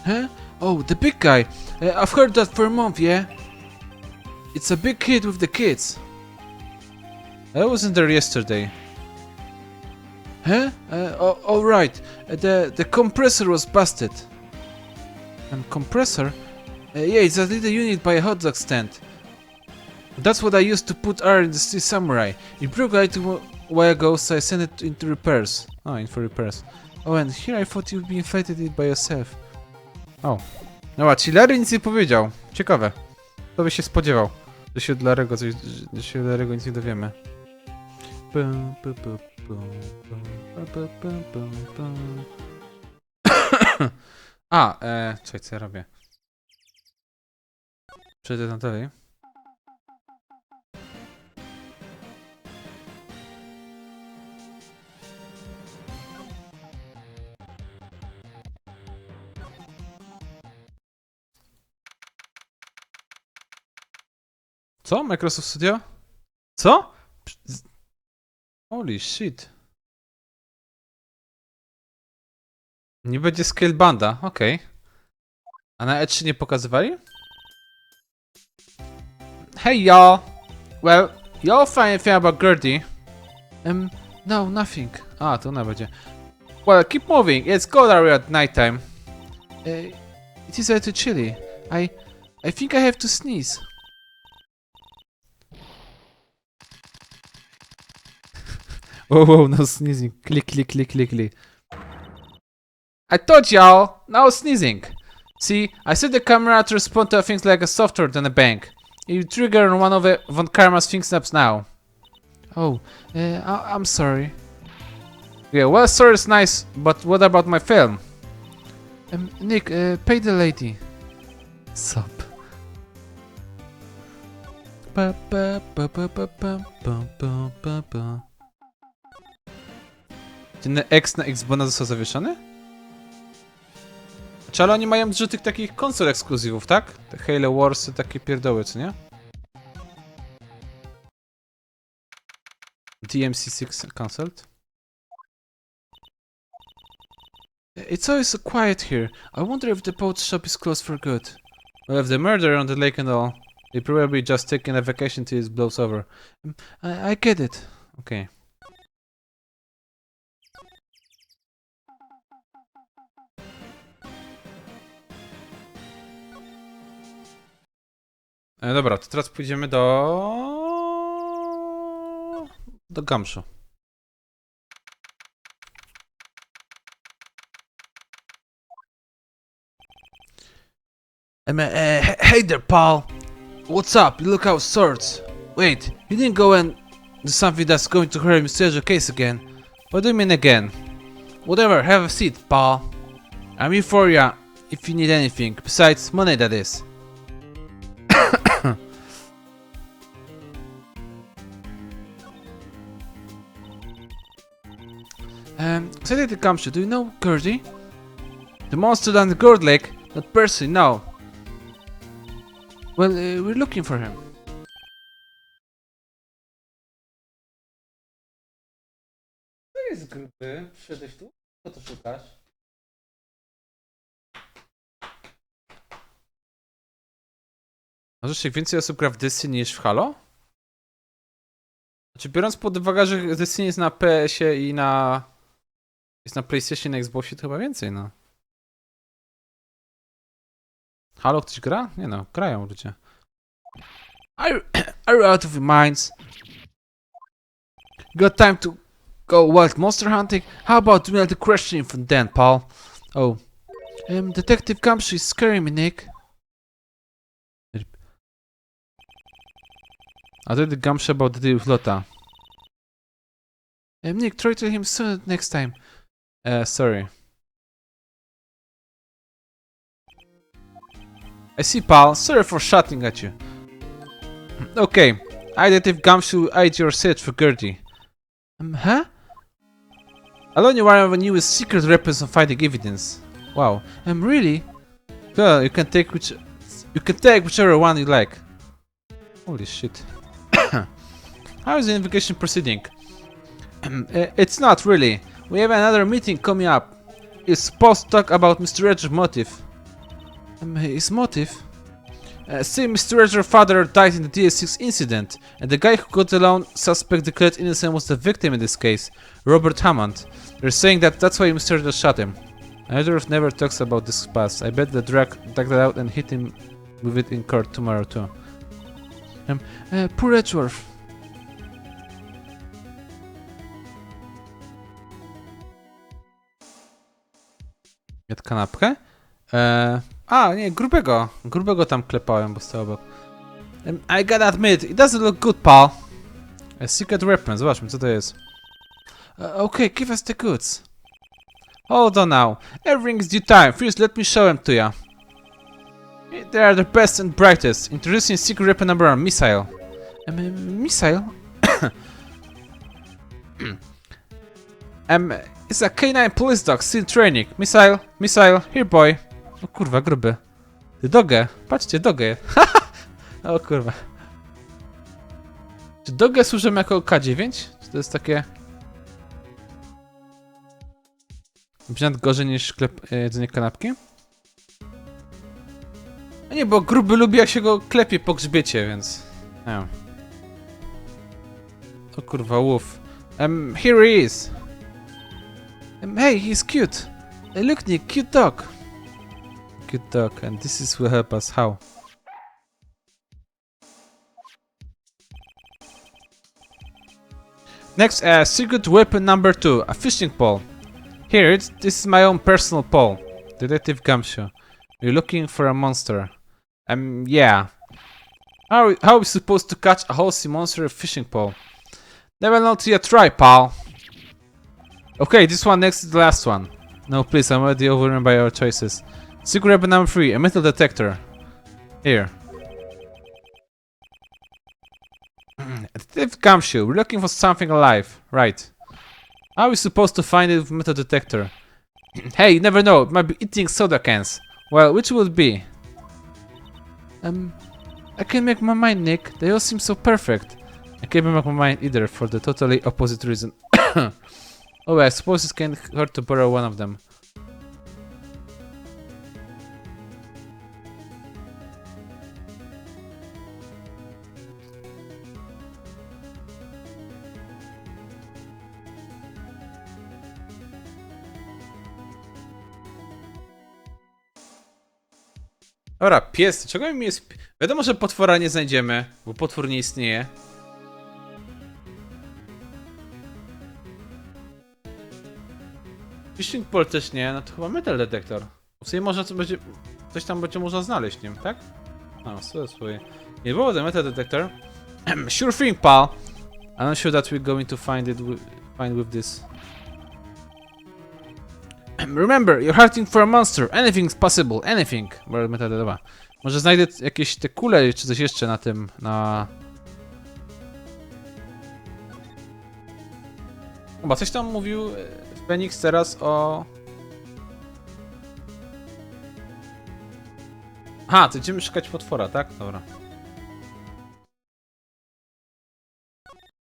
Huh? Oh, the big guy. I've heard that for a month, yeah? It's a big kid with the kids. I wasn't there yesterday. Huh? Oh, right. The compressor was busted. And compressor? Yeah, it's a little unit by a hot dog stand. That's what I used to put R in the Steel Samurai. It broke a little while ago, so I sent it into repairs. Oh, in for repairs. Oh, and here I thought you'd be inflated it by yourself. Oh. No, a ci Larry nic nie powiedział. Ciekawe. Kto by się spodziewał, że się od Larry'ego coś, że się od Larry'ego nic nie dowiemy. A, czekaj, co ja robię? Przejdę tam dalej. Co? Microsoft Studio? Co? Holy shit. Nie będzie scale banda, okej. A na E3 nie pokazywali? Hey y'all! Well, y'all find anything about Gertie? No, nothing. A, to ona będzie. Well, keep moving. It's cold area at nighttime. It is a little chilly. I think I have to sneeze. Whoa, no sneezing. Click, click, click, click, click. I told y'all, no sneezing. See, I set the camera to respond to things like a software than a bank. You trigger on one of Von Karma's think snaps now. Oh, I'm sorry. Yeah, well, sorry is nice, but what about my film? Nick, pay the lady. Sup. Ten X na Xboxa został zawieszony? Czy ale oni mają dużo tych takich konsol ekskluzywów, tak? Te Halo Warsy, takie pierdoły, co nie? DMC6 cancelled. It's always so quiet here. I wonder if the boat shop is closed for good. Well, if the murder on the lake and all, they probably just taking a vacation till it blows over. I get it. Okay. Dobra, to teraz pójdziemy do Gamszu. Hey there, Paul. What's up? You look out of sorts. Wait, you didn't go and do something that's going to hurt Mr. case again? What do you mean again? Whatever, have a seat, Paul. I'm here for ya if you need anything. Besides money, that is. Say that Gamshu, do you know Gertie? The monster down the Gourd Lake? Not personally, no. Well, we're looking for him. To jest gruby. Przyszedłeś tu? Co to szukasz? Może się więcej osób gra w Destiny niż w Halo? Znaczy, biorąc pod uwagę, że Destiny jest na PS-ie i na... jest na PlayStation i na Xboxie, to chyba więcej, no. Halo, ktoś gra? Nie no, grają ludzie. Are you out of your minds? You got time to go wild monster hunting? How about doing the questioning from then, Paul? Oh. Detective Gamshu is scaring me, Nick. I told the Gamshu about the deal with Lotta. Nick, try to him soon next time. Sorry. I see, pal. Sorry for shouting at you. Okay. I Detective Gamshu aid your search for Gertie. Huh? I learned you are of a new secret weapons and fighting evidence. Wow. Really? Well, you can take whichever one you like. Holy shit. How is the investigation proceeding? It's not really. We have another meeting coming up. It's supposed to talk about Mr. Edger's motive. His motive? See, Mr. Edger's father died in the DS6 incident, and the guy who got the lone suspect declared innocent was the victim in this case, Robert Hammond. They're saying that that's why Mr. Edger shot him. Edger never talks about this past. I bet the drag dug that out and hit him with it in court tomorrow too. Poor Edgeworth. Jadł kanapkę? A, nie, grubego. Grubego tam klepałem, bo stał obok. I gotta admit, it doesn't look good, pal. A secret weapon, zobaczmy, co to jest. Okay, give us the goods. Hold on now. Everything is due time. First, let me show them to ya. They are the best and brightest. Introducing secret weapon number 1, missile. Missile? It's a K9 police dog, still training. Missile, here boy. O kurwa, gruby. Ty dogę, patrzcie, dogę. O kurwa. Czy dogę służą jako K9? Czy to jest takie Brzmią gorzej niż jedzenie kanapki? A nie, bo gruby lubi jak się go klepie po grzbiecie, więc... Nie wiem. O kurwa, wolf. Here he is! Hey, he's cute! Hey, look Nick, cute dog! Cute dog, and this is will help us. How? Next, secret weapon number 2, a fishing pole. Here, this is my own personal pole. Detective Gumshoe. You're looking for a monster. Yeah. How are we supposed to catch a wholesome monster with a fishing pole? Never know till you try, pal. Okay, this one next to the last one. No, please, I'm already overrun by our choices. Secret weapon number 3, a metal detector. Here. Detective Gumshoe, we're looking for something alive. Right. How are we supposed to find it with metal detector? Hey, you never know, it might be eating soda cans. Well, which would it be? I can't make my mind, Nick. They all seem so perfect. I can't make my mind either for the totally opposite reason. Oh, I suppose it can't hurt to borrow one of them. Dobra, pies, czego mi jest... Wiadomo, że potwora nie znajdziemy, bo potwór nie istnieje. Fishing pole też nie, no to chyba metal detector. W sumie można coś tam będzie można znaleźć nim, tak? No, swoje. Nie było the metal detector. Sure thing, pal. I'm not sure that we're going to find with this. Remember, you're hunting for a monster. Anything's possible, anything. Dobra. Może znajdę jakieś te kule czy coś jeszcze na tym, Chyba coś tam mówił Phoenix teraz o... Aha, to idziemy szukać potwora, tak? Dobra.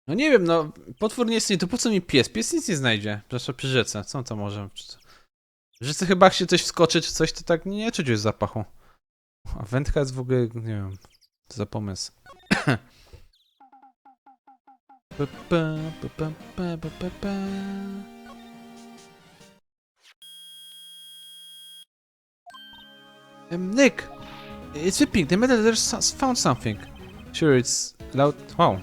No nie wiem, no potwór nie istnieje, to po co mi pies? Pies nic nie znajdzie. Proszę przy rzece, co on to może? W rzece chyba jak się coś wskoczy czy coś, to tak nie czuć już zapachu. A wędka jest w ogóle, nie wiem, co za pomysł. Nick! It's Whipping, the metal there's found something. Sure, it's loud. Wow.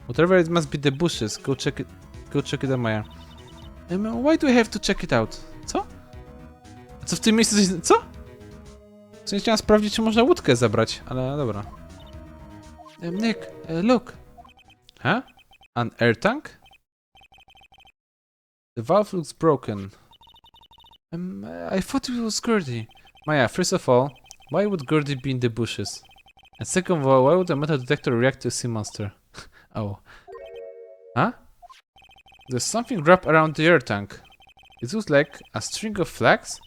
Whatever it must be the bushes. Go check it out, Maya. Why do I have to check it out? Co? A co w tym miejscu coś... Co? W sensie chciałem sprawdzić, czy można łódkę zabrać, ale dobra. Nick, look. Huh? An air tank? The valve looks broken. I thought it was Gertie. Maya, first of all, why would Gertie be in the bushes? And second of all, why would a metal detector react to a sea monster? Oh. Huh? There's something wrapped around the air tank. It looks like a string of flags?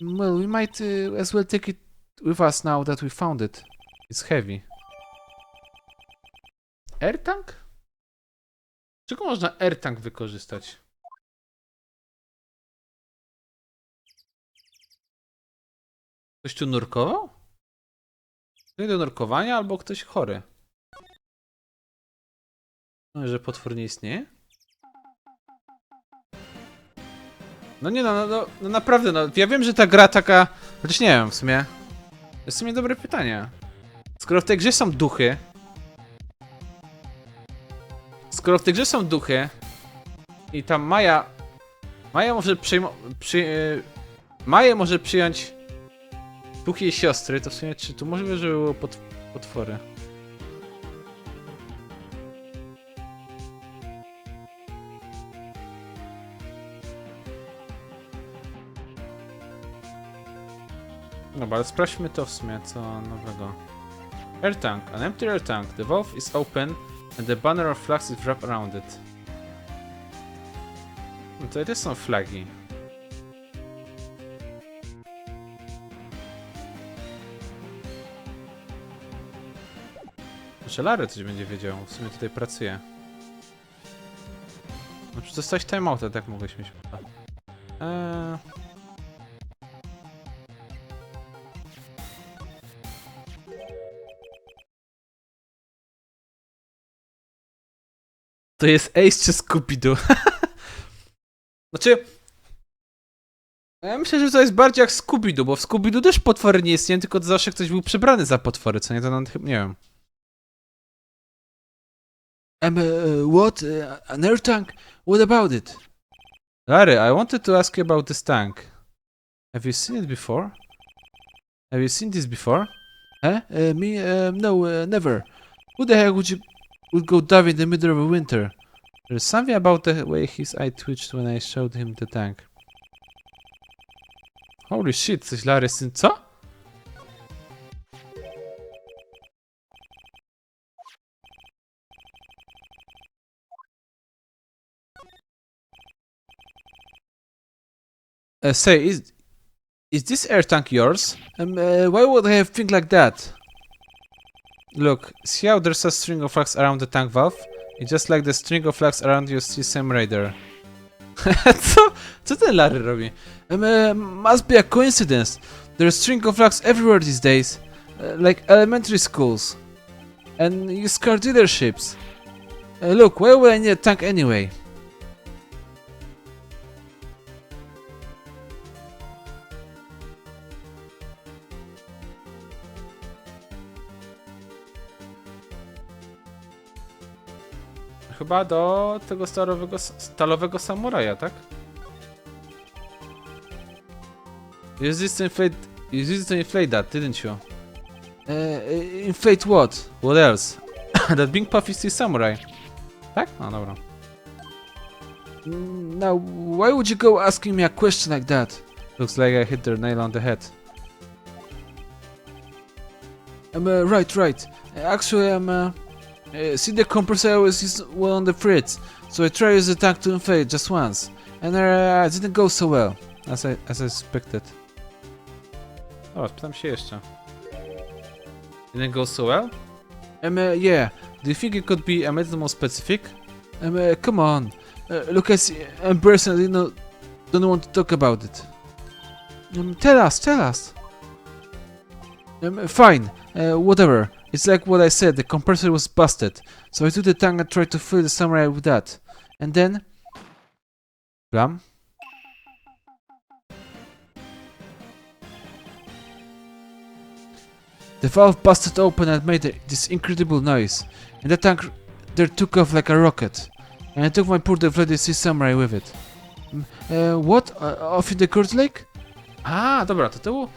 Well, we might as well take it with us now that we found it. It's heavy. Air tank? Czego można air tank wykorzystać? Ktoś tu nurkował? Ktoś do nurkowania albo ktoś chory? No, że potwór nie istnieje? No nie no naprawdę, no ja wiem, że ta gra taka... Chociaż nie wiem, w sumie... To jest w sumie dobre pytanie. Skoro w tej grze są duchy... Skoro w tej grze są duchy... I tam Maja... Maja może Maja może przyjąć... duchy jej siostry, to w sumie czy tu możliwe, że było potwory? No, ale sprawdźmy to w sumie, co nowego. Air tank, an empty air tank. The valve is open and the banner of flags is wrapped around it. No to są flagi. Może Larry coś będzie wiedział, w sumie tutaj pracuje. No dostałeś timeouta, tak mogłeś mieć. To jest Ace czy Scooby-Doo? Znaczy... Ja myślę, że to jest bardziej jak Scooby-Doo, bo w Scooby-Doo też potwory nie istnieją, tylko zawsze ktoś był przebrany za potwory, co nie? To nawet chyba nie wiem. What? An air tank? What about it? Larry, I wanted to ask you about this tank. Have you seen it before? Have you seen this before? Me? No, never. Who the heck would go dive in the middle of winter? There's something about the way his eye twitched when I showed him the tank. Holy shit, coś Larry syn... Co? Say, is this air tank yours? Why would I have think like that? Look, see how there's a string of flags around the tank valve? It's just like the string of flags around your CSM radar. Co? Co ten Larry robi? Must be a coincidence. There's string of flags everywhere these days. Like elementary schools. And used car dealerships. Look, why would I need a tank anyway? Chyba do tego stalowego samuraja, tak? You used to inflate that, didn't you? Inflate what? What else? That being puffy steel samurai. Tak? No dobra. Now, why would you go asking me a question like that? Looks like I hit the nail on the head. Right. Actually, see the compressor I always use one on the fritz, so I tried to use the tank to inflate just once, and it didn't go so well, as I expected. O, spytam się jeszcze. Didn't go so well? Yeah. Do you think it could be a little more specific? Come on. Look, I personally don't want to talk about it. Tell us. Fine. Whatever. It's like what I said, the compressor was busted, so I took the tank and tried to fill the samurai with that. And then... Blam? The valve busted open and made this incredible noise, and the tank there took off like a rocket, and I took my poor deflated sea samurai with it. What? Off in the Kurt Lake? Dobra, to był...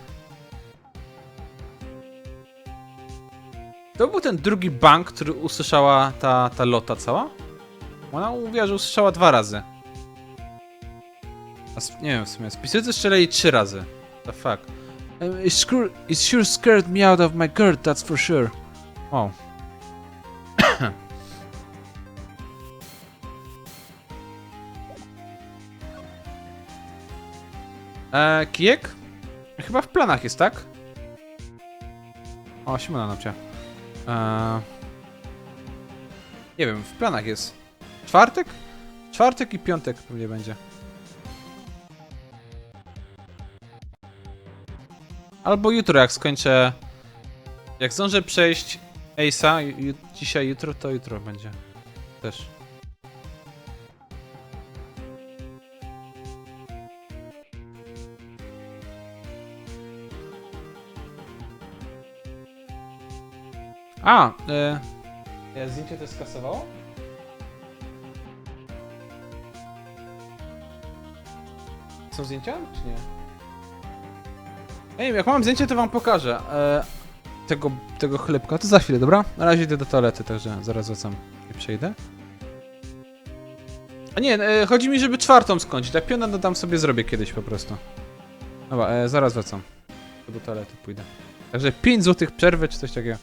To był ten drugi bank, który usłyszała ta lota cała? Ona mówiła, że usłyszała 2 razy. Nie wiem w sumie, spisywcy strzelali 3 razy. The fuck. It sure scared me out of my Kurt, that's for sure. Wow. Kijek? Chyba w planach jest, tak? O, Simona napcia. Nie wiem, w planach jest. Czwartek? Czwartek i piątek pewnie będzie. Albo jutro, jak skończę... Jak zdążę przejść Ace'a dzisiaj, jutro, to jutro będzie. Też. Zdjęcie to skasowało? Są zdjęcia, czy nie? Nie wiem, jak mam zdjęcie, to wam pokażę. Tego chlebka, to za chwilę, dobra? Na razie idę do toalety, także zaraz wracam i przejdę. A nie, chodzi mi, żeby 4 skończyć, tak 5 to tam sobie zrobię kiedyś po prostu. Dobra, zaraz wracam. Do toalety pójdę. Także 5 złotych przerwy, czy coś takiego.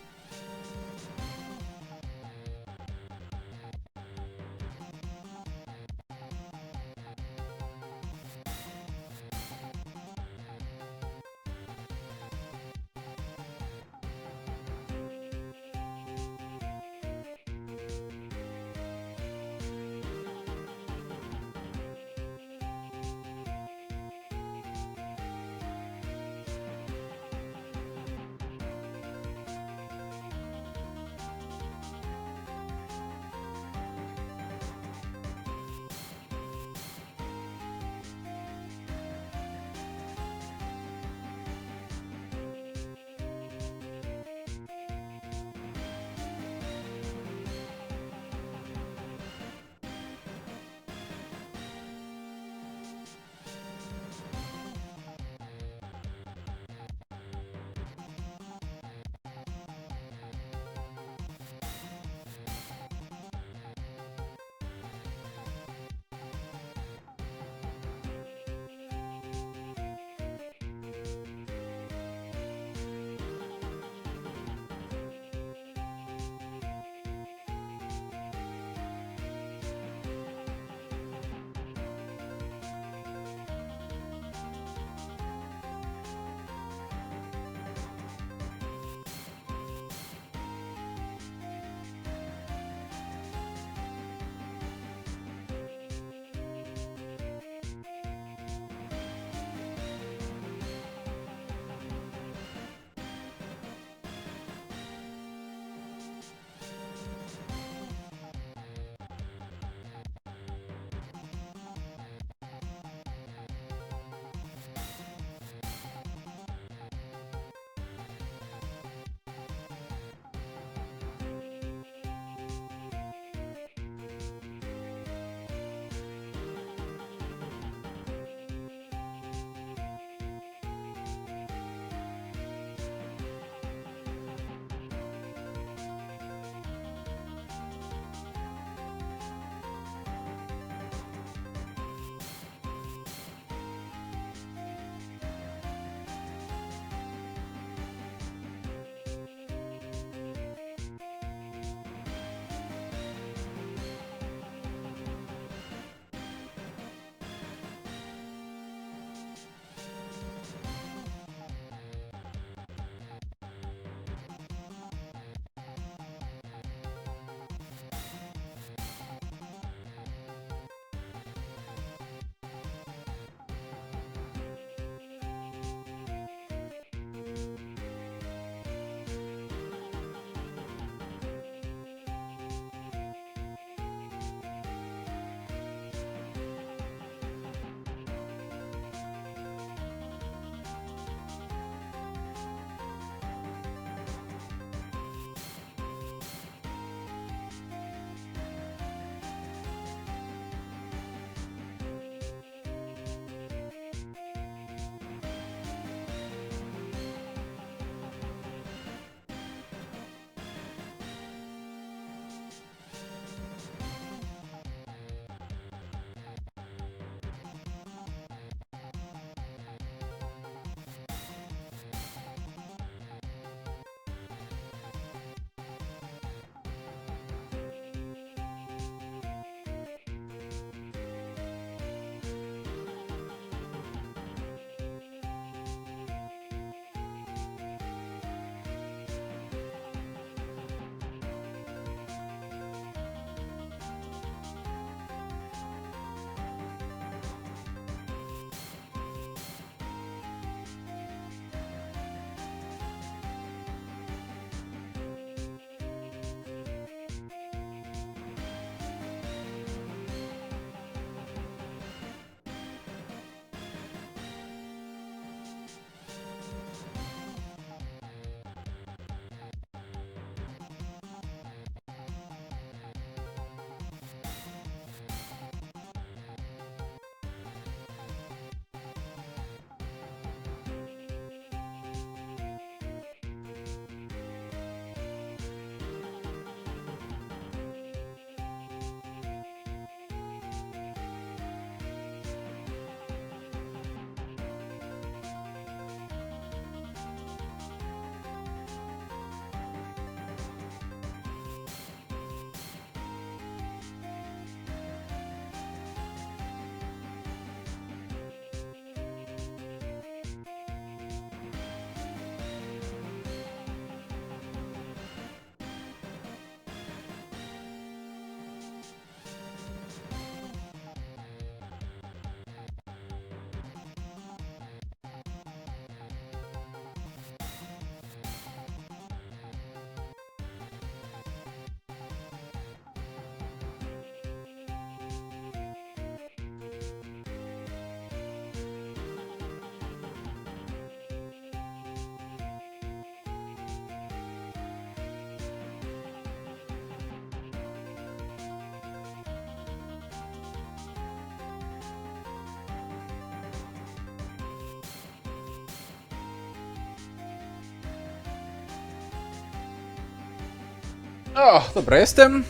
O, dobra, jestem.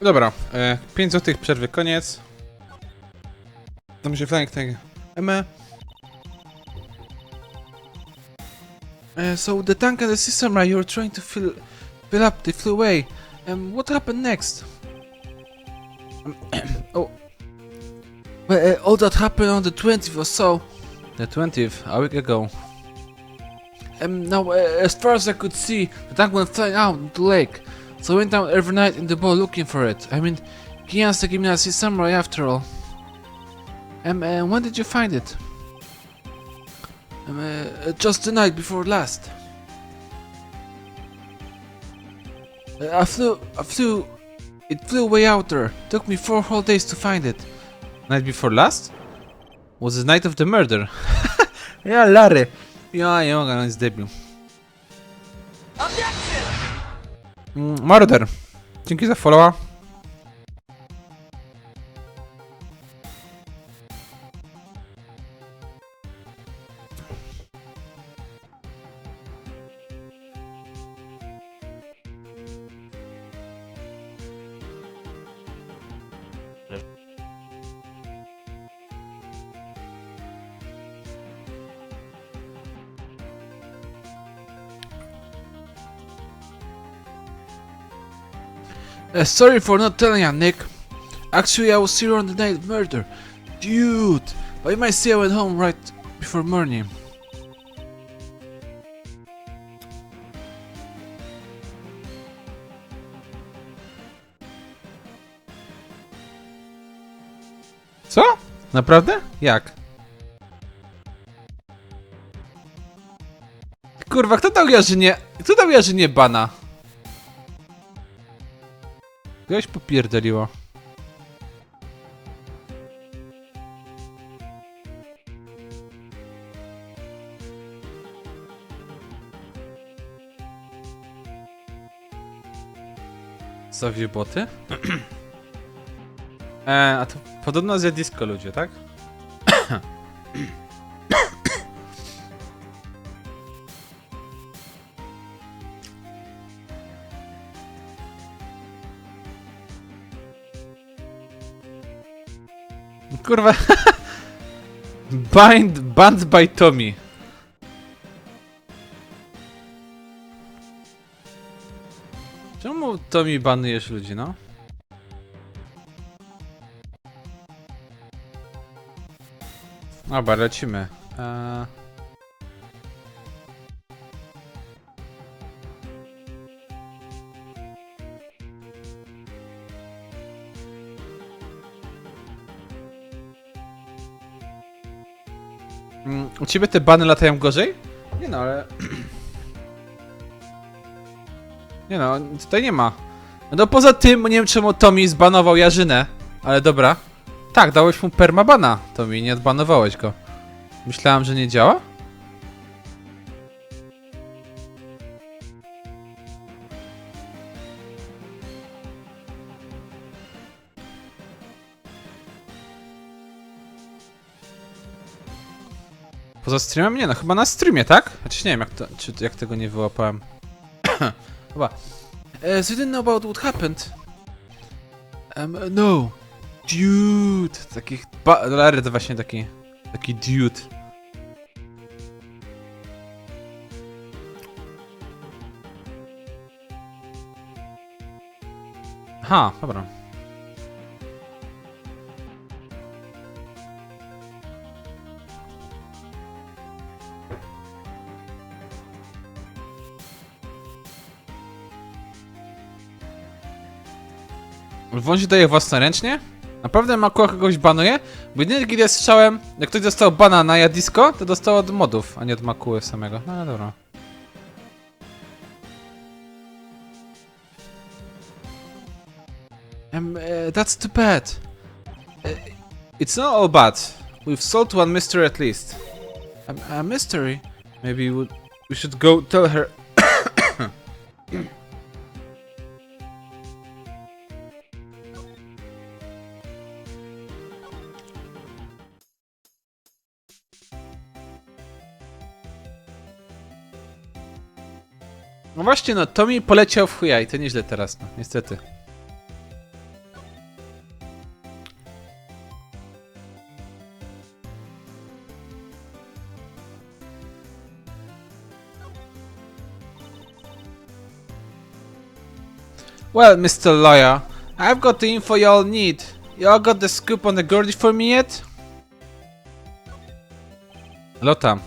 Dobra, 5 złotych przerwy, koniec. Tam się flank tego. So the tank and the system you're trying to fill up, they flew away. What happened next? Oh. Well, all that happened on the 20th or so. The 20th, a week ago. Now, as far as I could see, the tank went flying out into the lake. So I went down every night in the boat looking for it. I mean, Kian's taking me to see samurai after all. When did you find it? Just the night before last. It flew way out there. Took me 4 whole days to find it. Night before last? Was the night of the murder. Ja, Larry. Ja, nie mogę, on jest debil. Murder. Dzięki za followa. Sorry for not telling you, Nick. Actually, I was here on the night of murder. Dude! But you might see I went home right before morning. Co? Naprawdę? Jak? Kurwa, kto dał Jarzynie... Kto dał Jarzynie bana? Kogoś popierdoliło. Zawie boty? A to podobno zjawisko ludzie, tak? Kurwa. Banned by Tommy. Czemu Tommy banujesz ludzi, no? Dobra, lecimy. U ciebie te bany latają gorzej? Nie no, ale... Nie no, tutaj nie ma. No poza tym, nie wiem czemu Tommy zbanował Jarzynę, ale dobra. Tak, dałeś mu permabana, Tommy, nie odbanowałeś go. Myślałem, że nie działa? Poza streamem? Nie no, chyba na streamie, tak? Chociaż nie wiem jak tego nie wyłapałem. Chyba. So you didn't know about what happened? No. Dude. Takich... Larry to właśnie taki dude. Aha, dobra. On się daje własnoręcznie? Naprawdę Makua kogoś banuje? Bo jedynie kiedy ja słyszałem, jak ktoś dostał bana na Jadisko, to dostał od modów, a nie od Makuły samego. No dobra. That's too bad. It's not all bad. We've solved one mystery at least. A mystery? Maybe we should go tell her. No właśnie, no Tommy poleciał w chuja i to nieźle teraz, no niestety. Well, Mr. Lawyer, I've got the info y'all need. Y'all got the scoop on the Gordy for me yet? Lota,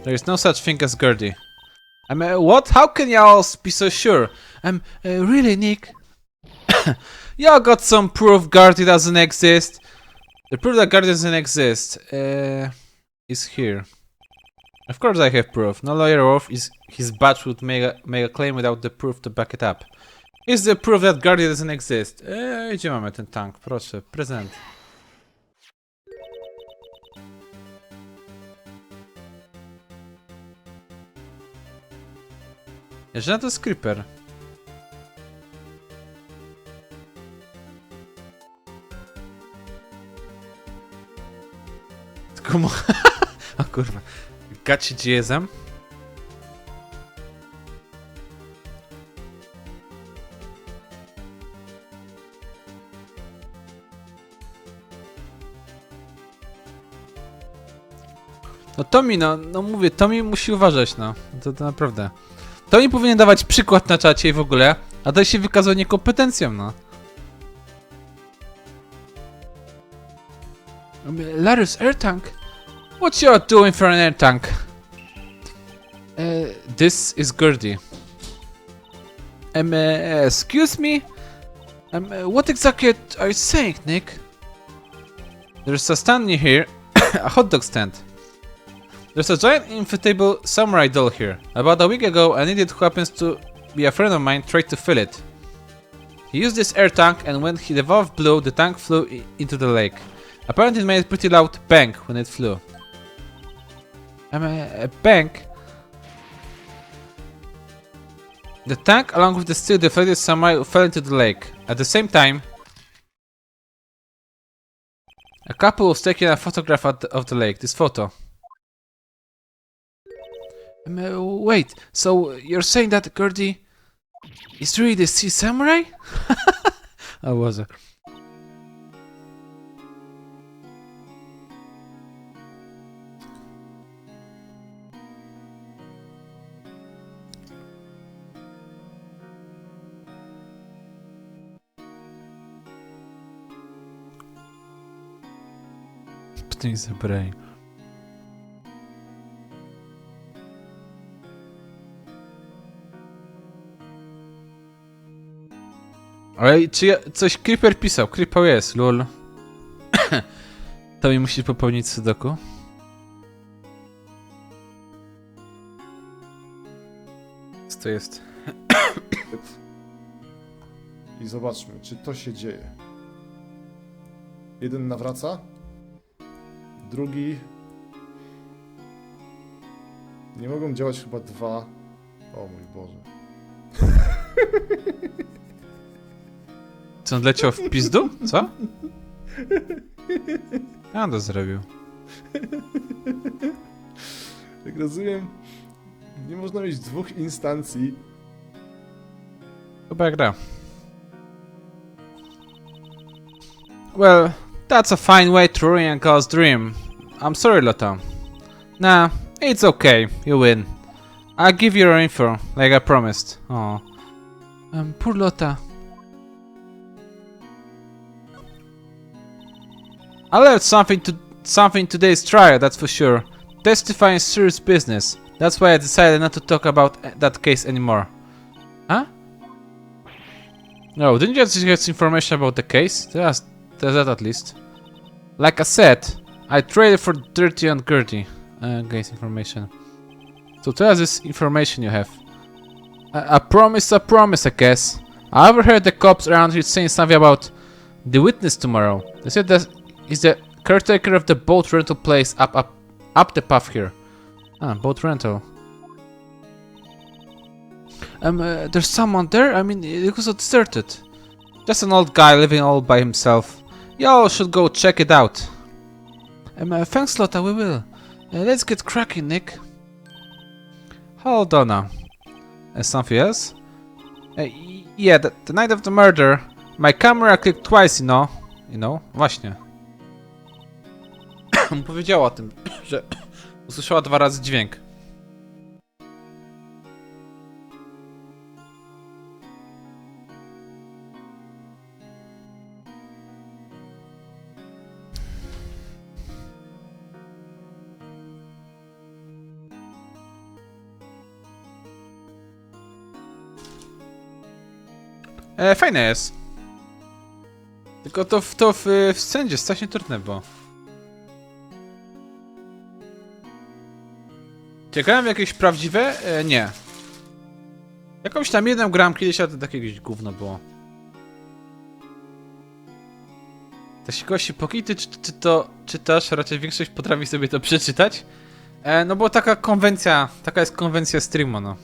there is no such thing as Gordy. What? How can y'all be so sure? Really, Nick? Y'all got some proof Gordy doesn't exist? The proof that Gordy doesn't exist, is here. Of course I have proof. No lawyer worth his badge would make a claim without the proof to back it up. Is the proof that Guardian doesn't exist? Gdzie mamy ten tank? Proszę, prezent. Jeżeli to jest creeper. Tylko mo... O kurwa. Gaci dziezem. No Tommy, no mówię, Tommy musi uważać, no. To naprawdę. Tommy powinien dawać przykład na czacie i w ogóle, a to się wykazał niekompetencją, no. Larry's air tank? What you are doing for an air tank? This is Gordy. Excuse me? What exactly are you saying, Nick? There's a stand near here, a hot dog stand. There's a giant inflatable samurai doll here. About a week ago, an idiot who happens to be a friend of mine tried to fill it. He used this air tank, and when the valve blew, the tank flew into the lake. Apparently it made a pretty loud bang when it flew. A bang? The tank, along with the still deflated samurai, fell into the lake. At the same time, a couple was taking a photograph of the lake. This photo. Wait, so you're saying that Gordy is really the sea samurai? I was it? Ptynj zabraj. Ale czy ja... coś Creeper pisał? Creeper jest, lol. To mi musi popełnić sudoku. Co to jest? I zobaczmy, czy to się dzieje. Jeden nawraca, drugi... Nie mogą działać chyba dwa... O mój Boże. Co, on leciał w pizdu? Co? A, to zrobił. Jak rozumiem, nie można mieć dwóch instancji. Chyba gra. Well, that's a fine way to ruin a girl's dream. I'm sorry, Lota. Nah, it's okay. You win. I'll give you your info, like I promised. Oh. Poor Lota. I learned something today's trial, that's for sure. Testifying is serious business. That's why I decided not to talk about that case anymore. Huh? No, didn't you just get information about the case? There's that at least. Like I said, I traded for Dirty and Gertie. Case information. So tell us this information you have. A promise, I guess. I overheard the cops around here saying something about the witness tomorrow. They said that he's the caretaker of the boat rental place up the path here. Ah, boat rental. There's someone there? I mean, it was deserted. Just an old guy living all by himself. Y'all should go check it out. Thanks, Lotta, we will. Let's get cracking, Nick. Hold on now. Something else? Yeah, the night of the murder. My camera clicked twice, you know? Właśnie. Powiedziała o tym, że usłyszała 2 razy dźwięk. Fajne jest. Tylko to w scenie jest strasznie trudne, bo... Czy grałem w jakieś prawdziwe? Nie. Jakąś tam jedną grałem kiedyś, ale to takie jakieś gówno było. Te gości Pokity, czy to czytasz? Raczej większość potrafi sobie to przeczytać. No bo taka jest konwencja streamu, no.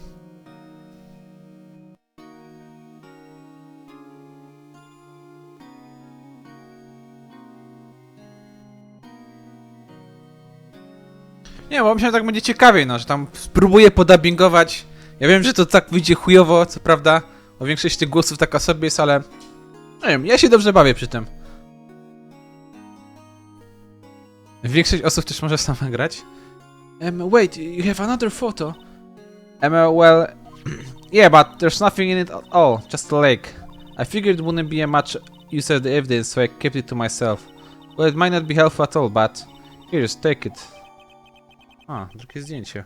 Nie, bo myślałem, że tak będzie ciekawiej, no, że tam spróbuję podubbingować. Ja wiem, że to tak wyjdzie chujowo, co prawda, bo większość tych głosów taka sobie jest, ale... Nie wiem, ja się dobrze bawię przy tym. Większość osób też może sama grać. Wait, you have another photo? Well... yeah, but there's nothing in it at all, just a lake. I figured it wouldn't be a much use of the evidence, so I kept it to myself. Well, it might not be helpful at all, but... Here, just take it. A, drugie zdjęcie.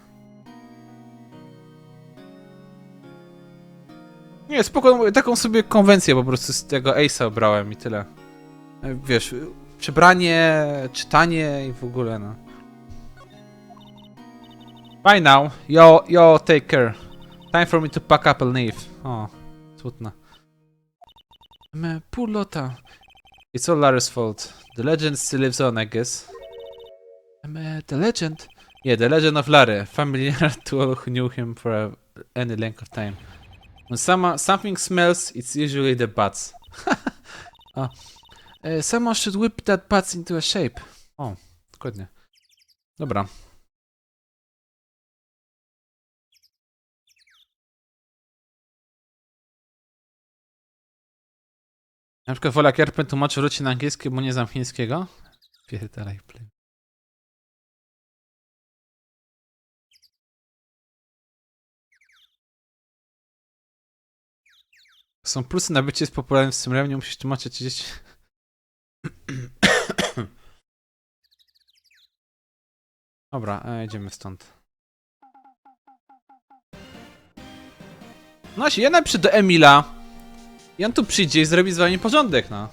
Nie, spoko, taką sobie konwencję po prostu z tego Ace'a obrałem i tyle. Wiesz, przebranie, czytanie i w ogóle, no. Bye now. Yo, take care. Time for me to pack up and leave. O, smutno. Poor Lotta. It's all Larry's fault. The legend still lives on, I guess. The legend? Yeah, the legend of Larry, familiar to all who knew him for any length of time. When something smells, it's usually the butts. Someone should whip that butts into a shape. O, dokładnie. Dobra. Na przykład wolę jak RP tłumaczy wróci na angielski, bo nie znam chińskiego. Pierdalaj, play. Są plusy na bycie z popularnym w Simrem, nie musisz tłumaczyć 30. Dobra, idziemy stąd. No ja napiszę do Emila. I on tu przyjdzie i zrobi z wami porządek, no.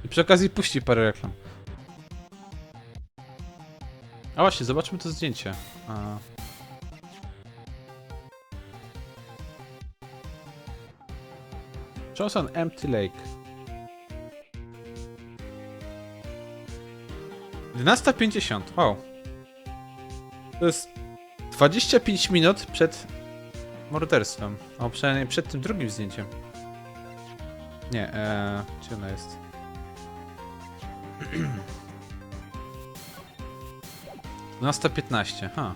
I przy okazji puści parę reklam. A właśnie, zobaczmy to zdjęcie. Shows an empty lake. 11:50. Wow. To jest 25 minut przed morderstwem. O, przynajmniej przed tym drugim zdjęciem. Nie, gdzie ona jest? Dwunasta 15. Ha.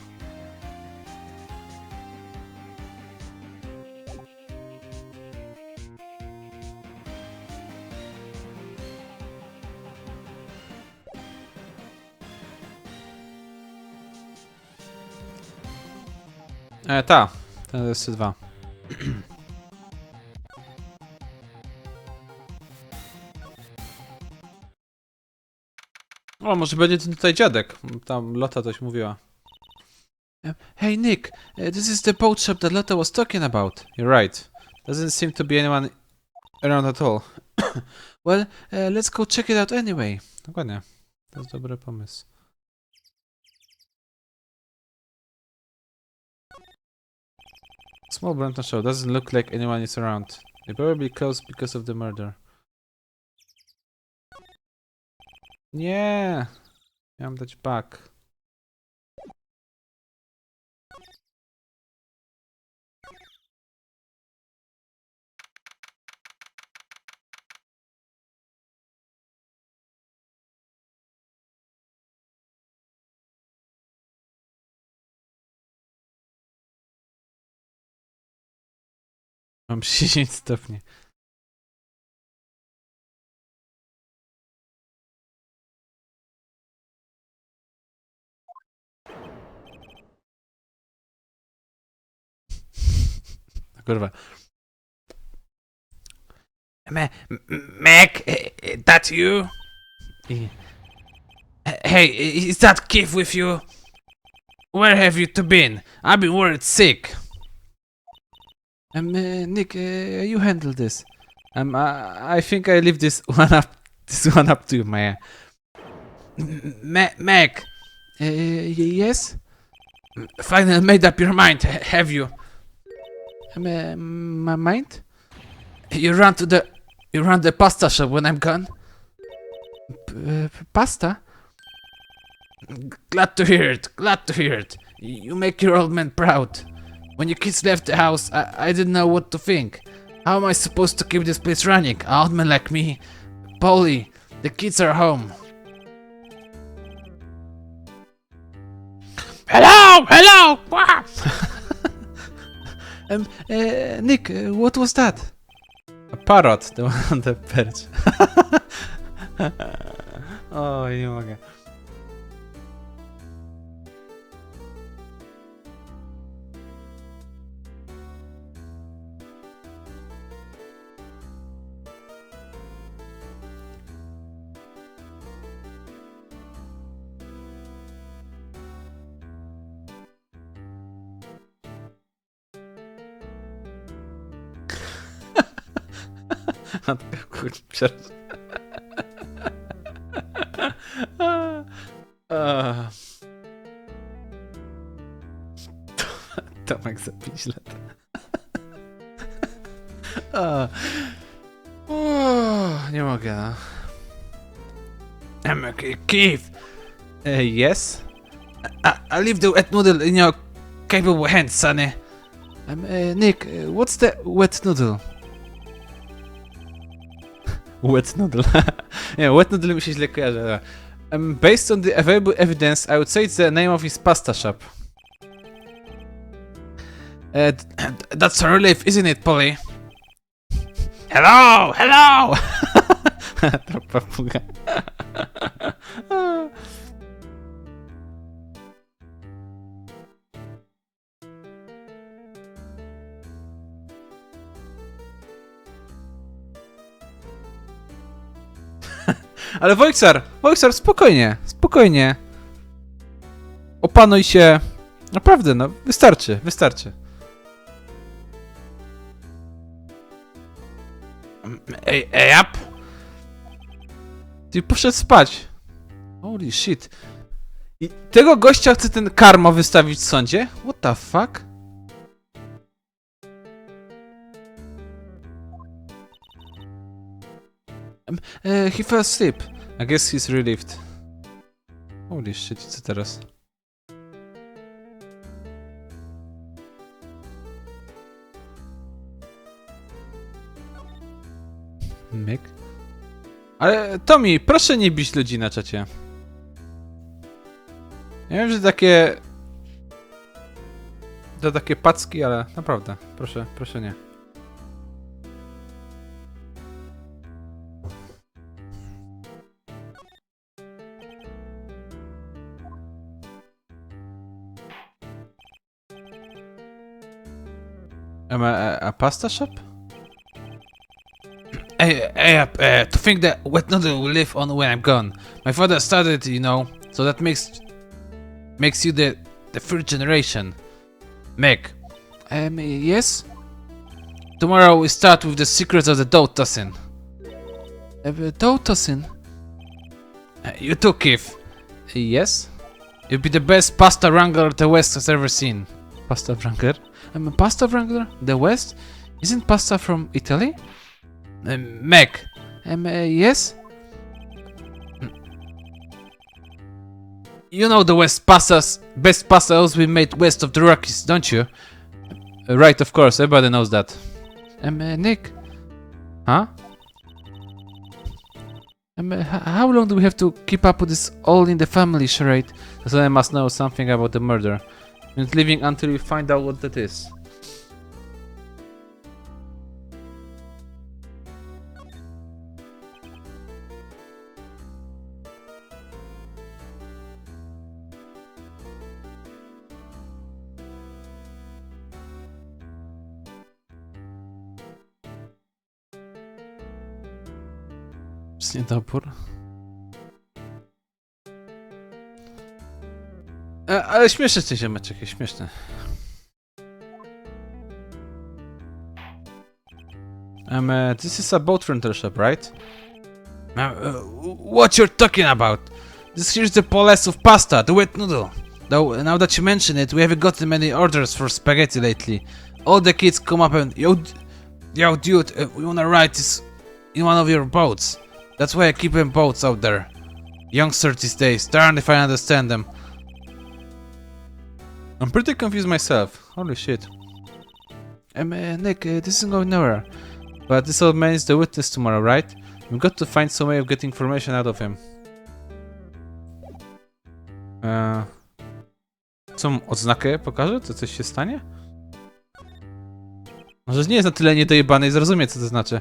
Ta. Ten jest 2. O, może będzie ten tutaj dziadek. Tam Lotta coś mówiła. Hey Nick, this is the boat shop that Lotta was talking about. You're right. Doesn't seem to be anyone around at all. Well, let's go check it out anyway. Dokładnie. To jest dobry pomysł. Small Brampton show. Doesn't look like anyone is around. They probably closed because of the murder. Nie. Miałem dać back. Mam 10 stopni. Kurwa. Mac, that you? Hey, is that Keith with you? Where have you two been? I've been worried sick. Nick, you handle this. I think I leave this one up to you, Maya. Mac, yes? Finally made up your mind, have you? My mind? You run the pasta shop when I'm gone? Pasta? Glad to hear it. You make your old man proud. When your kids left the house, I didn't know what to think. How am I supposed to keep this place running? An old man like me? Polly, the kids are home. Hello! Nick, what was that? A parrot, the one on the perch. O, nie mogę. Kurczę, przepraszam. Tomek za 5 lat. Nie mogę, no. Keith! Yes? I leave the wet noodle in your capable hands, sonny. Nick, what's the wet noodle? Wet noodle. Yeah, wet noodle mi się źle kojarzy. Based on the available evidence, I would say it's the name of his pasta shop. That's a relief, isn't it, Polly? Hello! To papuga. Ale Wojksar, spokojnie. Opanuj się. Naprawdę, no, wystarczy. Ej, up! Ty poszedł spać. Holy shit. I tego gościa chce ten karma wystawić w sądzie? What the fuck? He fell asleep. I guess he's relieved. Holy shit, co teraz? Myk? Ale Tommy, proszę nie bić ludzi na czacie. Ja wiem, że takie... To takie packi, ale naprawdę, proszę nie. A pasta shop? To think that wet noodle will live on when I'm gone. My father started, you know, so that makes you the third generation. Meg. Yes? Tomorrow we start with the secrets of the dough tossing. Dough tossing? You too, Keith. Yes? You'll be the best pasta wrangler the West has ever seen. Pasta wrangler? I'm a pasta wrangler? The West? Isn't pasta from Italy? Meg. Yes? You know the best pasta always been made west of the Rockies, don't you? Right, of course, everybody knows that. Nick? Huh? How long do we have to keep up with this all in the family charade? So I must know something about the murder. We're not leaving until we find out what that is. jest niedobór. Ale śmieszny ten ziomeczek, jest śmieszny. This is a boat rental shop, right? What you're talking about? This here's the Palace of Pasta, the wet noodle. Though, now that you mention it, we haven't gotten many orders for spaghetti lately. All the kids come up and, yo dude, we wanna ride this in one of your boats. That's why I keep them boats out there. Youngsters these days, darn if I understand them. I'm pretty confused myself. Holy shit. Nick, this isn't going nowhere. But this old man is the witness tomorrow, right? We've got to find some way of getting information out of him. Co, odznakę pokażę? To coś się stanie? Może nie jest na tyle niedojebany i zrozumie, co to znaczy.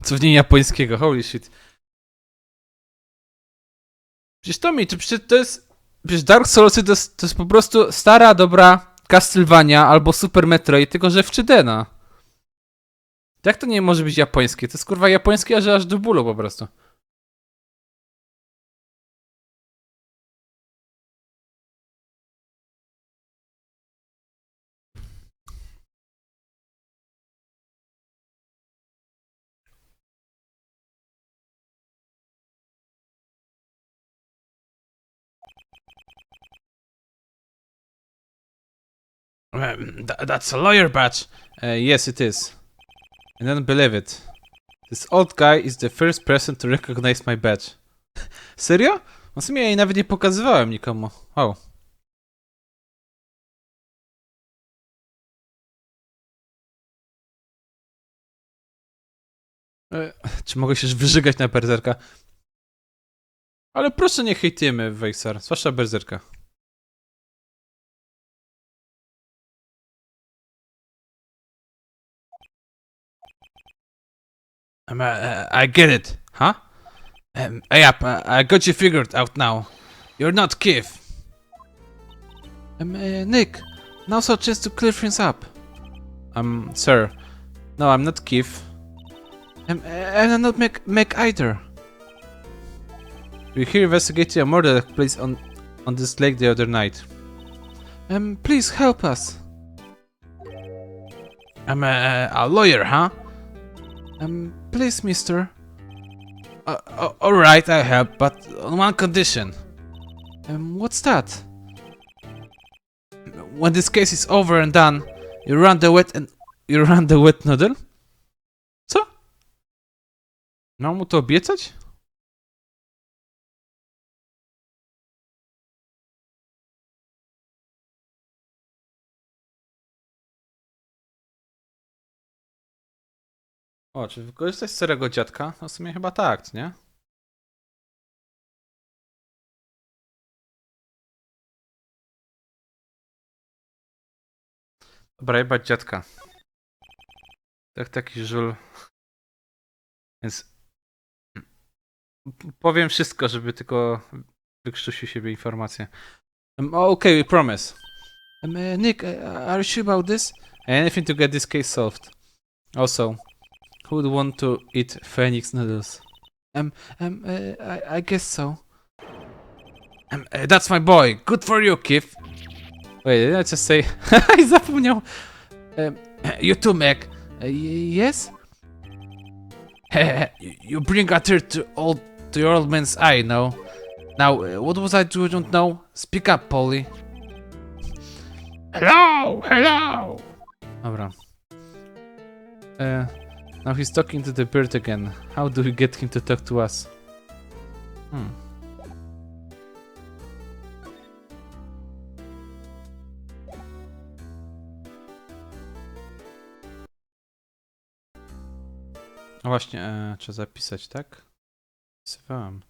Cudnie japońskiego, holy shit. Przecież Tommy, przecież to jest... Przecież Dark Souls to jest po prostu stara, dobra Castlevania albo Super Metroid, tylko że w 3D, no. Jak to nie może być japońskie? To jest kurwa japońskie, aż do bólu po prostu. That's a lawyer badge. Yes, it is. I don't believe it. This old guy is the first person to recognize my badge. Serio? No w sumie ja jej nawet nie pokazywałem nikomu. Wow. Czy mogę się wyżygać na berserka? Ale proszę nie hejtujemy Wejsar, zwłaszcza berserka. I get it, huh? Yep, I got you figured out now. You're not Keith. Nick, now's our chance to clear things up. Sir, no, I'm not Keith. And I'm not Meg either. We're here investigating a murder that took place on this lake the other night. Please help us. I'm a lawyer, huh? Please, mister. Alright, I'll help, but on one condition. What's that? When this case is over and done, you run the wet noodle? Co? Mam mu to obiecać? O, czy wykorzystać starego dziadka? No w sumie chyba tak, nie? Dobra, jebać dziadka. Tak, taki żul. Więc... powiem wszystko, żeby tylko wykrztusił siebie informacje. Okay, we promise. Nick, are you sure about this? Anything to get this case solved. Also, who would want to eat Phoenix noodles? I guess so. That's my boy. Good for you, Keith. Wait, did I just say... I zapomniał. You too, Meg. Yes? You bring a tear to your old man's eye, no? Now, what was I doing? Don't know. Speak up, Polly. Hello! Hello! Dobra. Now he's talking to the bird again. How do we get him to talk to us? No właśnie, trzeba zapisać, tak? Zapisywałem.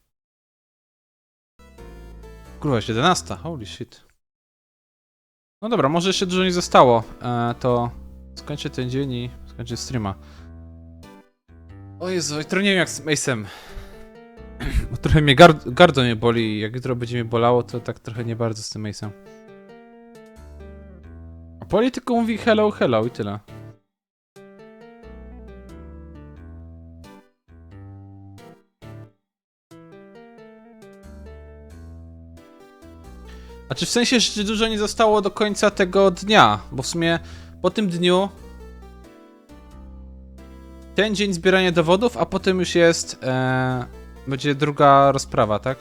Kurwa, jest 11, holy shit. No dobra, może jeszcze dużo nie zostało. To skończę ten dzień i skończę streama. O Jezu, jutro nie wiem jak z Ace'em. Bo trochę mnie gardło mnie boli i jak jutro będzie mnie bolało, to tak trochę nie bardzo z tym Ace'em. A Poli tylko mówi hello, hello i tyle. Znaczy w sensie, że dużo nie zostało do końca tego dnia, bo w sumie po tym dniu ten dzień zbierania dowodów, a potem już jest będzie druga rozprawa, tak?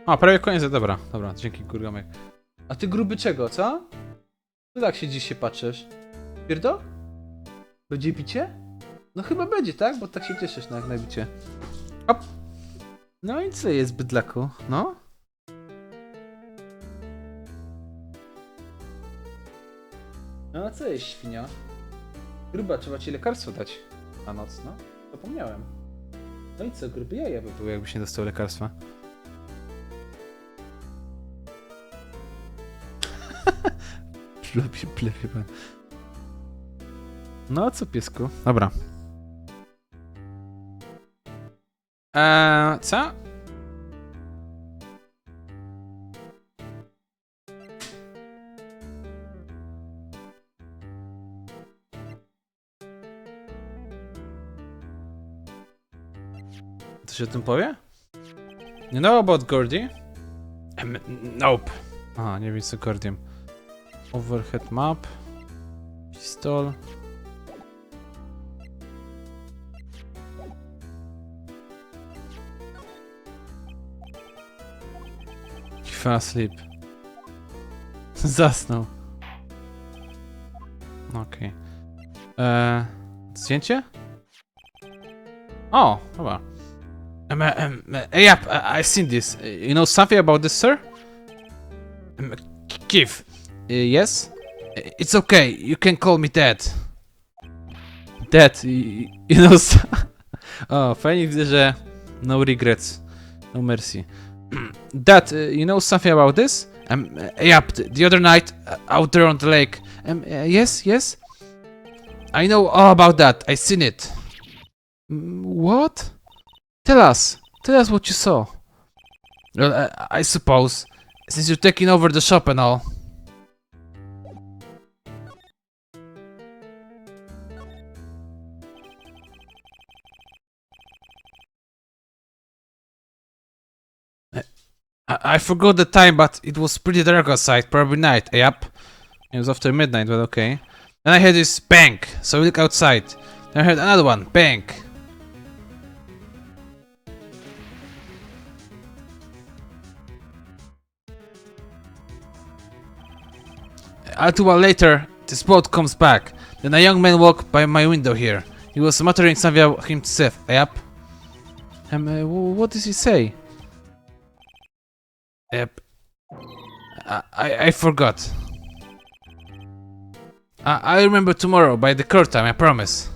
A, prawie koniec, dobra, dzięki Gurgamek. A ty gruby czego, co? Co tak się dziś się patrzysz? Pierdo? Będzie bicie? No chyba będzie, tak? Bo tak się cieszysz na bicie. Hop. No i co jest, bydlaku? No? No a co jest, świnia? Gruba, trzeba ci lekarstwo dać na noc, no? Zapomniałem. No i co, gruby jaja by były, jakbyś nie dostał lekarstwa. Plepie pan. No co, piesku? Dobra. Co? Co się o tym powie? You know about Gordy? Nope. Aha, nie wiem co Gordiem. Overhead map. Pistol. Fell asleep. Zasnął. Okej. Zdjęcie? O, dobra. Yep, I've seen this. You know something about this, sir? Keith. Yes? It's okay, you can call me Dad. Dad, you know... O, fajnie widzę, że no regrets. No mercy. Dad, you know something about this? Yep, the other night, out there on the lake. Yes? I know all about that, I seen it. What? Tell us what you saw. Well, I suppose, since you're taking over the shop and all. I forgot the time, but it was pretty dark outside, probably night, yep. It was after midnight, but okay. Then I heard this bang, so we look outside. Then I heard another one, bang. A little while later, this boat comes back. Then a young man walked by my window here. He was muttering something about himself, yep. What does he say? Yep. I forgot. I remember tomorrow by the court time, I promise.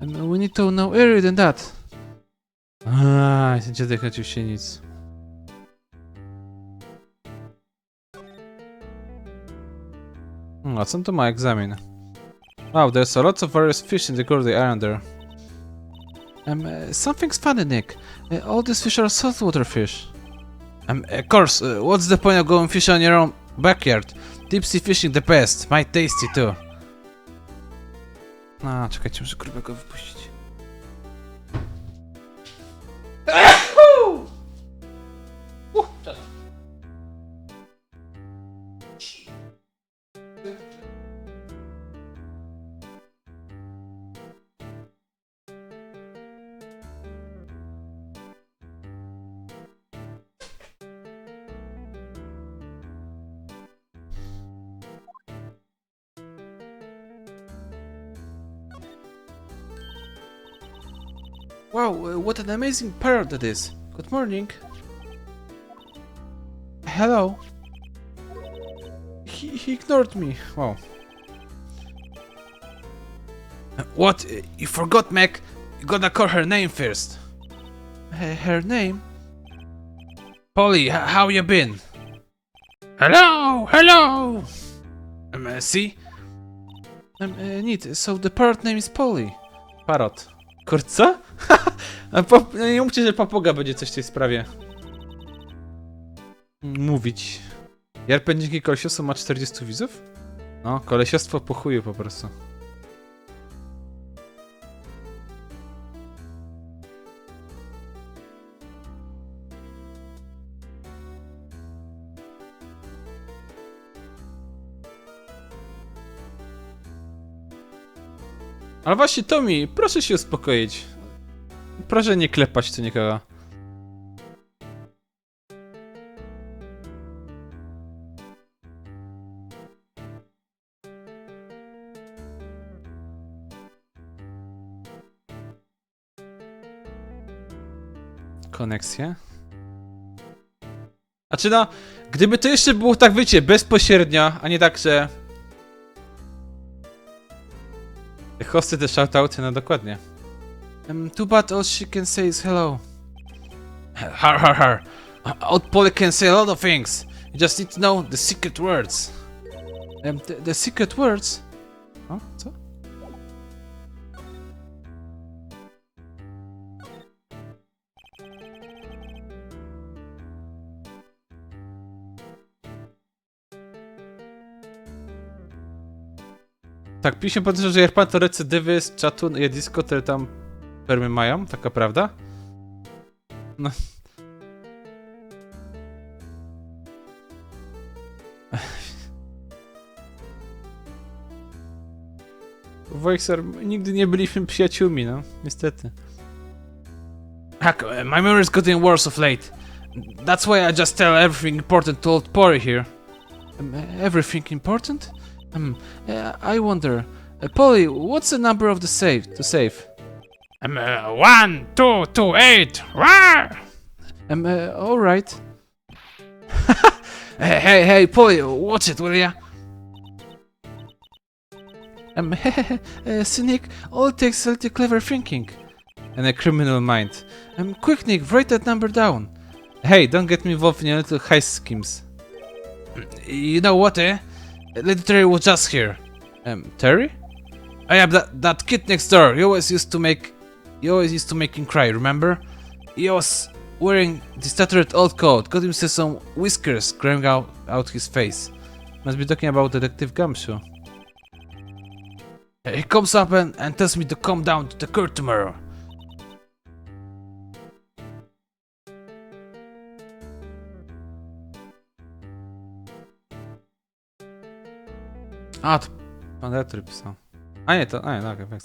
We need to know earlier than that. Ten dziadek oczywiście nic. A co to ma egzamin? Wow, there's a lot of various fish in the Gordy Island there. Something's funny, Nick. All these fish are saltwater fish. Of course, what's the point of going fishing on your own backyard? Deep sea fishing the best, might tasty too. Czekajcie, muszę grubego wypuścić. Wow, what an amazing parrot that is. Good morning. Hello. He ignored me. Wow. What? You forgot, Mac? You gotta call her name first. Her name? Polly, how you been? Hello, hello! See? Neat, so the parrot name is Polly. Parrot. Co? Nie mówcie, że papuga będzie coś w tej sprawie mówić. JRPG dzięki kolesiostwu ma 40 widzów? No, kolesiostwo po chuju po prostu. Ale właśnie, Tommy, proszę się uspokoić. Proszę nie klepać tu nikogo. Koneksja. Znaczy no, gdyby to jeszcze było tak, wiecie, bezpośrednio, a nie tak, że... Te hosty, te shoutouty, no dokładnie. Too bad all she can say is hello. Har har har. Old Polly can say a lot of things. You just need to know the secret words. The secret words? O, co? Tak, 50% że JRPG to recydywy z czatu Disco, które tam permy mają, taka prawda? No. Wojksar, nigdy nie byliśmy przyjaciółmi, no, niestety. Heck, my memory's getting worse of late. That's why I just tell everything important to old Pori here. Everything important? I wonder, Polly, what's the number of the safe? 1228. Rawr! All right. hey, Polly, watch it, will ya? Cynic, all takes a little clever thinking and a criminal mind. Quick, Nick, write that number down. Hey, don't get me involved in your little heist schemes. You know what, eh? Lady Terry was just here. Terry? Oh yeah, that kid next door. He always used to make him cry, remember? He was wearing this tattered old coat, got himself some whiskers growing out his face. Must be talking about Detective Gumshoe. He comes up and tells me to come down to the court tomorrow. A, to pan redaktor pisał. A nie, to... A nie, no okej, okay,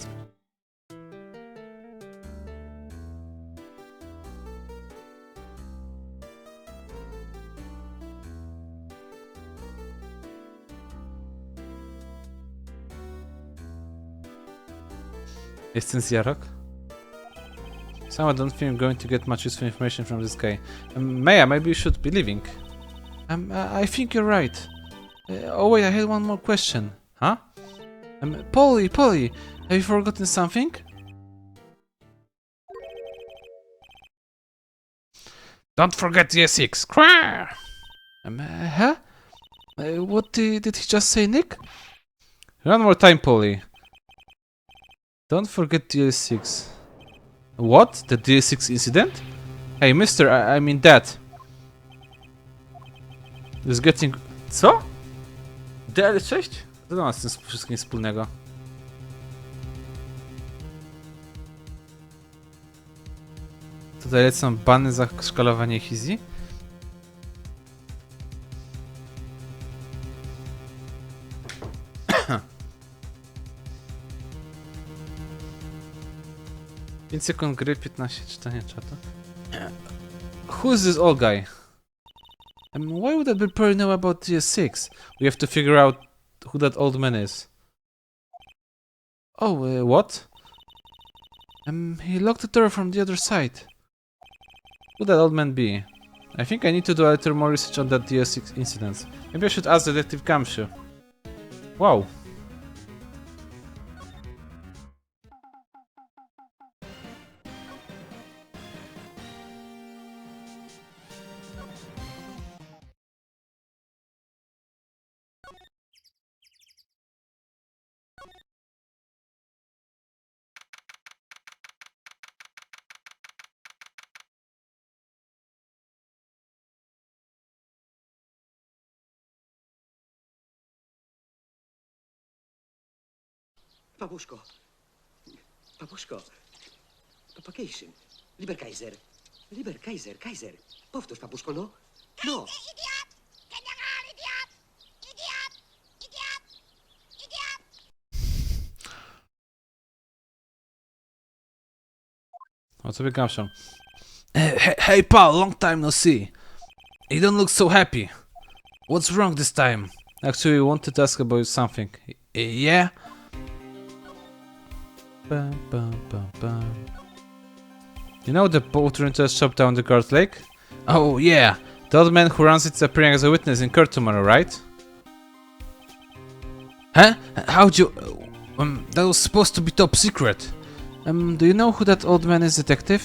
Jest ten Zjarok? Some I don't think I'm going to get much useful information from this guy. Maya, maybe you should be leaving. I think you're right. Oh wait, I had one more question. Huh? Polly, have you forgotten something? Don't forget the SX. Rawr! Huh? What did he just say, Nick? One more time, Polly. Don't forget DL6. What? The DL6 incident? Hey, mister, I mean that. Is getting... Co? DL6? Co to ma z tym wszystkim wspólnego? Tutaj lecą bany za szkalowanie Hizi? Pięć sekund gry, 15 czytania czatu. Who's this old guy? Why would that be probably know about DS6? We have to figure out who that old man is. Oh, what? He locked the door from the other side. Who that old man be? I think I need to do a little more research on that DS6 incident. Maybe I should ask Detective Gumshoe. Wow. Babuszko. Babuszko. Papagejszyn. Lieber Kaiser. Lieber Kaiser, Kaiser. Powtórz, babuszko, no. No. O co biegam się? Hey pal, long time no see. You don't look so happy. What's wrong this time? Actually, I wanted to ask about something. Yeah? Bum, bum, bum, bum. You know the boat rental shop down the Guard Lake? Oh yeah, the old man who runs it's appearing as a witness in court tomorrow, right? Huh? How'd you... that was supposed to be top secret. Do you know who that old man is, detective?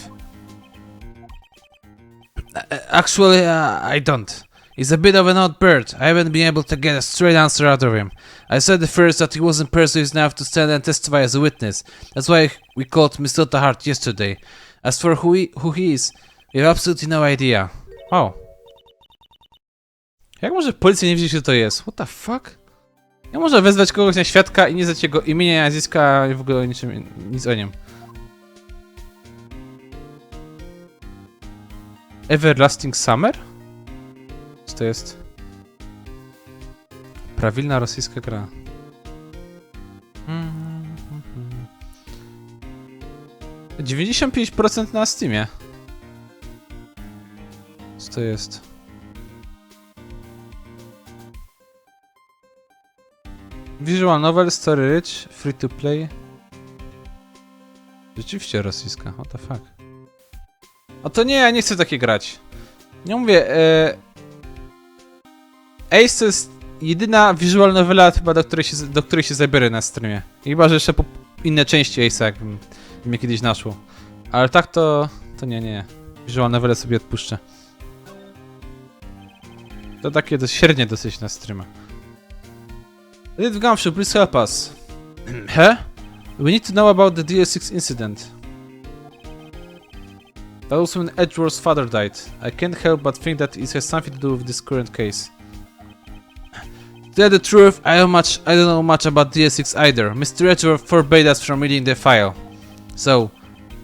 Actually, I don't. He's a bit of an odd bird. I haven't been able to get a straight answer out of him. I said at first that he wasn't persuasive enough to stand and testify as a witness. That's why we called Mr. Hart yesterday. As for who he is, we have absolutely no idea. Wow. Jak może policja nie wiedzieć, kto to jest? What the fuck? Jak można wezwać kogoś na świadka i nie znać jego imienia, nazwiska i w ogóle nic o nim? Everlasting Summer? Co to jest? Prawilna rosyjska gra. 95% na Steamie. Co to jest? Visual novel, story rich, free to play. Rzeczywiście rosyjska, what the fuck. O to nie, ja nie chcę takie grać. Nie mówię, Ace to jest jedyna visual novela chyba, do której się zabiorę na streamie. Chyba, że jeszcze inne części Ace'a, jakbym mnie kiedyś naszło. Ale tak to nie. Visual novele sobie odpuszczę. To takie dość średnie dosyć na streama. Little Gumshoe, please help us. Huh? We need to know about the DL6 incident. That was when Edgeworth's father died. I can't help but think that it has something to do with this current case. To tell the truth, I don't know much about DL6 either. Mr. Edgeworth forbade us from reading the file. So,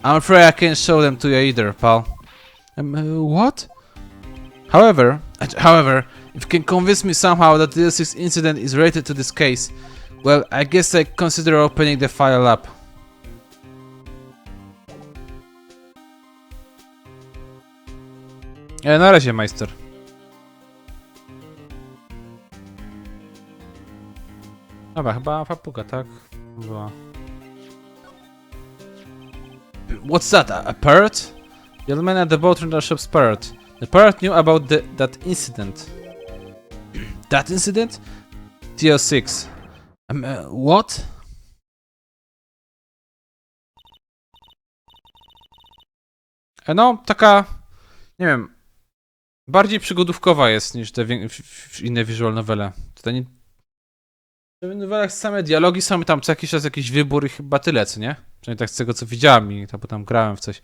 I'm afraid I can't show them to you either, pal. What? However, if you can convince me somehow that the DL6 incident is related to this case, well, I guess I consider opening the file up. Na razie, majster. Dobra, chyba papuga, tak? Była. What's that? A parrot? The old man at the boat rental shop's parrot. The parrot knew about that incident. That incident? DL6. What? No, taka... Nie wiem... Bardziej przygodówkowa jest niż te inne visual novele. Tutaj nie... W nowelach same dialogi, są tam co jakiś czas jakiś wybór i chyba tyle, co nie? Przynajmniej tak z tego co widziałem i bo tam grałem w coś.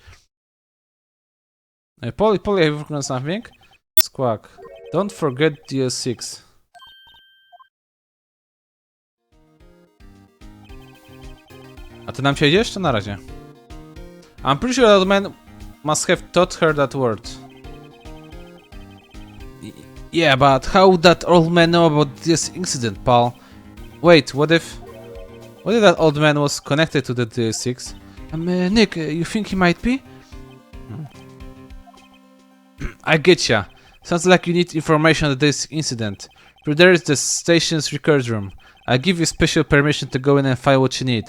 Polly, have you forgotten something? Squawk. Don't forget DL6. A ty nam się idziesz, czy na razie? I'm pretty sure that man must have taught her that word. Yeah, but how would that old man know about this incident, pal? Wait, what if that old man was connected to the DL6? Nick, you think he might be? I getcha. Sounds like you need information on this incident. There is the station's record room. I'll give you special permission to go in and find what you need.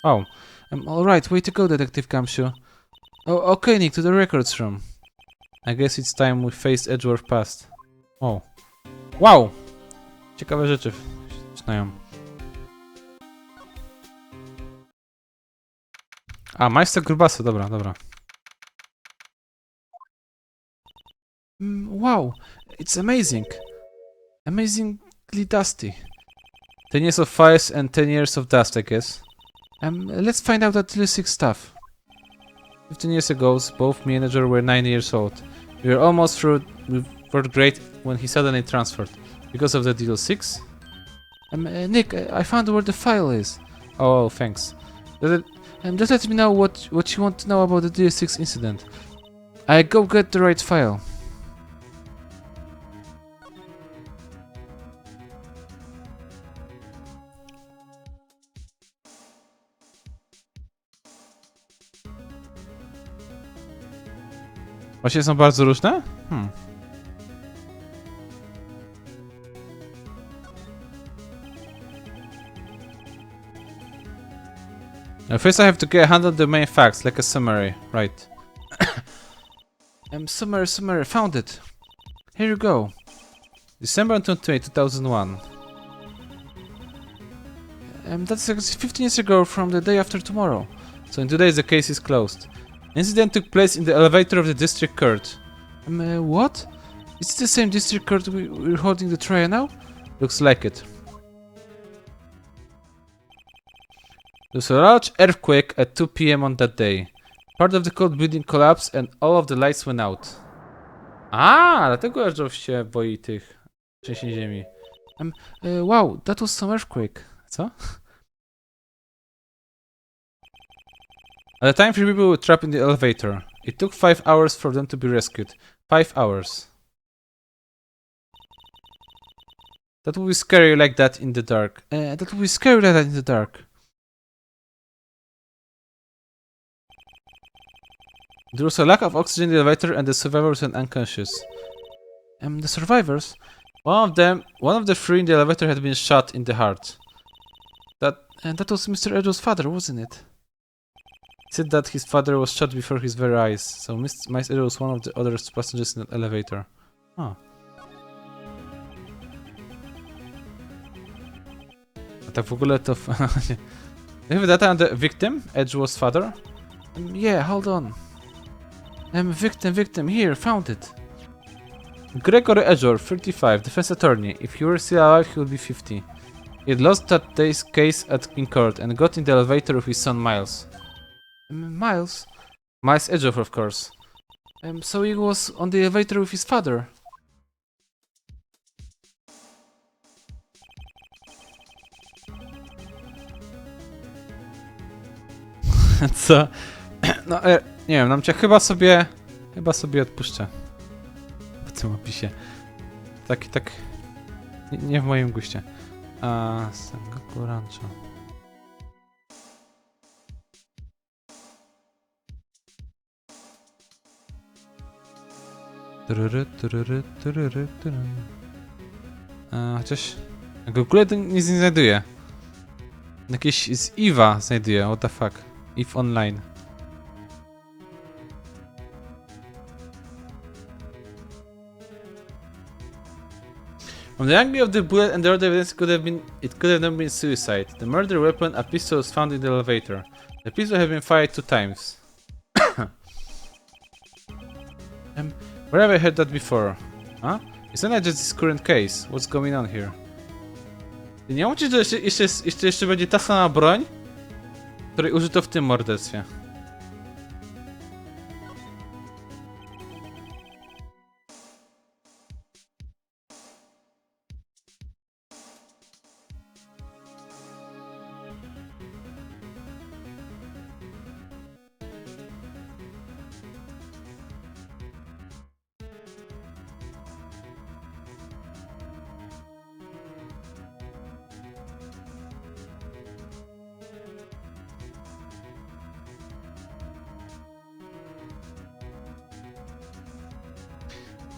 Oh, alright, way to go, Detective Gumshoe. Oh, okay, Nick, to the records room. I guess it's time we faced Edgeworth past. Oh. Wow! Ciekawe rzeczy zaczynają. A, majster grubasa, dobra. Wow, it's amazing. Amazingly dusty. 10 years of fires and 10 years of dust, I guess. Let's find out that DL6 stuff. 15 years ago, both me and Edgeworth were 9 years old. We were almost through with 4th grade when he suddenly transferred. Because of the DL6? Nick, I found where the file is. Oh, thanks. Just let me know what you want to know about the DS6 incident. I go get the right file. Właśnie są bardzo różne? First I have to get handle the main facts, like a summary, right? Summary, found it. Here you go. December 28, 2001. That's 15 years ago from the day after tomorrow. So in 2 days the case is closed. Incident took place in the elevator of the district court. What? Is it the same district court we're holding the trial now? Looks like it. There was a large earthquake at 2 p.m. on that day. Part of the cold building collapsed and all of the lights went out. Dlatego Edge'ow się boi tych trzęsień ziemi. Wow, that was some earthquake. Co? At the time, 3 people were trapped in the elevator. It took 5 hours for them to be rescued. 5 hours. That would be scary like that in the dark. There was a lack of oxygen in the elevator and the survivors went unconscious. The survivors? One of the 3 in the elevator had been shot in the heart. That was Mr. Edge'ow's father, wasn't it? He said that his father was shot before his very eyes, so Miles Edge'ow was one of the other passengers in the elevator. A tak w ogóle to... Do you have data on the victim, Edge'ow's father? Yeah, hold on. Victim, here, found it. Gregory Edge'ow, 35, defense attorney. If he were still alive, he would be 50. He had lost that day's case in court and got in the elevator with his son Miles. Miles? Miles Edge'ow, of course. So he was on the elevator with his father. Co? No, nie wiem, namcia chyba sobie odpuszczę. Po tym opisie. Tak, nie w moim guście. Sengoku Rancho. Chociaż w Google nic nie znajduję. Jakieś z Eve'a znajduję, what the fuck. Eve Online. From the angle of the bullet and the other evidence, it could have never been suicide. The murder weapon, a pistol, was found in the elevator. The pistol had been fired 2 times. Where have I heard that before? Huh? It's not just this current case. What's going on here? Nie mówcie, że jeszcze będzie ta sama broń, której użyto w tym morderstwie.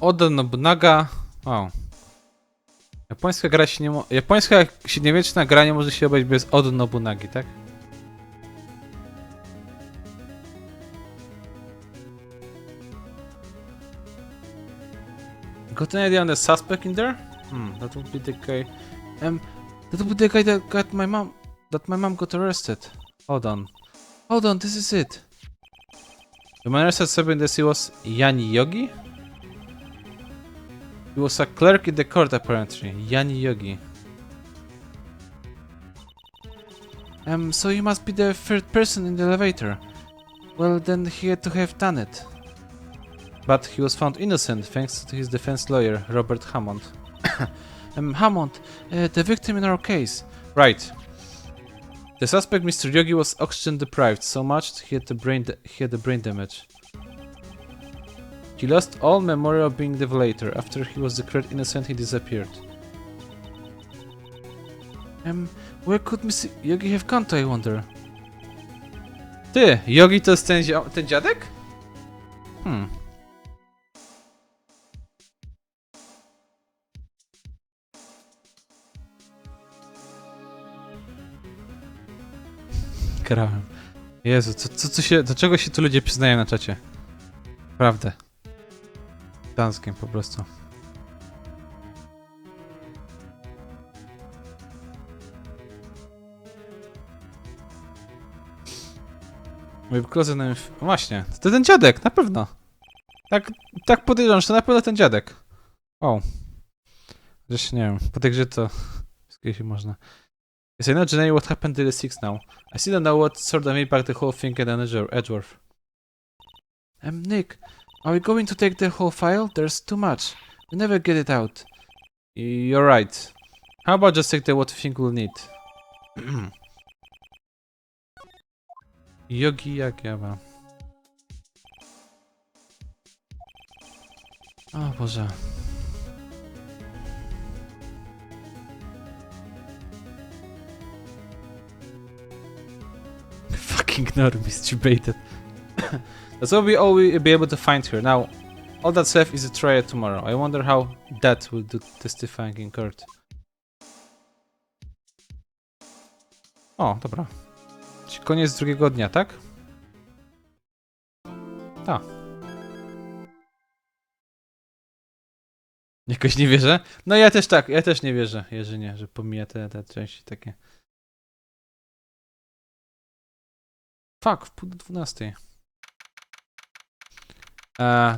Oda Nobunaga. Wow. Japońska średniowieczna gra nie może się obejść bez Ody Nobunagi, tak? Got an idea on the suspect in there? That would be the guy. That would be the guy that got my mom. That my mom got arrested. Hold on, this is it. The man arrested said that he was Yani Yogi? He was a clerk in the court apparently. Yani Yogi. So he must be the 3rd person in the elevator. Well, then he had to have done it. But he was found innocent thanks to his defense lawyer, Robert Hammond. Hammond, the victim in our case. Right. The suspect, Mr. Yogi, was oxygen deprived so much that he had the brain damage. He lost all memory of being the violator. After he was declared innocent, he disappeared. Where could Mr. Yogi have gone to, I wonder? Ty, Yogi to jest ten dziadek? Grałem. Jezu, do czego się tu ludzie przyznają na czacie? Prawdę. Danskiem po prostu. Mój cousin... Właśnie, to ten dziadek, na pewno. Tak podejrzewam, że to na pewno ten dziadek. Wow. Chociaż nie wiem, po tej grze to... Wszystkiego się można. Yes, I know generally what happened to the Six now. I still don't know what sort of impact the whole thing had on Edgeworth. Nick, are we going to take the whole file? There's too much. We never get it out. You're right. How about just take what we think we'll need? Yogi Jagiaba. O Boże. Fucking normies, debated. That's all we'll be able to find here. Now, all that's left is a trial tomorrow. I wonder how that will do testifying in court. O, dobra. Czyli koniec drugiego dnia, tak? Tak. Jakoś nie wierzę? No ja też tak, ja też nie wierzę, Jerzynie, że pomija te części takie. Fuck, w pół do 12.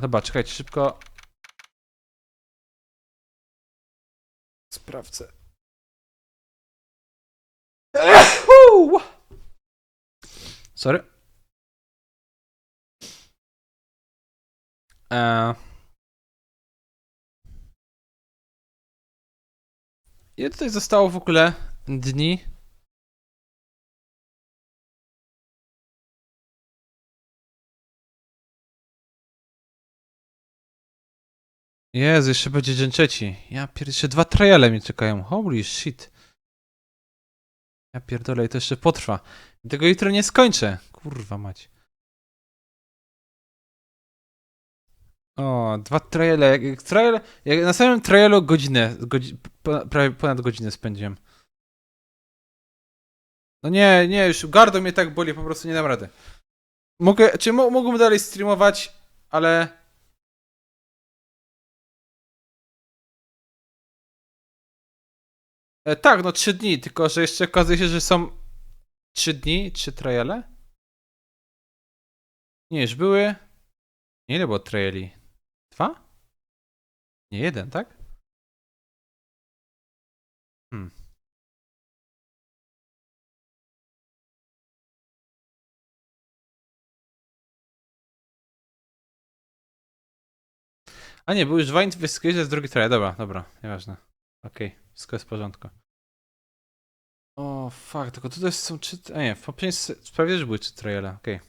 Dobra, czekajcie, szybko. Sprawdzę. Sorry. Ile tutaj zostało w ogóle dni? Jezu, jeszcze będzie dzień trzeci. Ja pierdolę, jeszcze 2 triale mnie czekają. Holy shit. Ja pierdolę, i to jeszcze potrwa. I tego jutro nie skończę. Kurwa mać. O, 2 triale. Jak na samym trialu prawie ponad godzinę spędziłem. No nie, już gardło mnie tak boli, po prostu nie dam rady. Mógłbym dalej streamować, ale... Tak, no 3 dni, tylko że jeszcze okazuje się, że są 3 dni, 3 triale? Nie, już były... Nie, ile było triali? 2? Nie, 1, tak? A nie, były już 2 investigation, to jest drugi trial, dobra, nieważne. Okej, wszystko jest w porządku. O, fuck, tylko tutaj są 3... A nie, w poprzedniej sprawie też były 3 triale, okej.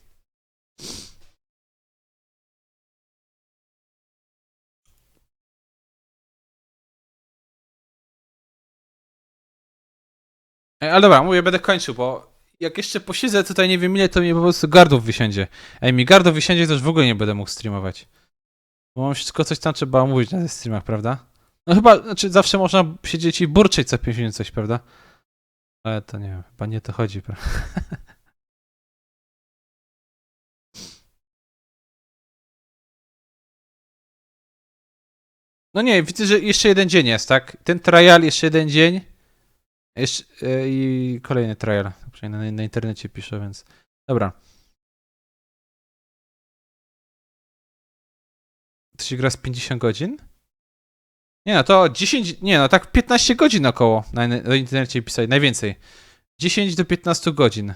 Ale dobra, mówię, będę kończył, bo jak jeszcze posiedzę tutaj nie wiem ile, to mi po prostu gardło wysiądzie. Ej, mi gardło wysiądzie, to już w ogóle nie będę mógł streamować. Bo mam wszystko coś tam trzeba mówić na tych streamach, prawda? No chyba, znaczy zawsze można siedzieć i burczeć co 5 minut coś, prawda? Ale to nie wiem, chyba nie to chodzi, prawda? No nie, widzę, że jeszcze jeden dzień jest, tak? Ten trial, jeszcze jeden dzień. I kolejny trial. Przynajmniej na internecie piszę, więc... Dobra. To się gra z 50 godzin? Nie no, to 10... Nie no, tak 15 godzin około na internecie pisali, najwięcej. 10 do 15 godzin.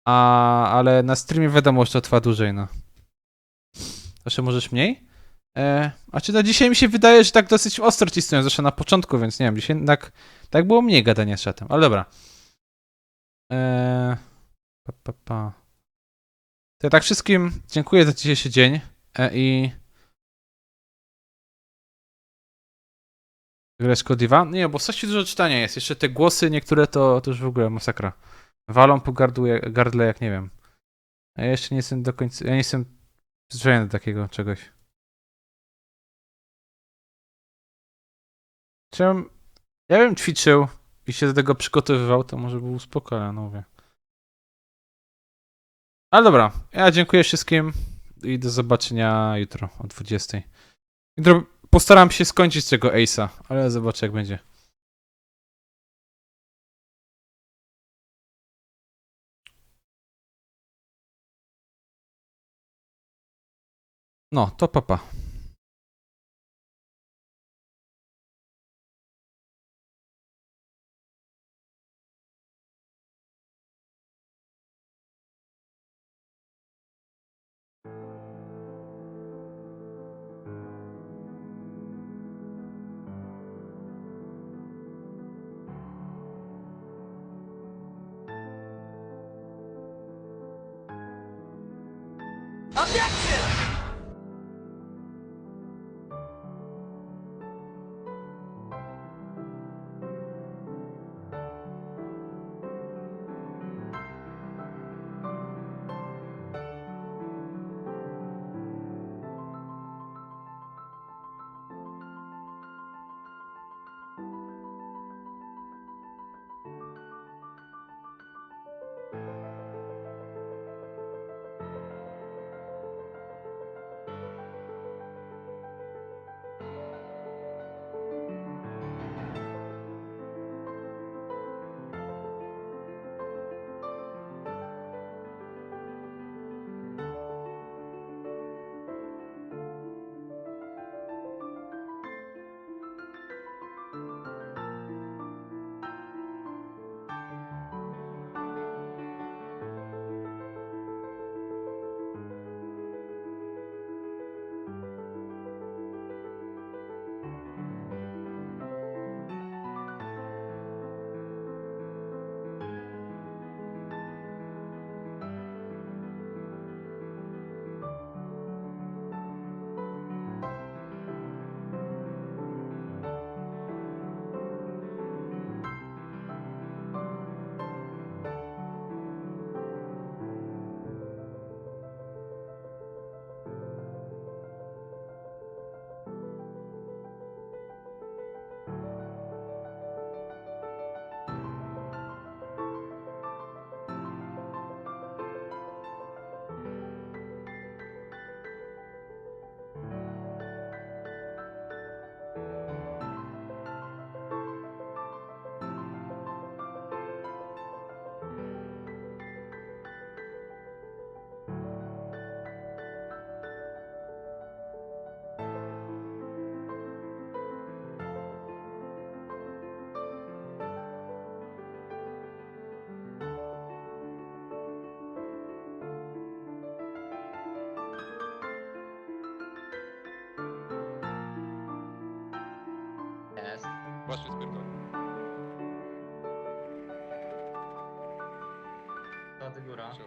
Ale na streamie wiadomo, że to trwa dłużej, no. Proszę, możesz mniej? A czy to dzisiaj mi się wydaje, że tak dosyć ostro cisnąłem, zresztą na początku, więc nie wiem, dzisiaj tak było mniej gadania z czatem, ale dobra. Pa, pa, pa. To ja tak wszystkim dziękuję za dzisiejszy dzień i... Gra szkodliwa? Nie, bo coś dużo czytania jest. Jeszcze te głosy niektóre to już w ogóle masakra. Walą po gardle jak nie wiem. A ja jeszcze nie jestem do końca... Ja nie jestem przyzwyczajony do takiego czegoś. Ja bym ćwiczył i się do tego przygotowywał, to może był spoko, ale no mówię. Ale dobra, ja dziękuję wszystkim i do zobaczenia jutro o 20. Jutro postaram się skończyć tego Ace'a, ale zobaczę jak będzie. No, to papa. Właśnie spierdolę. Ta góra. Sio.